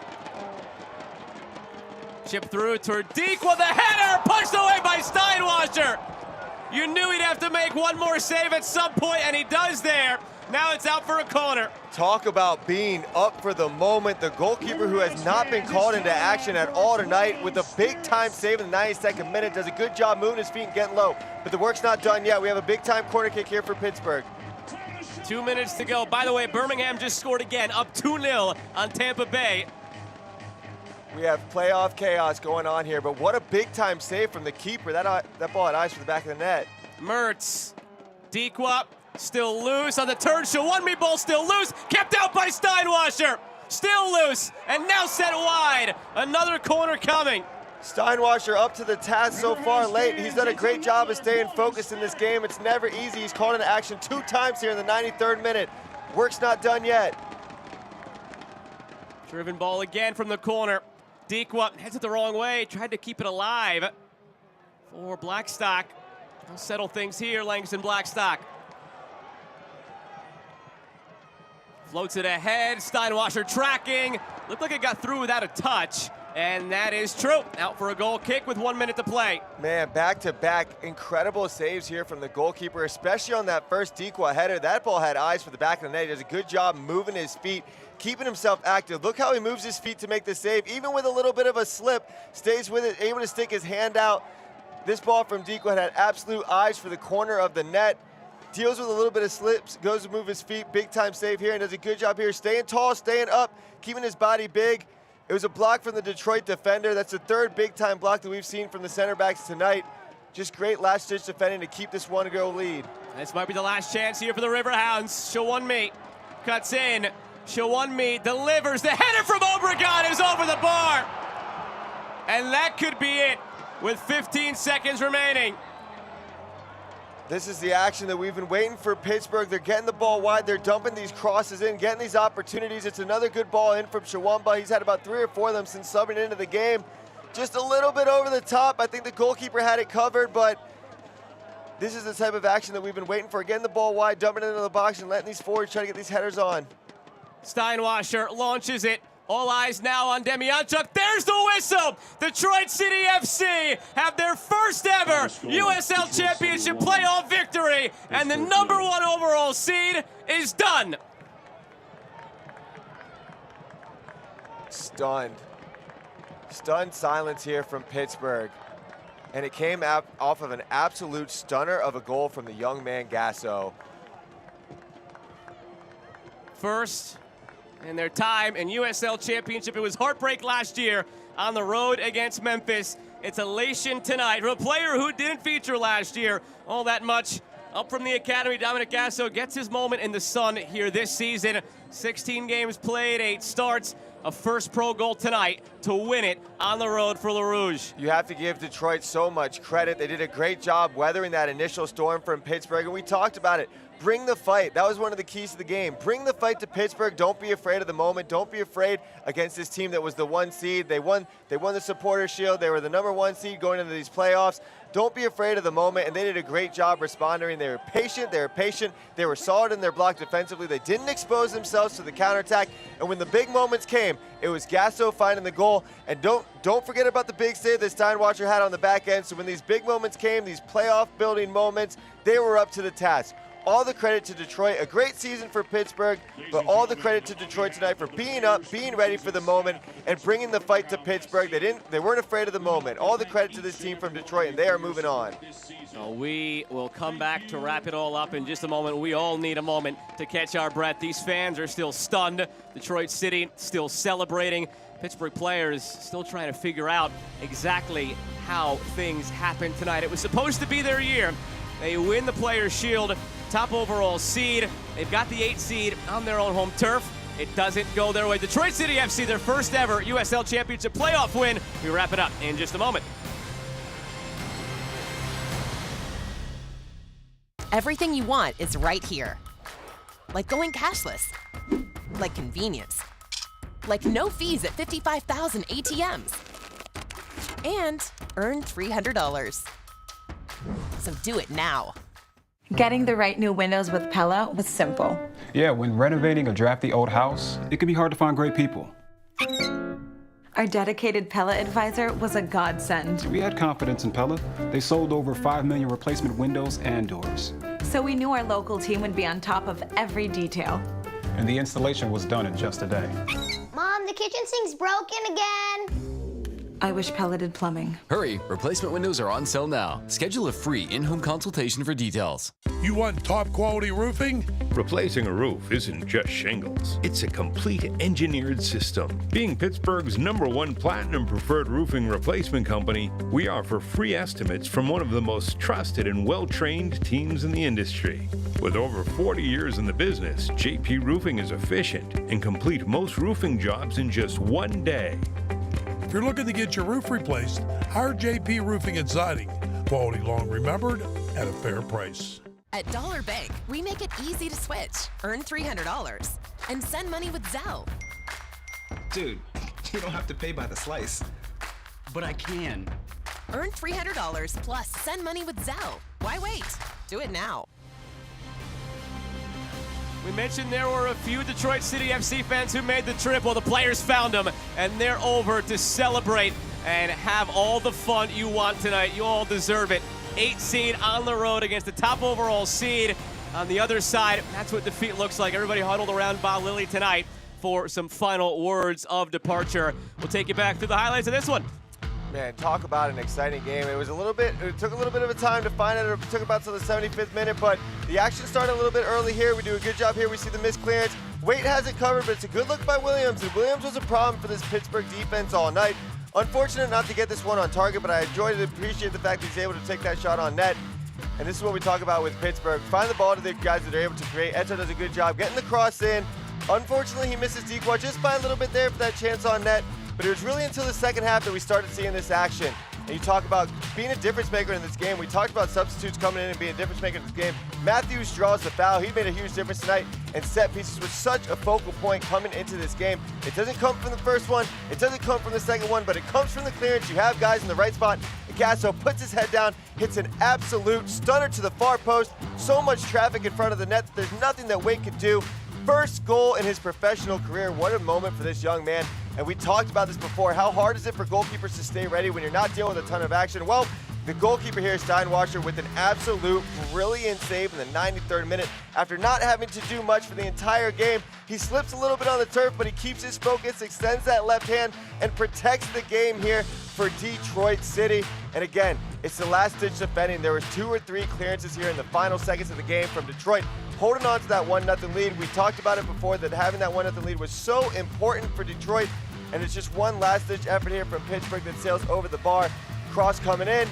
Chip through toward Deke with a header, punched away by Steinwasser. You knew he'd have to make one more save at some point, and he does there. Now it's out for a corner. Talk about being up for the moment. The goalkeeper, who has not been called into action at all tonight, with a big-time save in the 92nd minute, does a good job moving his feet and getting low. But the work's not done yet. We have a big-time corner kick here for Pittsburgh. 2 minutes to go. By the way, Birmingham just scored again, up 2-0 on Tampa Bay. We have playoff chaos going on here, but what a big-time save from the keeper. That ball had eyes for the back of the net. Mertz, Dequap, still loose on the turn. Shawunmi ball still loose, kept out by Steinwasser. Still loose, and now set wide. Another corner coming. Steinwasser up to the task so far late. He's done a great job of staying focused in this game. It's never easy. He's called into action 2 times here in the 93rd minute. Work's not done yet. Driven ball again from the corner. Dequap heads it the wrong way, tried to keep it alive for Blackstock. They'll settle things here, Langston Blackstock. Floats it ahead, Steinwasser tracking. Looked like it got through without a touch, and that is true. Out for a goal kick with 1 minute to play. Man, back-to-back incredible saves here from the goalkeeper, especially on that first Dequap header. That ball had eyes for the back of the net. He does a good job moving his feet, keeping himself active. Look how he moves his feet to make the save. Even with a little bit of a slip, stays with it, able to stick his hand out. This ball from Dequap had absolute eyes for the corner of the net. Deals with a little bit of slips, goes to move his feet. Big time save here and does a good job here. Staying tall, staying up, keeping his body big. It was a block from the Detroit defender. That's the 3rd big time block that we've seen from the center backs tonight. Just great last ditch defending to keep this 1-goal lead. This might be the last chance here for the Riverhounds. Shawunmi cuts in. Shawunmi delivers. The header from Obregon is over the bar. And that could be it with 15 seconds remaining. This is the action that we've been waiting for Pittsburgh. They're getting the ball wide. They're dumping these crosses in, getting these opportunities. It's another good ball in from Shawamba. He's had about 3 or 4 of them since subbing into the game. Just a little bit over the top. I think the goalkeeper had it covered, but this is the type of action that we've been waiting for. Getting the ball wide, dumping it into the box, and letting these forwards try to get these headers on. Steinwasser launches it. All eyes now on Demianchuk. There's the whistle. Detroit City FC have their first ever USL Championship playoff victory, and the #1 overall seed is done. Stunned. Stunned silence here from Pittsburgh. And it came off of an absolute stunner of a goal from the young man Gasso. First in their time in USL Championship. It was heartbreak last year on the road against Memphis. It's elation tonight for a player who didn't feature last year all that much. Up from the academy, Dominic Gasso gets his moment in the sun here this season. 16 games played, 8 starts. A first pro goal tonight to win it on the road for Le Rouge. You have to give Detroit so much credit. They did a great job weathering that initial storm from Pittsburgh, and we talked about it. Bring the fight. That was one of the keys to the game. Bring the fight to Pittsburgh. Don't be afraid of the moment. Don't be afraid against this team that was the 1 seed. They won the Supporters Shield. They were the number 1 seed going into these playoffs. Don't be afraid of the moment, and they did a great job responding. They were patient. They were solid in their block defensively. They didn't expose themselves to the counterattack, and when the big moments came, it was Gasso finding the goal. And don't forget about the big save that Steinwacher had on the back end. So when these big moments came, these playoff building moments, they were up to the task. All the credit to Detroit. A great season for Pittsburgh, but all the credit to Detroit tonight for being up, being ready for the moment, and bringing the fight to Pittsburgh. They weren't afraid of the moment. All the credit to this team from Detroit, and they are moving on. We will come back to wrap it all up in just a moment. We all need a moment to catch our breath. These fans are still stunned. Detroit City still celebrating. Pittsburgh players still trying to figure out exactly how things happened tonight. It was supposed to be their year. They win the Players' Shield, top overall seed. They've got the 8 seed on their own home turf. It doesn't go their way. Detroit City FC, their first ever USL Championship playoff win. We wrap it up in just a moment. Everything you want is right here. Like going cashless. Like convenience. Like no fees at 55,000 ATMs. And earn $300. So do it now. Getting the right new windows with Pella was simple. Yeah, when renovating or drafty old house, it can be hard to find great people. Our dedicated Pella advisor was a godsend. We had confidence in Pella. They sold over 5 million replacement windows and doors. So we knew our local team would be on top of every detail. And the installation was done in just a day. Mom, the kitchen sink's broken again. I wish Pella did plumbing. Hurry, replacement windows are on sale now. Schedule a free in-home consultation for details. You want top quality roofing? Replacing a roof isn't just shingles. It's a complete engineered system. Being Pittsburgh's #1 platinum preferred roofing replacement company, we offer free estimates from one of the most trusted and well-trained teams in the industry. With over 40 years in the business, JP Roofing is efficient and complete most roofing jobs in just 1 day. If you're looking to get your roof replaced, hire JP Roofing and Siding. Quality long remembered at a fair price. At Dollar Bank, we make it easy to switch, earn $300, and send money with Zelle. Dude, you don't have to pay by the slice. But I can. Earn $300 plus send money with Zelle. Why wait? Do it now. We mentioned there were a few Detroit City FC fans who made the trip. Well, the players found them, and they're over to celebrate and have all the fun you want tonight. You all deserve it. 8 seed on the road against the top overall seed on the other side. That's what defeat looks like. Everybody huddled around Bob Lilly tonight for some final words of departure. We'll take you back through the highlights of this one. Man, talk about an exciting game. It took a little bit of a time to find it. It took about till the 75th minute, but the action started a little bit early here. We do a good job here. We see the missed clearance. Waite has it covered, but it's a good look by Williams, and Williams was a problem for this Pittsburgh defense all night. Unfortunate not to get this one on target, but I enjoyed and appreciate the fact that he's able to take that shot on net. And this is what we talk about with Pittsburgh. Find the ball to the guys that are able to create. Eto does a good job getting the cross in. Unfortunately, he misses Dequan just by a little bit there for that chance on net. But it was really until the second half that we started seeing this action. And you talk about being a difference maker in this game. We talked about substitutes coming in and being a difference maker in this game. Matthews draws the foul. He made a huge difference tonight. And set pieces was such a focal point coming into this game. It doesn't come from the first one. It doesn't come from the second one, but it comes from the clearance. You have guys in the right spot. Gasso puts his head down, hits an absolute stunner to the far post. So much traffic in front of the net. There's nothing that Waite could do. First goal in his professional career. What a moment for this young man. And we talked about this before. How hard is it for goalkeepers to stay ready when you're not dealing with a ton of action? Well, the goalkeeper here, Steinwacher, with an absolute brilliant save in the 93rd minute. After not having to do much for the entire game, he slips a little bit on the turf, but he keeps his focus, extends that left hand, and protects the game here for Detroit City. And again, it's the last-ditch defending. There was 2 or 3 clearances here in the final seconds of the game from Detroit, holding on to that 1-0 lead. We talked about it before, that having that 1-0 lead was so important for Detroit, and it's just one last-ditch effort here from Pittsburgh that sails over the bar. Cross coming in.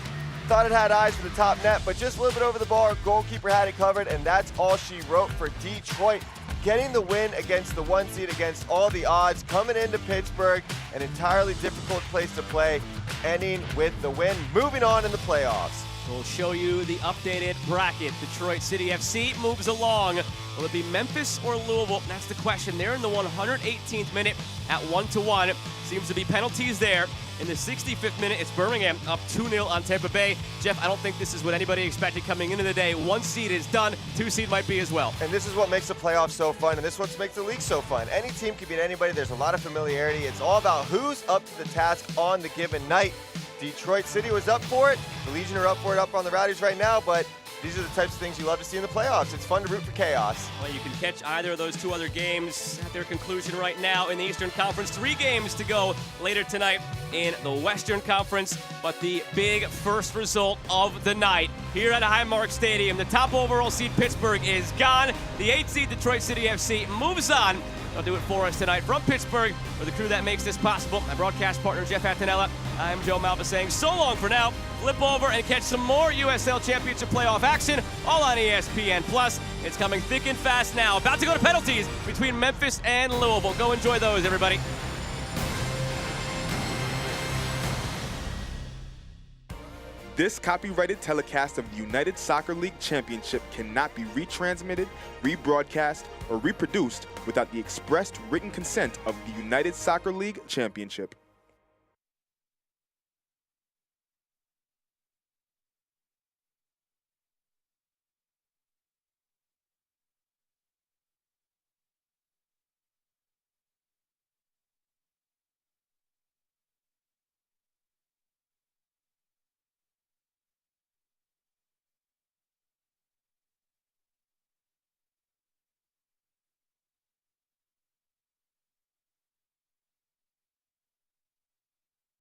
Thought it had eyes for the top net, but just a little bit over the bar. Goalkeeper had it covered, and that's all she wrote for Detroit. getting the win against the 1 seed against all the odds, coming into Pittsburgh, an entirely difficult place to play, ending with the win, moving on in the playoffs. We'll show you the updated bracket. Detroit City FC moves along. Will it be Memphis or Louisville? That's the question. They're in the 118th minute at 1-1. Seems to be penalties there. In the 65th minute, it's Birmingham up 2-0 on Tampa Bay. Jeff, I don't think this is what anybody expected coming into the day. 1 seed is done. 2 seed might be as well. And this is what makes the playoffs so fun, and this is what makes the league so fun. Any team can beat anybody. There's a lot of familiarity. It's all about who's up to the task on the given night. Detroit City was up for it. The Legion are up for it up on the Rowdies right now, but these are the types of things you love to see in the playoffs. It's fun to root for chaos. Well, you can catch either of those 2 other games at their conclusion right now in the Eastern Conference. 3 games to go later tonight in the Western Conference. But the big first result of the night here at Highmark Stadium, the top overall seed Pittsburgh is gone. The 8th seed Detroit City FC moves on. They'll do it for us tonight from Pittsburgh. For the crew that makes this possible, my broadcast partner Jeff Attanella, I'm Joe Malva saying so long for now. Flip over and catch some more USL Championship playoff action, all on ESPN+. It's coming thick and fast now. About to go to penalties between Memphis and Louisville. Go enjoy those, everybody. This copyrighted telecast of the United Soccer League Championship cannot be retransmitted, rebroadcast, or reproduced without the expressed written consent of the United Soccer League Championship.